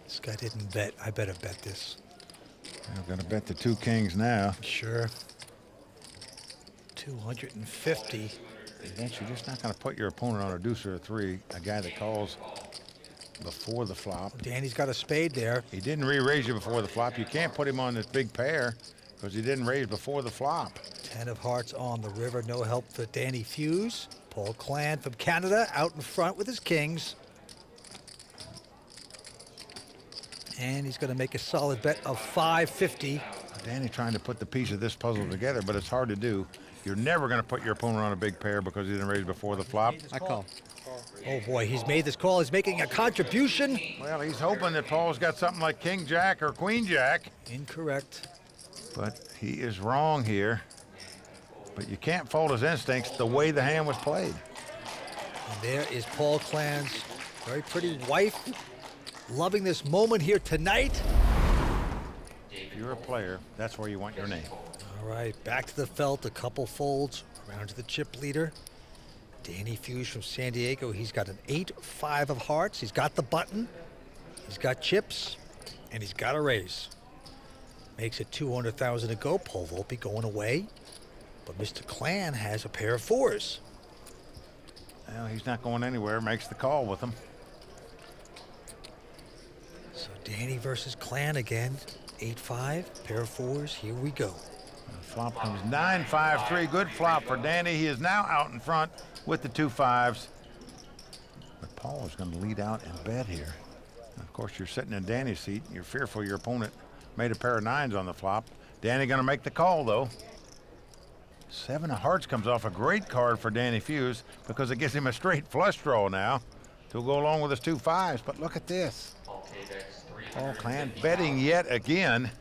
this guy didn't bet. I better bet this. I'm going to bet the 2 kings now. Sure. 250. Vince, you're just not going to put your opponent on a deuce or a 3, a guy that calls before the flop. Danny's got a spade there. He didn't re-raise you before the flop. You can't put him on this big pair because he didn't raise before the flop. 10 of hearts on the river. No help for Danny Fuhs. Paul Klann from Canada out in front with his kings. And he's going to make a solid bet of 550. Danny trying to put the piece of this puzzle together, but it's hard to do. You're never going to put your opponent on a big pair because he didn't raise before the flop. I call. Oh boy, he's made this call. He's making a contribution. Well, he's hoping that Paul's got something like King Jack or Queen Jack. Incorrect. But he is wrong here. But you can't fault his instincts the way the hand was played. And there is Paul Klann's very pretty wife. Loving this moment here tonight. If you're a player, that's where you want your name. All right, back to the felt, a couple folds, around to the chip leader. Danny Fuhs from San Diego, he's got an 8-5 of hearts. He's got the button, he's got chips, and he's got a raise. Makes it 200,000 to go. Paul Volpe going away. But Mr. Klann has a pair of 4s. Well, he's not going anywhere. Makes the call with him. So Danny versus Klann again. 8-5, pair of 4s. Here we go. The flop comes 9-5-3. Good flop for Danny. He is now out in front with the 2 5s. But Paul is going to lead out and bet here. And of course, you're sitting in Danny's seat. You're fearful your opponent made a pair of 9s on the flop. Danny going to make the call, though. 7 of hearts comes off a great card for Danny Fuhs because it gives him a straight flush draw now to go along with his 2 5s. But look at this. Paul Klann betting yet again.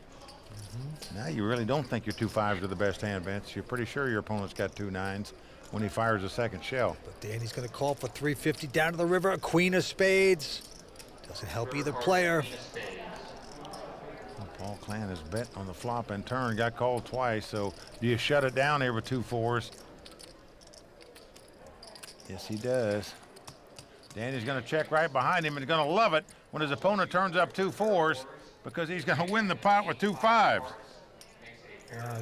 Now you really don't think your 2 5s are the best hand, Vince. You're pretty sure your opponent's got 2 9s when he fires a second shell. But Danny's going to call for 350 down to the river. A queen of spades. Doesn't help either player. Paul Klann has bet on the flop and turn, got called twice, so do you shut it down here with 2 4s? Yes, he does. Danny's going to check right behind him and he's going to love it when his opponent turns up 2 4s because he's going to win the pot with 2 5s.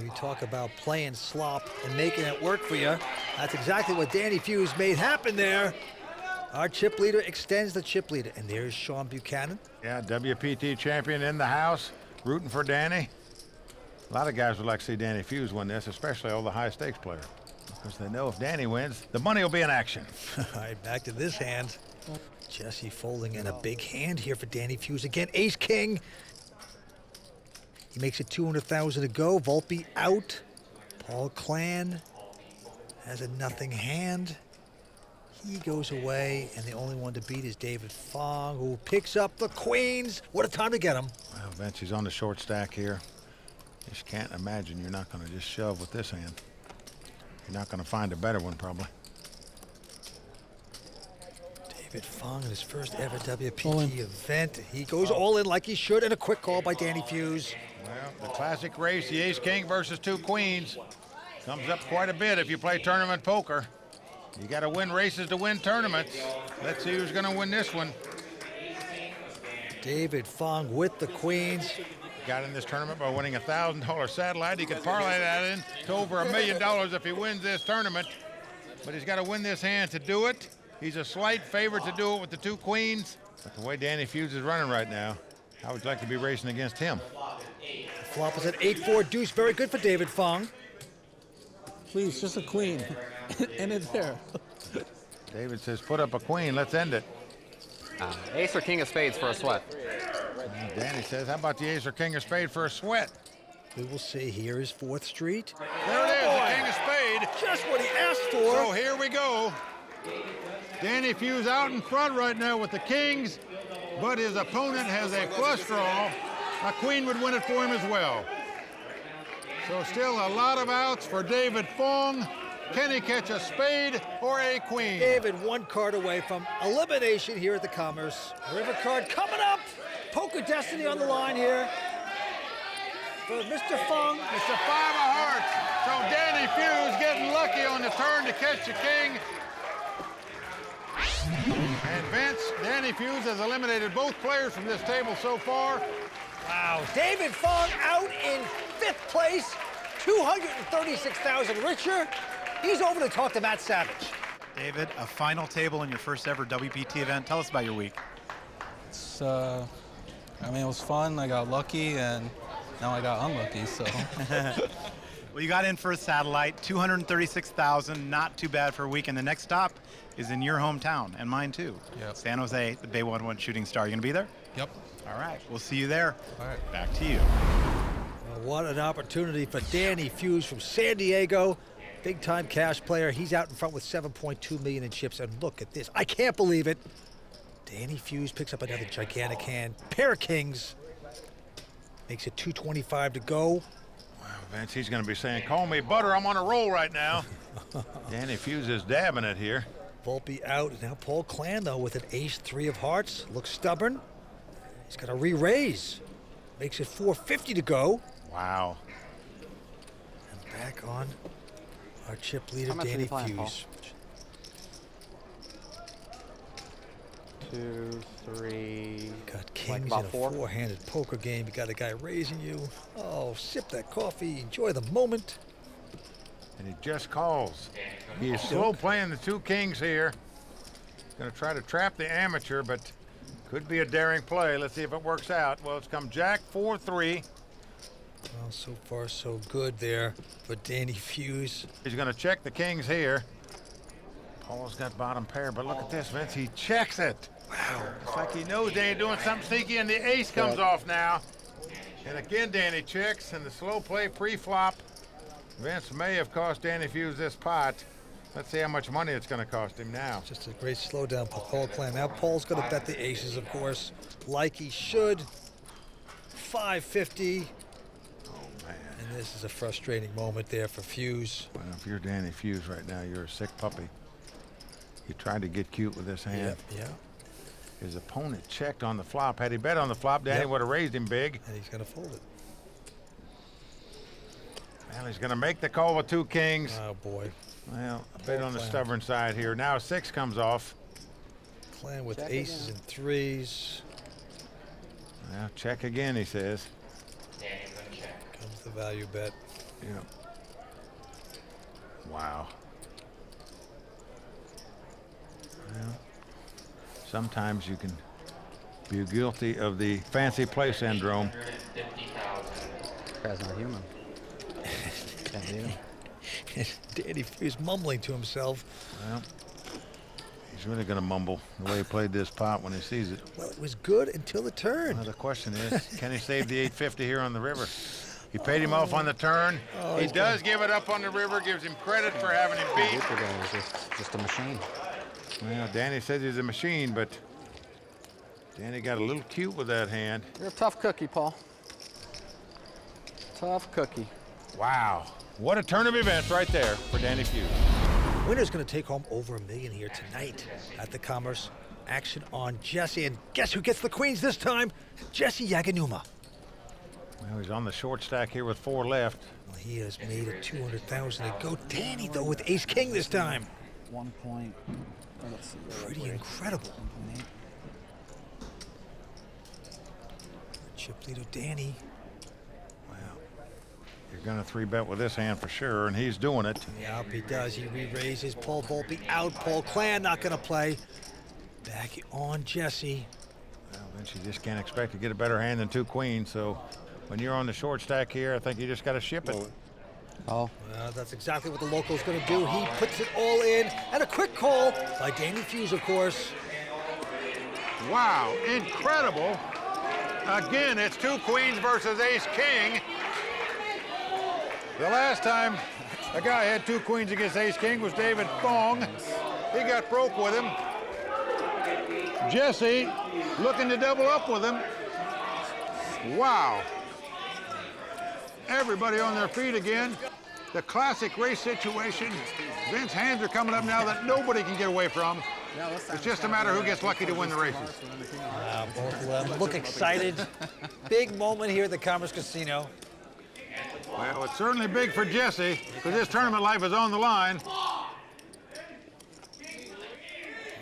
You talk about playing slop and making it work for you. That's exactly what Danny Fuhs made happen there. Our chip leader extends the chip leader, and there's Shawn Buchanan. Yeah, WPT champion in the house, rooting for Danny. A lot of guys would like to see Danny Fuhs win this, especially all the high stakes players, because they know if Danny wins, the money will be in action. All right, back to this hand. Jesse folding in a big hand here for Danny Fuhs again. Ace King. He makes it 200,000 to go. Volpe out. Paul Klann has a nothing hand. He goes away, and the only one to beat is David Fong, who picks up the queens. What a time to get him. Well, Vince, he's on the short stack here. Just can't imagine you're not going to just shove with this hand. You're not going to find a better one, probably. David Fong in his first ever WPT event. He goes all in like he should, and a quick call by Danny Fuhs. Well, the classic race, the ace king versus 2 queens, comes up quite a bit if you play tournament poker. You got to win races to win tournaments. Let's see who's going to win this one. David Fong with the queens. Got in this tournament by winning a $1,000 satellite. He could parlay that in to over $1 million if he wins this tournament. But he's got to win this hand to do it. He's a slight favorite to do it with the 2 queens. But the way Danny Fuhs is running right now, I would like to be racing against him. The flop is at 8-4 deuce. Very good for David Fong. Please, just a queen. And it's there. David says, put up a queen. Let's end it. Ace or king of spades for a sweat. And Danny says, how about the ace or king of spade for a sweat? We will see. Here is 4th Street. There it is, the king of spade. Just what he asked for. So here we go. Danny Fuhs out in front right now with the kings, but his opponent has a flush draw. A queen would win it for him as well. So still a lot of outs for David Fong. Can he catch a spade or a queen? David 1 card away from elimination here at the Commerce. River card coming up. Poker Destiny on the line here for Mr. Fong. It's a 5 of hearts. So Danny Fuhs getting lucky on the turn to catch the king. And Vince, Danny Fuhs has eliminated both players from this table so far. Wow, David Fong out in 5th place, 236,000 richer. He's over to talk to Matt Savage. David, a final table in your first ever WPT event. Tell us about your week. It's, I mean, it was fun. I got lucky, and now I got unlucky, so. Well, you got in for a satellite, 236,000, not too bad for a week. And the next stop is in your hometown, and mine too. Yep. San Jose, the Bay 1-1 Shooting Star. You gonna be there? Yep. All right, we'll see you there. All right. Back to you. Well, what an opportunity for Danny Fuhs from San Diego. Big-time cash player. He's out in front with 7.2 million in chips. And look at this. I can't believe it. Danny Fuhs picks up another gigantic hand. Pair of kings. Makes it 225 to go. Wow, Vince, he's going to be saying, call me butter. I'm on a roll right now. Danny Fuhs is dabbing it here. Volpe out. Now Paul Klann, though, with an ace-3 of hearts. Looks stubborn. He's got to re-raise. Makes it 450 to go. Wow. And back on our chip leader, Danny Fuhs. 2, 3. Got kings about in a 4. four-handed poker game. You got a guy raising you. Oh, sip that coffee. Enjoy the moment. And he just calls. He is slow playing the 2 kings here. Going to try to trap the amateur, but could be a daring play. Let's see if it works out. Well, it's come Jack 4-3. Well, so far so good there for Danny Fuhs. He's going to check the kings here. Paul's got bottom pair, but look at this, Vince. He checks it. Wow. It's like he knows Danny doing something sneaky, and the ace comes off now. And again, Danny checks, and the slow play pre-flop. Vince may have cost Danny Fuhs this pot. Let's see how much money it's going to cost him now. Just a great slowdown for Paul Klann. Now Paul's going to bet the aces, of course, like he should. 550. And this is a frustrating moment there for Fuhs. Well, if you're Danny Fuhs right now, you're a sick puppy. He tried to get cute with this hand. Yeah. His opponent checked on the flop. Had he bet on the flop, Danny would have raised him big. And he's going to fold it. Well, he's going to make the call with 2 kings. Oh, boy. Well, a bit on the stubborn side here. Now 6 comes off. Klann with aces and 3s. Well, check again, he says. Comes the value bet. Yeah. Wow. Well, sometimes you can be guilty of the fancy play syndrome. Guy's not human. Danny Fuhs mumbling to himself. Well, he's really going to mumble the way he played this pot when he sees it. Well, it was good until the turn. Well, the question is, can he save the 850 here on the river? He paid him off on the turn. He does give it up on the river, gives him credit for having him beat. Just a machine. Well, Danny says he's a machine, but Danny got a little cute with that hand. You're a tough cookie, Paul. Tough cookie. Wow. What a turn of events right there for Danny Fuhs. Winner's going to take home over $1 million here tonight at the Commerce. Action on Jesse, and guess who gets the queens this time? Jesse Yaginuma. Well, he's on the short stack here with 4 left. Well, he has made it 200,000 to go. Danny, though, with ace king this time. 1 point. Let's see. Pretty incredible. Chip leader Danny. You're going to 3-bet with this hand for sure, and he's doing it. Yep, he does. He re-raises. Paul Volpe out. Paul Klann not going to play. Back on Jesse. Well, then you just can't expect to get a better hand than 2 queens, so when you're on the short stack here, I think you just got to ship it. Oh. Well, that's exactly what the local's going to do. He puts it all in, and a quick call by Danny Fuhs, of course. Wow, incredible. Again, it's 2 queens versus ace-king. The last time a guy had 2 queens against ace-king was David Fong. He got broke with him. Jesse looking to double up with him. Wow. Everybody on their feet again. The classic race situation. Vince's hands are coming up now that nobody can get away from. It's just a matter who gets lucky to win the races. Both of them look excited. Big moment here at the Commerce Casino. Well, it's certainly big for Jesse, because his tournament life is on the line.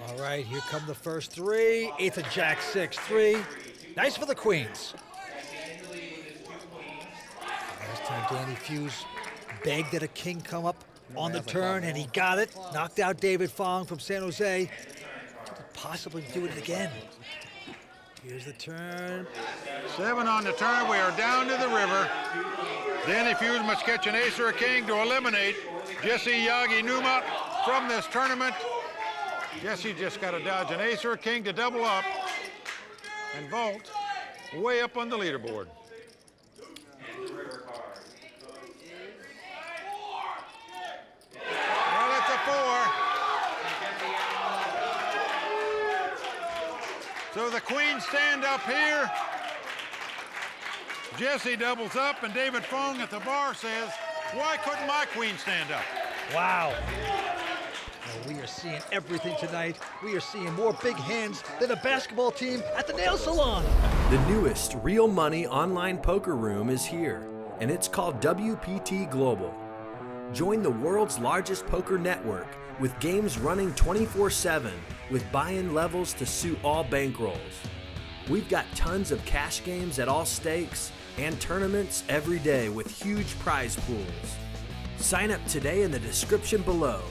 All right, here come the first 3. 8th of Jack, 6-3. Nice for the queens. Last time Danny Fuhs begged that a king come up on the turn, and he got it. Knocked out David Fong from San Jose. Could he possibly do it again? Here's the turn. 7 on the turn. We are down to the river. Danny Fuhs must catch an ace or a king to eliminate Jesse Yaginuma from this tournament. Jesse just got to dodge an ace or a king to double up and vault way up on the leaderboard. Well, it's a 4. So the queens stand up here. Jesse doubles up, and David Fong at the bar says, why couldn't my queen stand up? Wow. Well, we are seeing everything tonight. We are seeing more big hands than a basketball team at the nail salon. The newest real money online poker room is here, and it's called WPT Global. Join the world's largest poker network with games running 24/7 with buy-in levels to suit all bankrolls. We've got tons of cash games at all stakes and tournaments every day with huge prize pools. Sign up today in the description below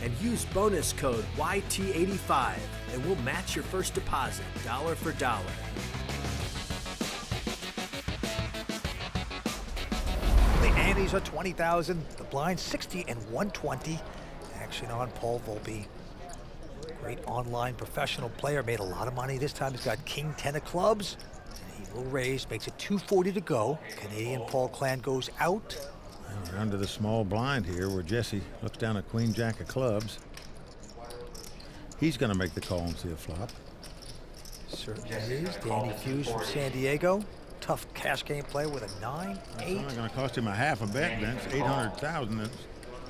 and use bonus code YT85 and we'll match your first deposit dollar for dollar. The antes are 20,000, the blinds 60 and 120. Action on Paul Volpe. Great online professional player, made a lot of money. This time he's got king 10 of clubs. And he will raise, makes it 240 to go. Canadian Paul Klann goes out. Well, we're under the small blind here where Jesse looks down at queen jack of clubs. He's going to make the call and see a flop. Certainly is. Danny Fuhs from San Diego. Tough cash game play with a 9, 8. It's only going to cost him a half a bet, Vince. 800,000. That's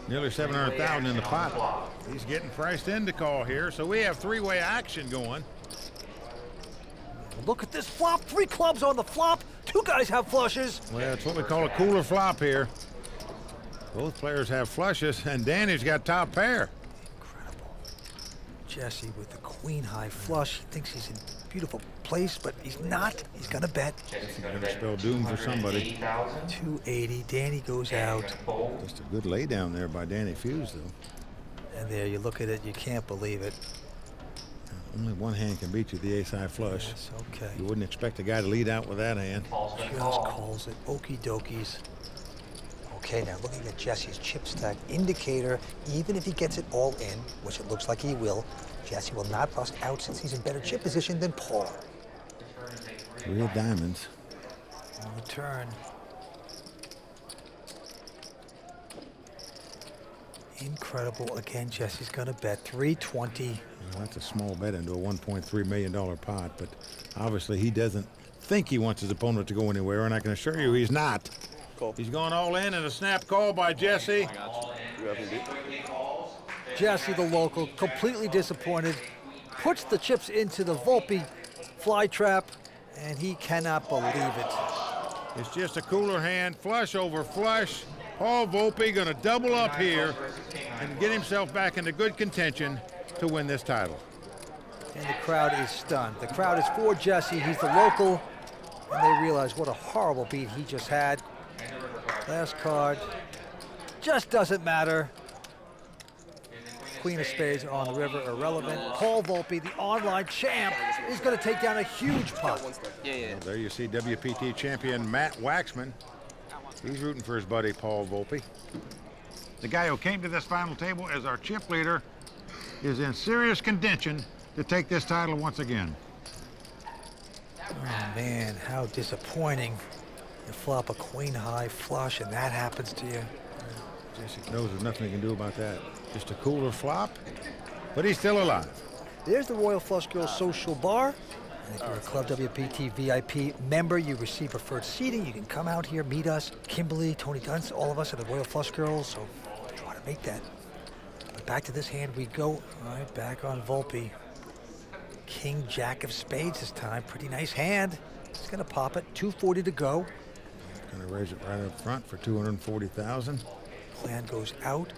nearly 700,000 in the pot. He's getting priced in to call here, so we have three-way action going. Look at this flop. 3 clubs on the flop. 2 guys have flushes. Well, it's what we call a cooler flop here. Both players have flushes, and Danny's got top pair. Incredible. Jesse with the queen high flush. He thinks he's in beautiful place, but he's not. He's gonna bet. Gonna spell doom for somebody. 280. Danny goes out. Just a good lay down there by Danny Fuhs, though. And there, you look at it, you can't believe it. Only one hand can beat you, the ace-high flush. Yes, okay. You wouldn't expect a guy to lead out with that hand. Just calls it. Okie dokies. Okay, now looking at Jesse's chip stack indicator, even if he gets it all in, which it looks like he will, Jesse will not bust out since he's in better chip position than Paul. 3 of diamonds. On the turn. Incredible. Again, Jesse's gonna bet 320. Well, that's a small bet into a $1.3 million pot, but obviously he doesn't think he wants his opponent to go anywhere, and I can assure you he's not. Cool. He's going all in, and a snap call by Jesse. Jesse, the local, completely disappointed, puts the chips into the Volpe fly trap, and he cannot believe it. It's just a cooler hand, flush over flush. Paul Volpe going to double up here and get himself back into good contention to win this title. And the crowd is stunned. The crowd is for Jesse. He's the local, and they realize what a horrible beat he just had. Last card just doesn't matter. Queen of spades on the river, irrelevant. Paul Volpe, the online champ, is going to take down a huge pot. Well, there you see WPT champion Matt Waxman. He's rooting for his buddy Paul Volpe. The guy who came to this final table as our chip leader is in serious contention to take this title once again. Oh man, how disappointing. You flop a queen high flush and that happens to you. Jesse knows there's nothing he can do about that. Just a cooler flop, but he's still alive. There's the Royal Flush Girls Social Bar. And if you're a Club WPT VIP member, you receive preferred seating. You can come out here, meet us, Kimberly, Tony Dunst, all of us at the Royal Flush Girls. So try to make that. But back to this hand we go. All right, back on Volpe. King Jack of spades this time. Pretty nice hand. He's gonna pop it. 240 to go. Gonna raise it right up front for 240,000. Klann goes out.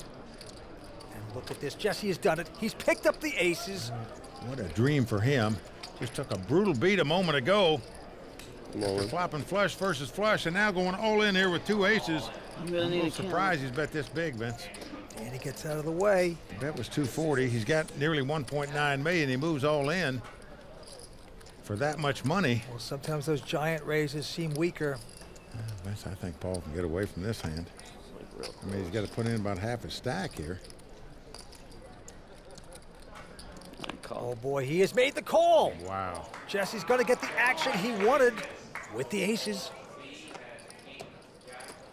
And look at this. Jesse has done it. He's picked up the aces. What a dream for him. Just took a brutal beat a moment ago. Flopping flush versus flush, and now going all in here with 2 aces. I'm a little surprised he's bet this big, Vince. And he gets out of the way. The bet was 240. He's got nearly 1.9 million. He moves all in for that much money. Well, sometimes those giant raises seem weaker. Vince, I think Paul can get away from this hand. I mean, he's got to put in about half his stack here. Oh boy, he has made the call. Wow. Jesse's gonna get the action he wanted with the aces.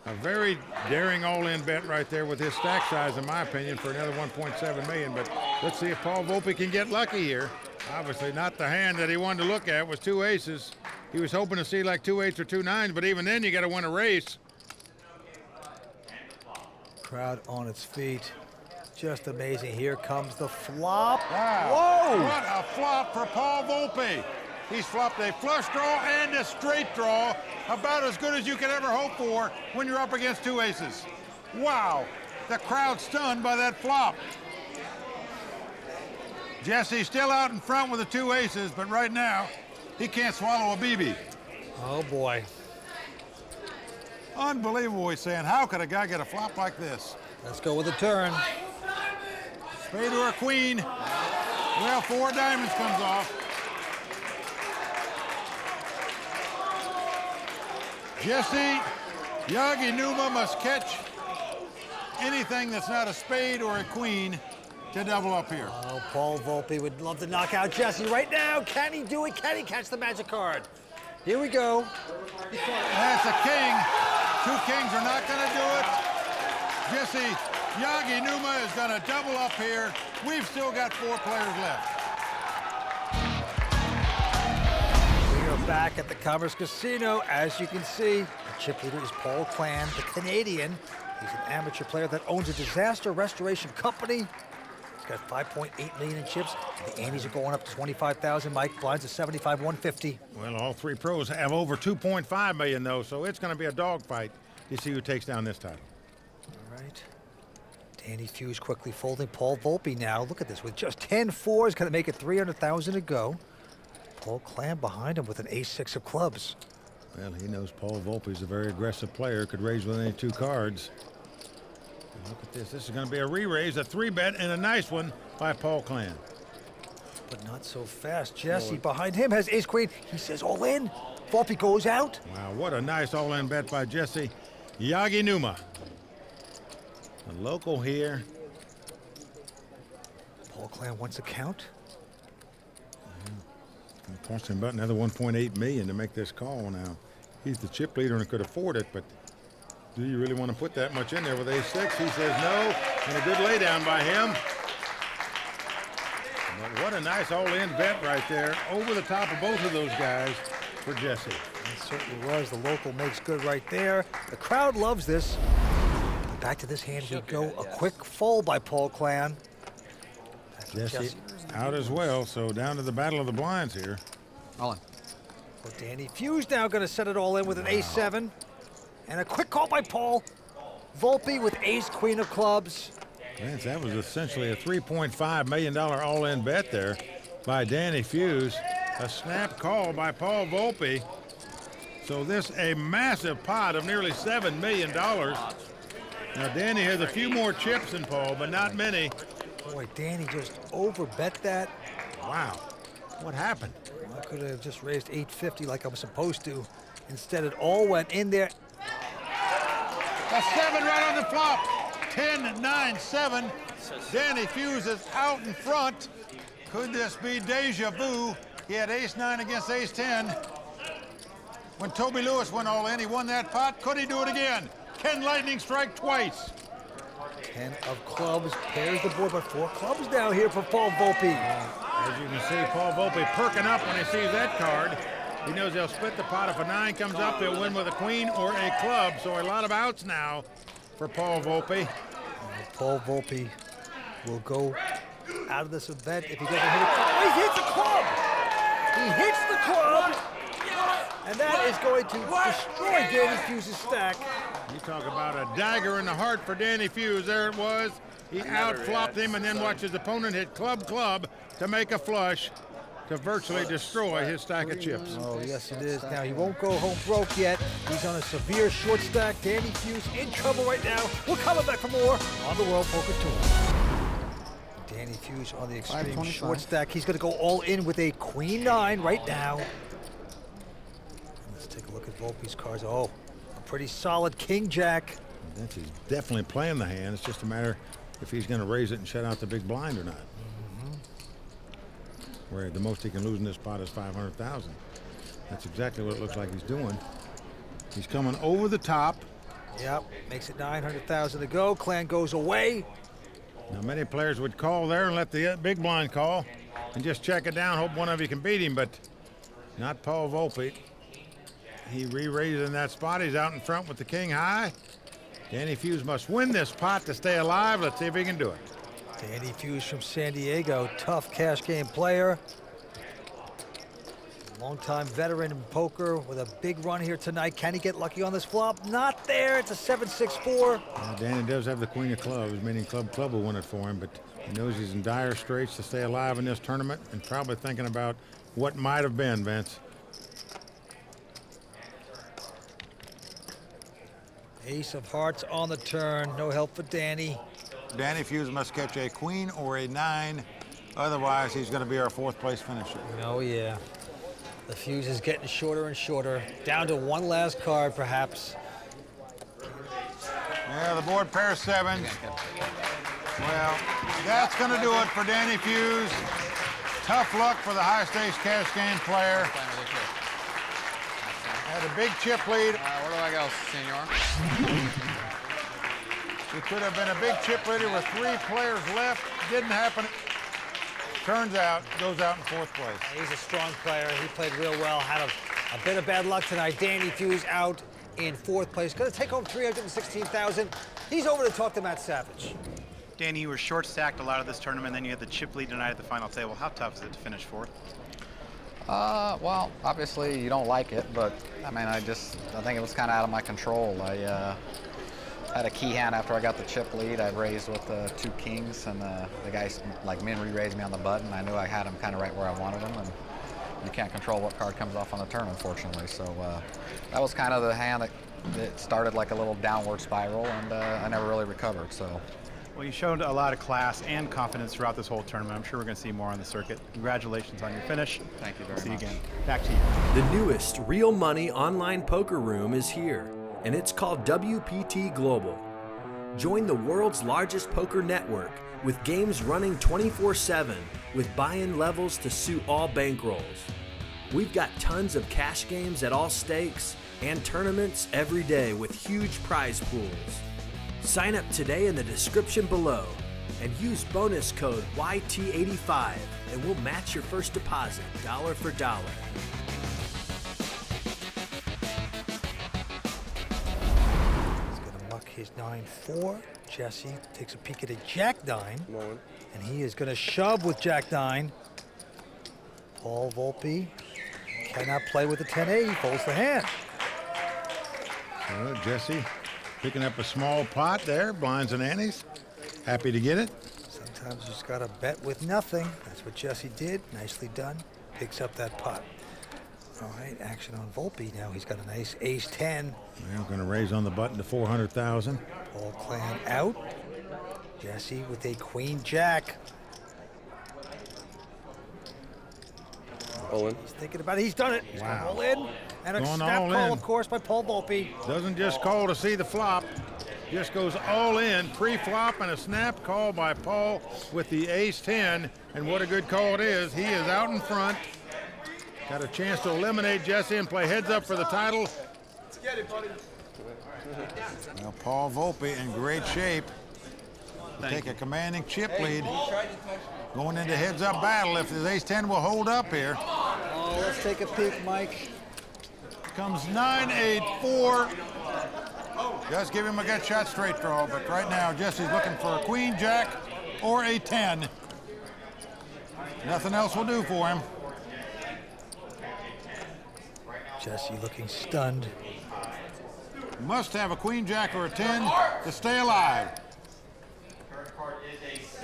A very daring all-in bet right there with his stack size, in my opinion, for another 1.7 million. But let's see if Paul Volpe can get lucky here. Obviously not the hand that he wanted to look at was 2 aces. He was hoping to see like 2 8s or 2 9s, but even then you got to win a race. Crowd on its feet. Just amazing. Here comes the flop. Wow. Whoa! What a flop for Paul Volpe. He's flopped a flush draw and a straight draw, about as good as you could ever hope for when you're up against 2 aces. Wow. The crowd stunned by that flop. Jesse still out in front with the 2 aces, but right now, he can't swallow a BB. Oh, boy. Unbelievable, he's saying. How could a guy get a flop like this? Let's go with a turn. Spade or a queen. Well, 4 diamonds comes off. Jesse Yaginuma must catch anything that's not a spade or a queen to double up here. Oh, Paul Volpe would love to knock out Jesse right now. Can he do it? Can he catch the magic card? Here we go. That's a king. 2 kings are not going to do it. Jesse Yaginuma is going to double up here. We've still got 4 players left. We are back at the Commerce Casino. As you can see, the chip leader is Paul Klann, the Canadian. He's an amateur player that owns a disaster restoration company. He's got 5.8 million in chips. The antes are going up to 25,000. Mike blinds at 75, 150. Well, all 3 pros have over 2.5 million, though, so it's going to be a dogfight to see who takes down this title. All right. Danny Fuhs quickly folding. Paul Volpe now. Look at this. With just 10 fours, going to make it 300,000 to go. Paul Klann behind him with an ace-6 of clubs. Well, he knows Paul Volpe's a very aggressive player. Could raise with any 2 cards. And look at this. This is going to be a re-raise, a 3-bet, and a nice one by Paul Klann. But not so fast. Jesse behind him has ace-queen. He says all in. Volpe goes out. Wow, what a nice all-in bet by Jesse Yaginuma. The local here. Paul Klann wants a count. It cost him about another 1.8 million to make this call now. He's the chip leader and could afford it, but do you really want to put that much in there with ace-6? He says no, and a good laydown by him. But what a nice all-in bet right there, over the top of both of those guys for Jesse. It certainly was. The local makes good right there. The crowd loves this. But back to this hand we go. A quick fold by Paul Klann. Jesse out as well, so down to the battle of the blinds here. All in. Well, Danny Fuhs now going to set it all in with an ace-7. And a quick call by Paul. Volpe with ace-queen of clubs. Vance, that was essentially a $3.5 million all-in bet there by Danny Fuhs. A snap call by Paul Volpe. So this a massive pot of nearly $7 million. Now Danny has a few more chips than Paul, but not many. Boy, Danny just overbet that. Wow, what happened? Well, I could have just raised 850 like I was supposed to. Instead, it all went in there. A 7 right on the flop. 10, 9, 7. Danny Fuhs is out in front. Could this be deja vu? He had ace-9 against ace-10. When Toby Lewis went all in, he won that pot. Could he do it again? Can lightning strike twice? 10 of clubs, pairs the board, but 4 clubs now here for Paul Volpe. As you can see, Paul Volpe perking up when he sees that card. He knows they'll split the pot. If a 9 comes up, they'll win with a queen or a club. So a lot of outs now for Paul Volpe. Paul Volpe will go out of this event if he doesn't hit a club. Oh, he hits a club! He hits the club! And that is going to destroy Danny Fuhs' stack. You talk about a dagger in the heart for Danny Fuhs. There it was. He out-flopped him and then watched his opponent hit club to make a flush to virtually destroy his stack of chips. Oh, yes, it is. Now, he won't go home broke yet. He's on a severe short stack. Danny Fuhs in trouble right now. We're coming back for more on the World Poker Tour. Danny Fuhs on the extreme short stack. He's going to go all in with a queen-9 right now. Let's take a look at Volpe's cards. Oh, a pretty solid king-jack. That's he's definitely playing the hand. It's just a matter if he's going to raise it and shut out the big blind or not. Where the most he can lose in this pot is 500,000. That's exactly what it looks like he's doing. He's coming over the top. Yep, makes it 900,000 to go. Klann goes away. Now many players would call there and let the big blind call and just check it down, hope one of you can beat him, but not Paul Volpe. He re-raised in that spot. He's out in front with the king high. Danny Fuhs must win this pot to stay alive. Let's see if he can do it. Danny Fuhs from San Diego, tough cash game player. Longtime veteran in poker with a big run here tonight. Can he get lucky on this flop? Not there. It's a 7-6-4. Danny does have the queen of clubs, meaning club will win it for him, but he knows he's in dire straits to stay alive in this tournament and probably thinking about what might have been, Vince. Ace of hearts on the turn. No help for Danny. Danny Fuhs must catch a queen or a 9. Otherwise, he's going to be our 4th place finisher. Oh, yeah. The fuse is getting shorter and shorter. Down to one last card, perhaps. Yeah, the board pair 7s. Well, that's going to do it for Danny Fuhs. Tough luck for the high-stakes cash game player. Had a big chip lead. Where do I go, senor? It could have been a big chip leader with 3 players left. Didn't happen. Turns out, goes out in 4th place. He's a strong player. He played real well. Had a bit of bad luck tonight. Danny Fuhs out in 4th place. Going to take home $316,000. He's over to talk to Matt Savage. Danny, you were short stacked a lot of this tournament, then you had the chip lead tonight at the final table. How tough is it to finish 4th? Well, obviously you don't like it, but I mean, I think it was kind of out of my control. I had a key hand after I got the chip lead. I raised with 2 kings, and the guy like min re-raised me on the button. I knew I had him kind of right where I wanted him, and you can't control what card comes off on the turn, unfortunately. So that was kind of the hand that started like a little downward spiral, and I never really recovered. So. Well, you showed a lot of class and confidence throughout this whole tournament. I'm sure we're going to see more on the circuit. Congratulations on your finish. Thank you very much. See you again. Back to you. The newest real money online poker room is here, and it's called WPT Global. Join the world's largest poker network with games running 24/7 with buy-in levels to suit all bankrolls. We've got tons of cash games at all stakes and tournaments every day with huge prize pools. Sign up today in the description below and use bonus code YT85 and we'll match your first deposit dollar for dollar. He's going to muck his 9-4. Jesse takes a peek at a Jack-9, and he is going to shove with Jack-9. Paul Volpe cannot play with the 10-8. He folds the hand. So Jesse picking up a small pot there, blinds and antes. Happy to get it. Sometimes you just got to bet with nothing. That's what Jesse did. Nicely done. Picks up that pot. All right, action on Volpe now. He's got a nice ace-10. Well, going to raise on the button to 400,000. Paul Klann out. Jesse with a queen-jack. All in. He's thinking about it. He's done it. He's Wow. going all in. And a Going snap all call, in. of course, by Paul Volpe. Doesn't just call to see the flop. Just goes all in. Pre-flop and a snap call by Paul with the ace-10. And what a good call it is. He is out in front. Got a chance to eliminate Jesse and play heads up for the title. Let's get it, buddy. Now Paul Volpe in great shape. Take a commanding chip lead. Going into heads up battle if his ace-10 will hold up here. Oh, let's take a peek, Mike. Comes 9-8-4. Just give him a gut shot straight draw, but right now Jesse's looking for a queen jack or a 10. Nothing else will do for him. Jesse looking stunned. Must have a queen jack or a 10 to stay alive.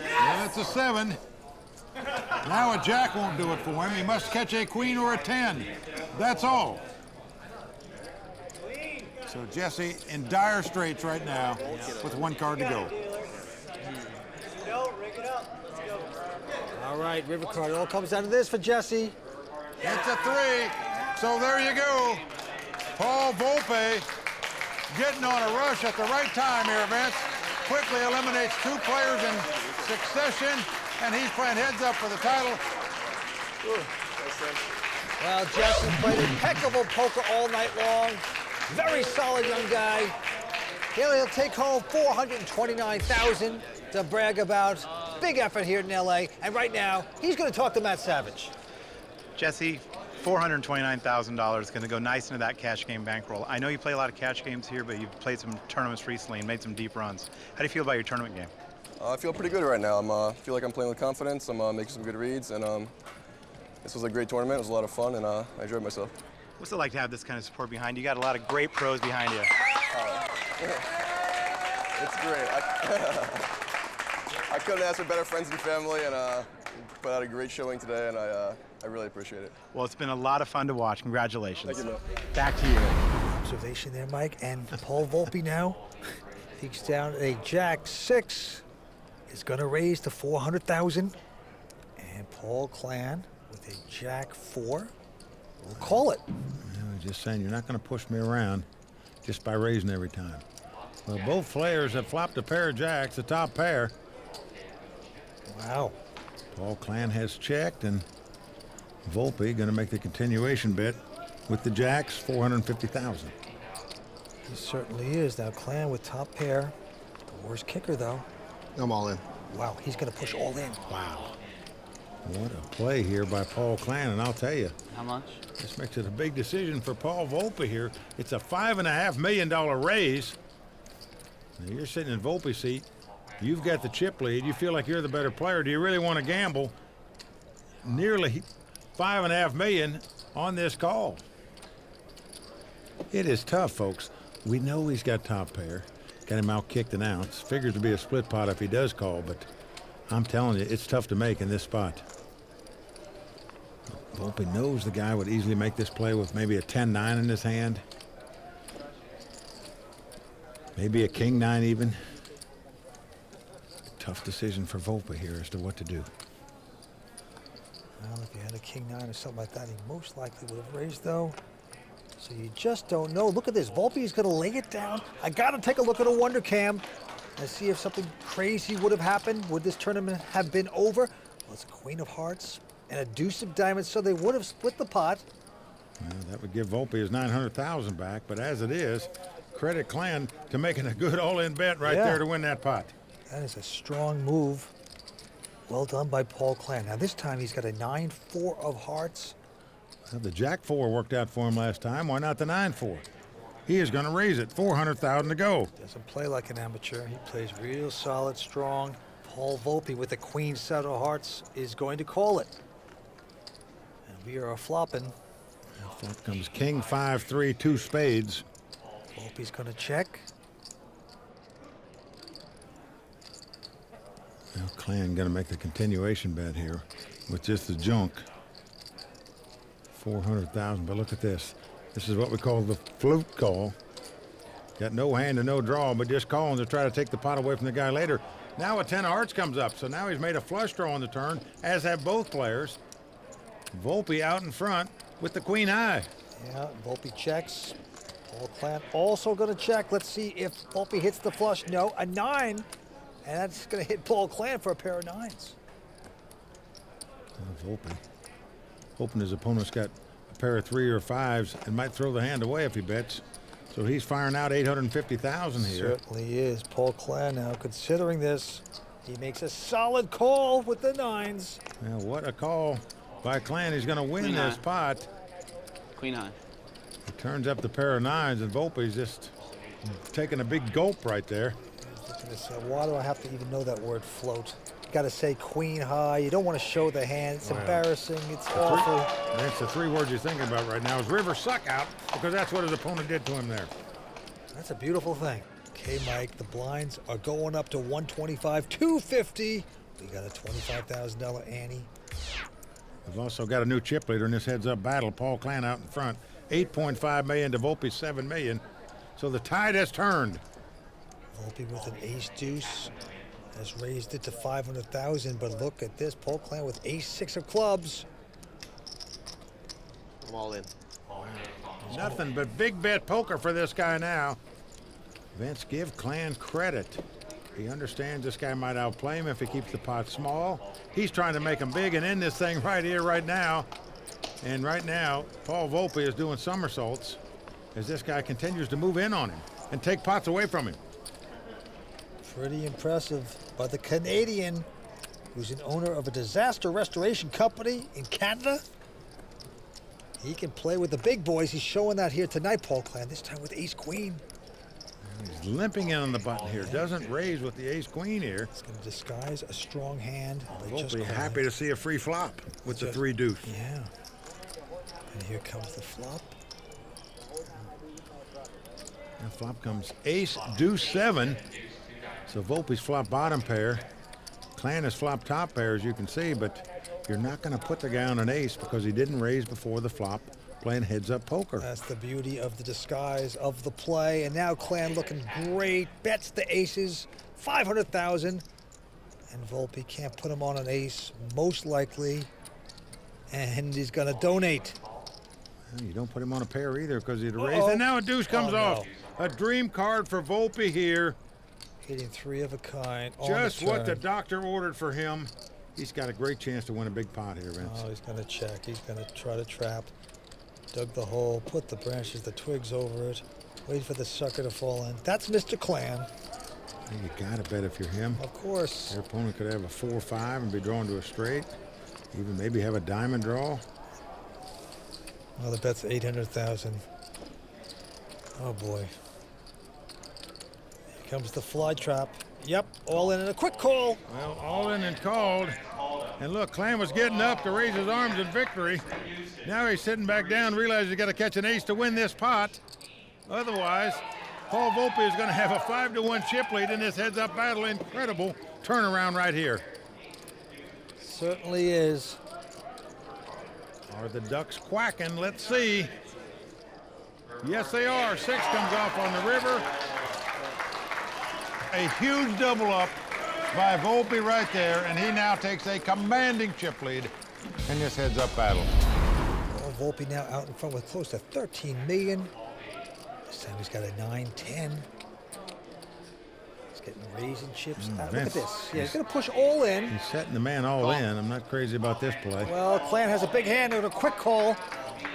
Yeah, that's a 7. Now a jack won't do it for him. He must catch a queen or a 10. That's all. So Jesse in dire straits right now with 1 card to go. All right, river card. It all comes down to this for Jesse. It's a 3. So there you go. Paul Volpe getting on a rush at the right time here, Vince. Quickly eliminates 2 players in succession, and he's playing heads up for the title. Well, Jesse played impeccable poker all night long. Very solid young guy. He'll take home $429,000 to brag about. Big effort here in LA, and right now, he's going to talk to Matt Savage. Jesse, $429,000 is going to go nice into that cash game bankroll. I know you play a lot of cash games here, but you've played some tournaments recently and made some deep runs. How do you feel about your tournament game? I feel pretty good right now. I feel like I'm playing with confidence. I'm making some good reads, and This was a great tournament. It was a lot of fun, and I enjoyed myself. What's it like to have this kind of support behind you? You got a lot of great pros behind you. It's great. I couldn't ask for better friends and family, and put out a great showing today, and I really appreciate it. Well, it's been a lot of fun to watch. Congratulations. Thank you, man. Back to you. Observation there, Mike. And Paul Volpe now peeks down at a Jack-6. Is going to raise to 400,000. And Paul Klann with a Jack-4 will call it. Just saying, you're not going to push me around just by raising every time. Well, both players have flopped a pair of jacks, the top pair. Wow. Paul Klann has checked, and Volpe going to make the continuation bet with the jacks, 450,000. He certainly is. Now Klann with top pair. The worst kicker, though. I'm all in. Wow, he's going to push all in. Wow. What a play here by Paul Klann, and I'll tell you. How much? This makes it a big decision for Paul Volpe here. It's a $5.5 million raise. Now you're sitting in Volpe's seat. You've got the chip lead. You feel like you're the better player. Do you really want to gamble nearly $5.5 million on this call? It is tough, folks. We know he's got top pair. Got him out kicked an ounce. Figures to be a split pot if he does call, but I'm telling you, it's tough to make in this spot. Volpe knows the guy would easily make this play with maybe a 10-9 in his hand. Maybe a king-9 even. Tough decision for Volpe here as to what to do. Well, if he had a king-9 or something like that, he most likely would have raised, though. So you just don't know. Look at this. Volpe is going to lay it down. I got to take a look at a wonder cam and see if something crazy would have happened. Would this tournament have been over? Well, it's a queen of hearts and a deuce of diamonds, so they would have split the pot. Well, that would give Volpe his 900,000 back, but as it is, credit Klann to making a good all-in bet right there to win that pot. That is a strong move. Well done by Paul Klann. Now this time he's got a 9-4 of hearts. Well, the Jack-4 worked out for him last time. Why not the 9-4? He is going to raise it. 400,000 to go. Doesn't play like an amateur. He plays real solid, strong. Paul Volpe with the queen set of hearts is going to call it. And we are flopping. Now flop comes king, 5-3, 2 spades. Volpe's going to check. Now Klann going to make the continuation bet here with just the junk. 400,000, but look at this. This is what we call the flute call. Got no hand and no draw, but just calling to try to take the pot away from the guy later. Now a 10 of hearts comes up, so now he's made a flush draw on the turn, as have both players. Volpe out in front with the queen high. Yeah, Volpe checks. Paul Klann also going to check. Let's see if Volpe hits the flush. No, a 9. And that's going to hit Paul Klann for a pair of 9s. Volpe hoping his opponent's got a pair of 3 or 5s and might throw the hand away if he bets. So he's firing out 850,000 here. Certainly is. Paul Klann now considering this. He makes a solid call with the 9s. Well, what a call by Klann. He's going to win Queen this high. pot. Queen high. He turns up the pair of 9s, and Volpe's just taking a big gulp right there. Why do I have to even know that word float? Got to say queen high. You don't want to show the hand. It's embarrassing. It's awful. That's the 3 words you're thinking about right now is river suck out, because that's what his opponent did to him there. That's a beautiful thing. Okay, Mike, the blinds are going up to 125, 250. We got a $25,000 ante. We've also got a new chip leader in this heads-up battle. Paul Klann out in front. 8.5 million to Volpe's 7 million. So the tide has turned. Volpe with an ace-deuce has raised it to 500,000, but look at this. Paul Klann with ace-6 of clubs. I'm all in. Nothing but big bet poker for this guy now. Vince, give Klann credit. He understands this guy might outplay him if he keeps the pot small. He's trying to make him big and end this thing right here, right now. And right now, Paul Volpe is doing somersaults as this guy continues to move in on him and take pots away from him. Pretty impressive by the Canadian, who's an owner of a disaster restoration company in Canada. He can play with the big boys. He's showing that here tonight, Paul Klann, this time with ace-queen. He's limping in on the button here. Doesn't raise with the ace-queen here. It's going to disguise a strong hand. Volpe happy to see a free flop with the 3-deuce. Yeah. And here comes the flop. And flop comes ace-deuce-7. So Volpe's flop bottom pair. Klann is flop top pair, as you can see, but you're not going to put the guy on an ace because he didn't raise before the flop, playing heads-up poker. That's the beauty of the disguise of the play. And now Klann looking great. Bets the aces, 500,000. And Volpe can't put him on an ace, most likely. And he's going to donate. Well, you don't put him on a pair either because he'd raise. And now a deuce comes off. A dream card for Volpe here. Hitting 3 of a kind. Just what the doctor ordered for him. He's got a great chance to win a big pot here, Vince. Oh, he's going to check. He's going to try to trap. Dug the hole, put the branches, the twigs over it. Wait for the sucker to fall in. That's Mr. Klann. You got to bet if you're him. Of course. Your opponent could have a 4-5 and be drawn to a straight. Even maybe have a diamond draw. Well, the bet's 800,000. Oh, boy. Here comes the fly trap. Yep, all in and a quick call. Well, all in and called. And look, Klann was getting up to raise his arms in victory. Now he's sitting back down, realizes he's got to catch an ace to win this pot. Otherwise, Paul Volpe is going to have a 5-1 chip lead in this heads-up battle. Incredible turnaround right here. Certainly is. Are the ducks quacking? Let's see. Yes, they are. 6 comes off on the river. A huge double up by Volpe right there, and he now takes a commanding chip lead in this heads-up battle. Well, Volpe now out in front with close to 13 million. This time he's got a 9-10. He's getting raising chips. Look at this. Yeah, he's going to push all in. He's setting the man all in. I'm not crazy about this play. Well, Klann has a big hand and a quick call.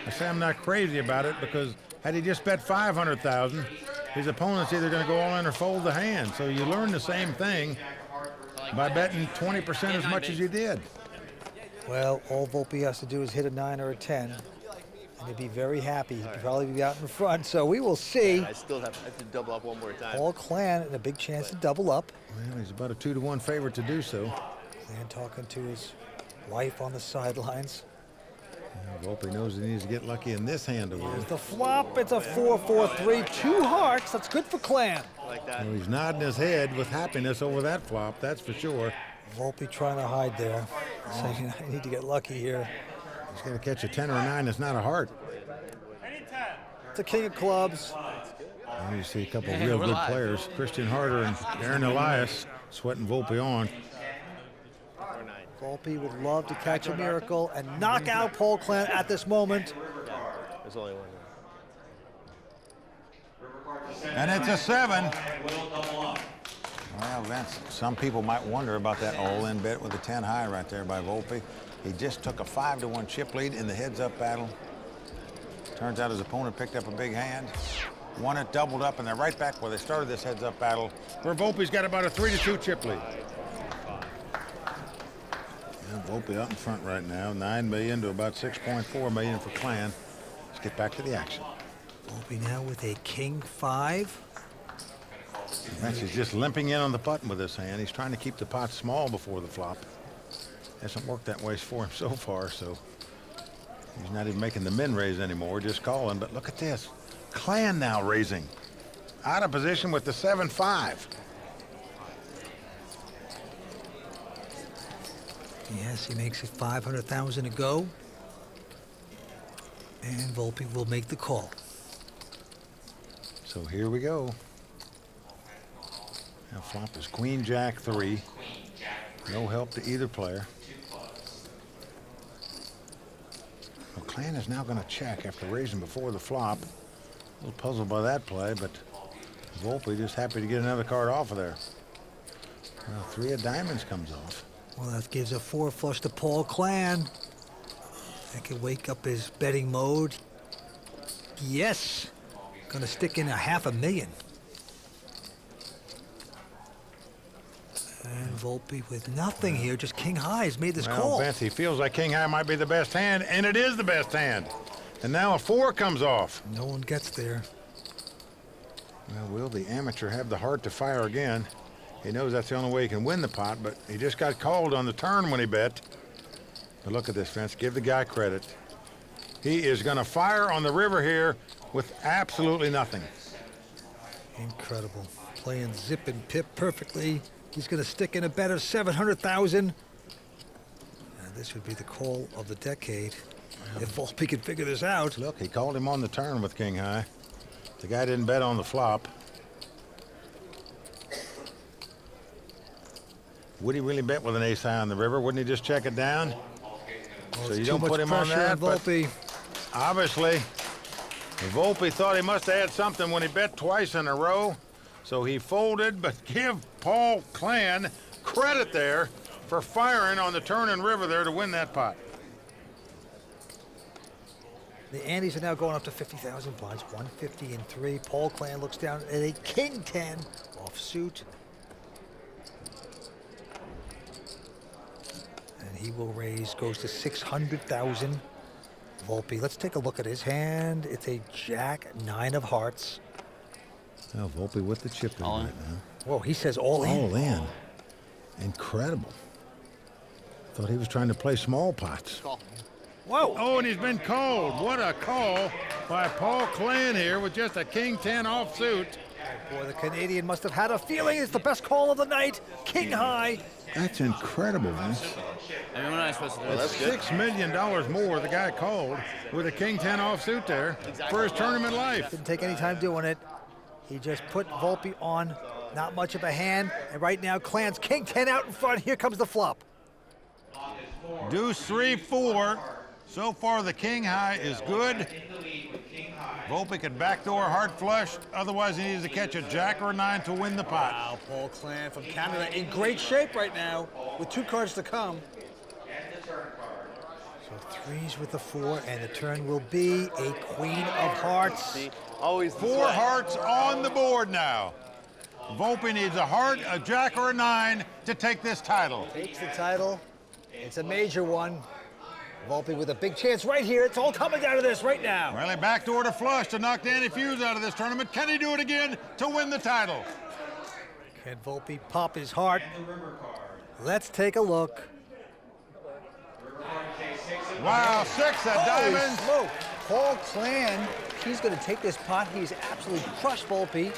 I say I'm not crazy about it because had he just bet 500,000, his opponent's either going to go all in or fold the hand. So you learn the same thing by betting 20% as much as you did. Well, all Volpe has to do is hit a 9 or a 10, and he'd be very happy. He'd probably be out in front. So we will see. I still have to double up one more time. Paul Klann and a big chance to double up. Well, he's about a 2-1 favorite to do so. Klann talking to his wife on the sidelines. Volpe knows he needs to get lucky in this hand to win. Here's the flop. It's a 4-4-3, 2 hearts. That's good for Klann. Like that. Well, he's nodding his head with happiness over that flop, that's for sure. Volpe trying to hide there, saying, I need to get lucky here. He's got to catch a 10 or a 9. It's not a heart. It's a king of clubs. Now you see a couple of real good players, Christian Harder and Aaron Elias, sweating Volpe on. Volpe would love to catch a miracle and knock out Paul Klann at this moment. There's only one. And it's a 7. Well, Vince, some people might wonder about that all-in bet with the 10 high right there by Volpe. He just took a 5-1 chip lead in the heads-up battle. Turns out his opponent picked up a big hand, won it, doubled up, and they're right back where they started this heads-up battle, where Volpe's got about a 3-2 chip lead. Yeah, Volpe out in front right now, 9 million to about 6.4 million for Klann. Let's get back to the action. Volpe now with a king 5. He's just limping in on the button with this hand. He's trying to keep the pot small before the flop. Hasn't worked that way for him so far, so he's not even making the min raise anymore, just calling. But look at this. Klann now raising. Out of position with the 7-5. Yes, he makes it 500,000 to go. And Volpe will make the call. So here we go. Now flop is Queen Jack 3. No help to either player. Well, Klann is now going to check after raising before the flop. A little puzzled by that play, but Volpe just happy to get another card off of there. Well, 3 of diamonds comes off. Well, that gives a 4 flush to Paul Klann. That could wake up his betting mode. Yes. Going to stick in a $500,000. And Volpe with nothing here, just king high has made this call. Vince, he feels like king high might be the best hand, and it is the best hand. And now a 4 comes off. No one gets there. Well, will the amateur have the heart to fire again? He knows that's the only way he can win the pot, but he just got called on the turn when he bet. But look at this, Vince. Give the guy credit. He is going to fire on the river here with absolutely nothing. Incredible. Playing zip and pip perfectly. He's going to stick in a bet of 700,000. And this would be the call of the decade if Volpe could figure this out. Look, he called him on the turn with king high. The guy didn't bet on the flop. Would he really bet with an ace high on the river? Wouldn't he just check it down? Well, So you don't put him on that, but obviously, Volpe thought he must have had something when he bet twice in a row. So he folded, but give Paul Klann credit there for firing on the turn and river there to win that pot. The Andes are now going up to 50,000 points, 150 and 3. Paul Klann looks down at a king 10 offsuit. And he will raise, goes to 600,000. Volpe, let's take a look at his hand. It's a jack 9 of hearts. Oh, Volpe with the chip in right now. Whoa, he says all in. All in. Incredible. Thought he was trying to play small pots. Whoa. Oh, and he's been called. What a call by Paul Klann here with just a king 10 offsuit. Boy, the Canadian must have had a feeling it's the best call of the night. King high. That's incredible, Vince. I mean, we're not supposed to do That's $6 million more the guy called with a king 10 offsuit there for his tournament life. Didn't take any time doing it. He just put Volpe on. Not much of a hand. And right now, Klann's king 10 out in front. Here comes the flop. Deuce 3-4. So far, the king high is good. Volpe could backdoor hard flush. Otherwise, he needs to catch a jack or a 9 to win the pot. Wow, Paul Klann from Canada in great shape right now with 2 cards to come. So 3s with the 4, and the turn will be a queen of hearts. Always 4 hearts on the board now. Volpe needs a heart, a jack, or a 9 to take this title. Takes the title. It's a major one. Volpe with a big chance right here. It's all coming down to this right now. Well, he backdoored a flush to knock Danny Fuhs out of this tournament. Can he do it again to win the title? Can Volpe pop his heart? Let's take a look. Wow, 6 at diamonds. Smoke. Paul Klann, he's going to take this pot. He's absolutely crushed Volpe.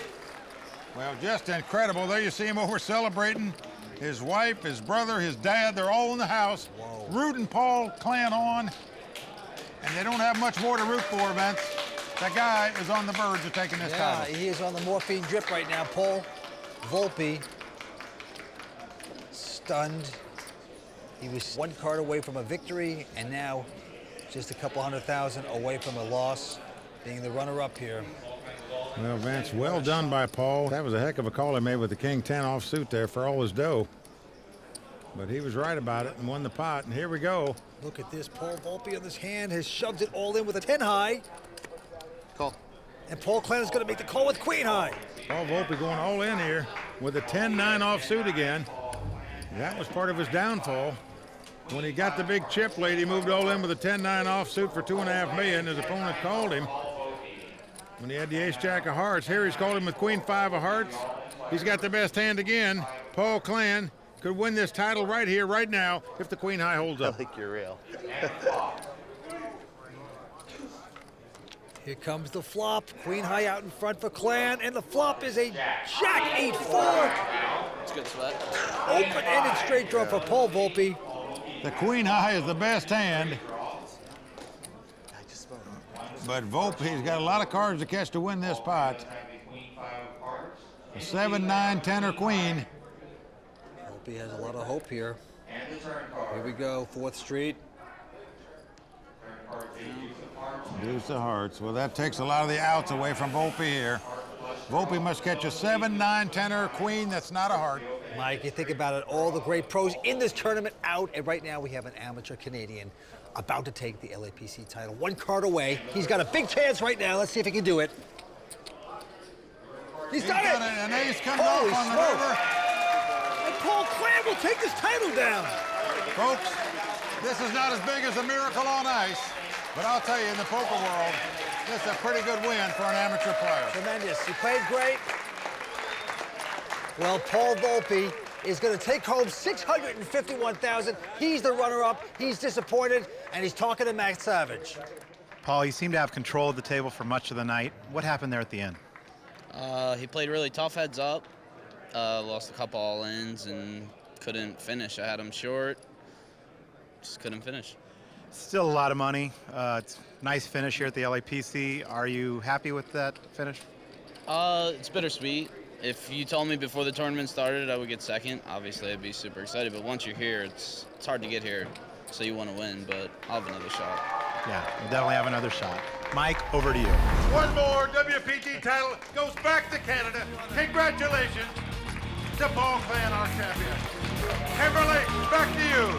Well, just incredible. There you see him over celebrating. His wife, his brother, his dad, they're all in the house, rooting Paul Klann on. And they don't have much more to root for, Vince. That guy is on the verge of taking this title. Yeah, he is on the morphine drip right now. Paul Volpe, stunned. He was 1 card away from a victory, and now just a couple 100,000 away from a loss, being the runner-up here. Well, Vince, well done by Paul. That was a heck of a call he made with the king 10 offsuit there for all his dough. But he was right about it and won the pot, and here we go. Look at this. Paul Volpe on this hand has shoved it all in with a 10 high. Call. And Paul Klann is going to make the call with queen high. Paul Volpe going all in here with a 10-9 offsuit again. That was part of his downfall. When he got the big chip late, he moved all in with a 10-9 offsuit for $2.5 million. His opponent called him when he had the ace-jack of hearts. Here he's called him with queen 5 of hearts. He's got the best hand again. Paul Klann could win this title right here, right now, if the queen high holds up. I think you're real. Here comes the flop. Queen high out in front for Klann, and the flop is a jack 8-4. It's good sweat. Open-ended straight draw for Paul Volpe. The queen high is the best hand. But Volpe's got a lot of cards to catch to win this pot. A 7, 9, 10, or queen. Volpe has a lot of hope here. Here we go, 4th Street. Deuce of hearts. Well, that takes a lot of the outs away from Volpe here. Volpe must catch a 7, 9, 10, or a queen. That's not a heart. Mike, you think about it, all the great pros in this tournament out, and right now we have an amateur Canadian about to take the LAPC title. 1 card away. He's got a big chance right now. Let's see if he can do it. He's done it! An ace comes off on the river. And Paul Klann will take this title down. Folks, this is not as big as a miracle on ice, but I'll tell you, in the poker world, That's a pretty good win for an amateur player. Tremendous. You played great. Well, Paul Volpe is going to take home $651,000. He's the runner-up. He's disappointed, and he's talking to Matt Savage. Paul, you seem to have control of the table for much of the night. What happened there at the end? He played really tough heads up. Lost a couple all-ins and couldn't finish. I had him short. Just couldn't finish. Still a lot of money. It's a nice finish here at the LAPC. Are you happy with that finish? It's bittersweet. If you told me before the tournament started I would get second, obviously I'd be super excited. But once you're here, it's hard to get here, so you want to win. But I'll have another shot. Yeah, you definitely have another shot. Mike, over to you. One more WPT title goes back to Canada. Congratulations to Paul Klann, our champion. Kimberly, back to you.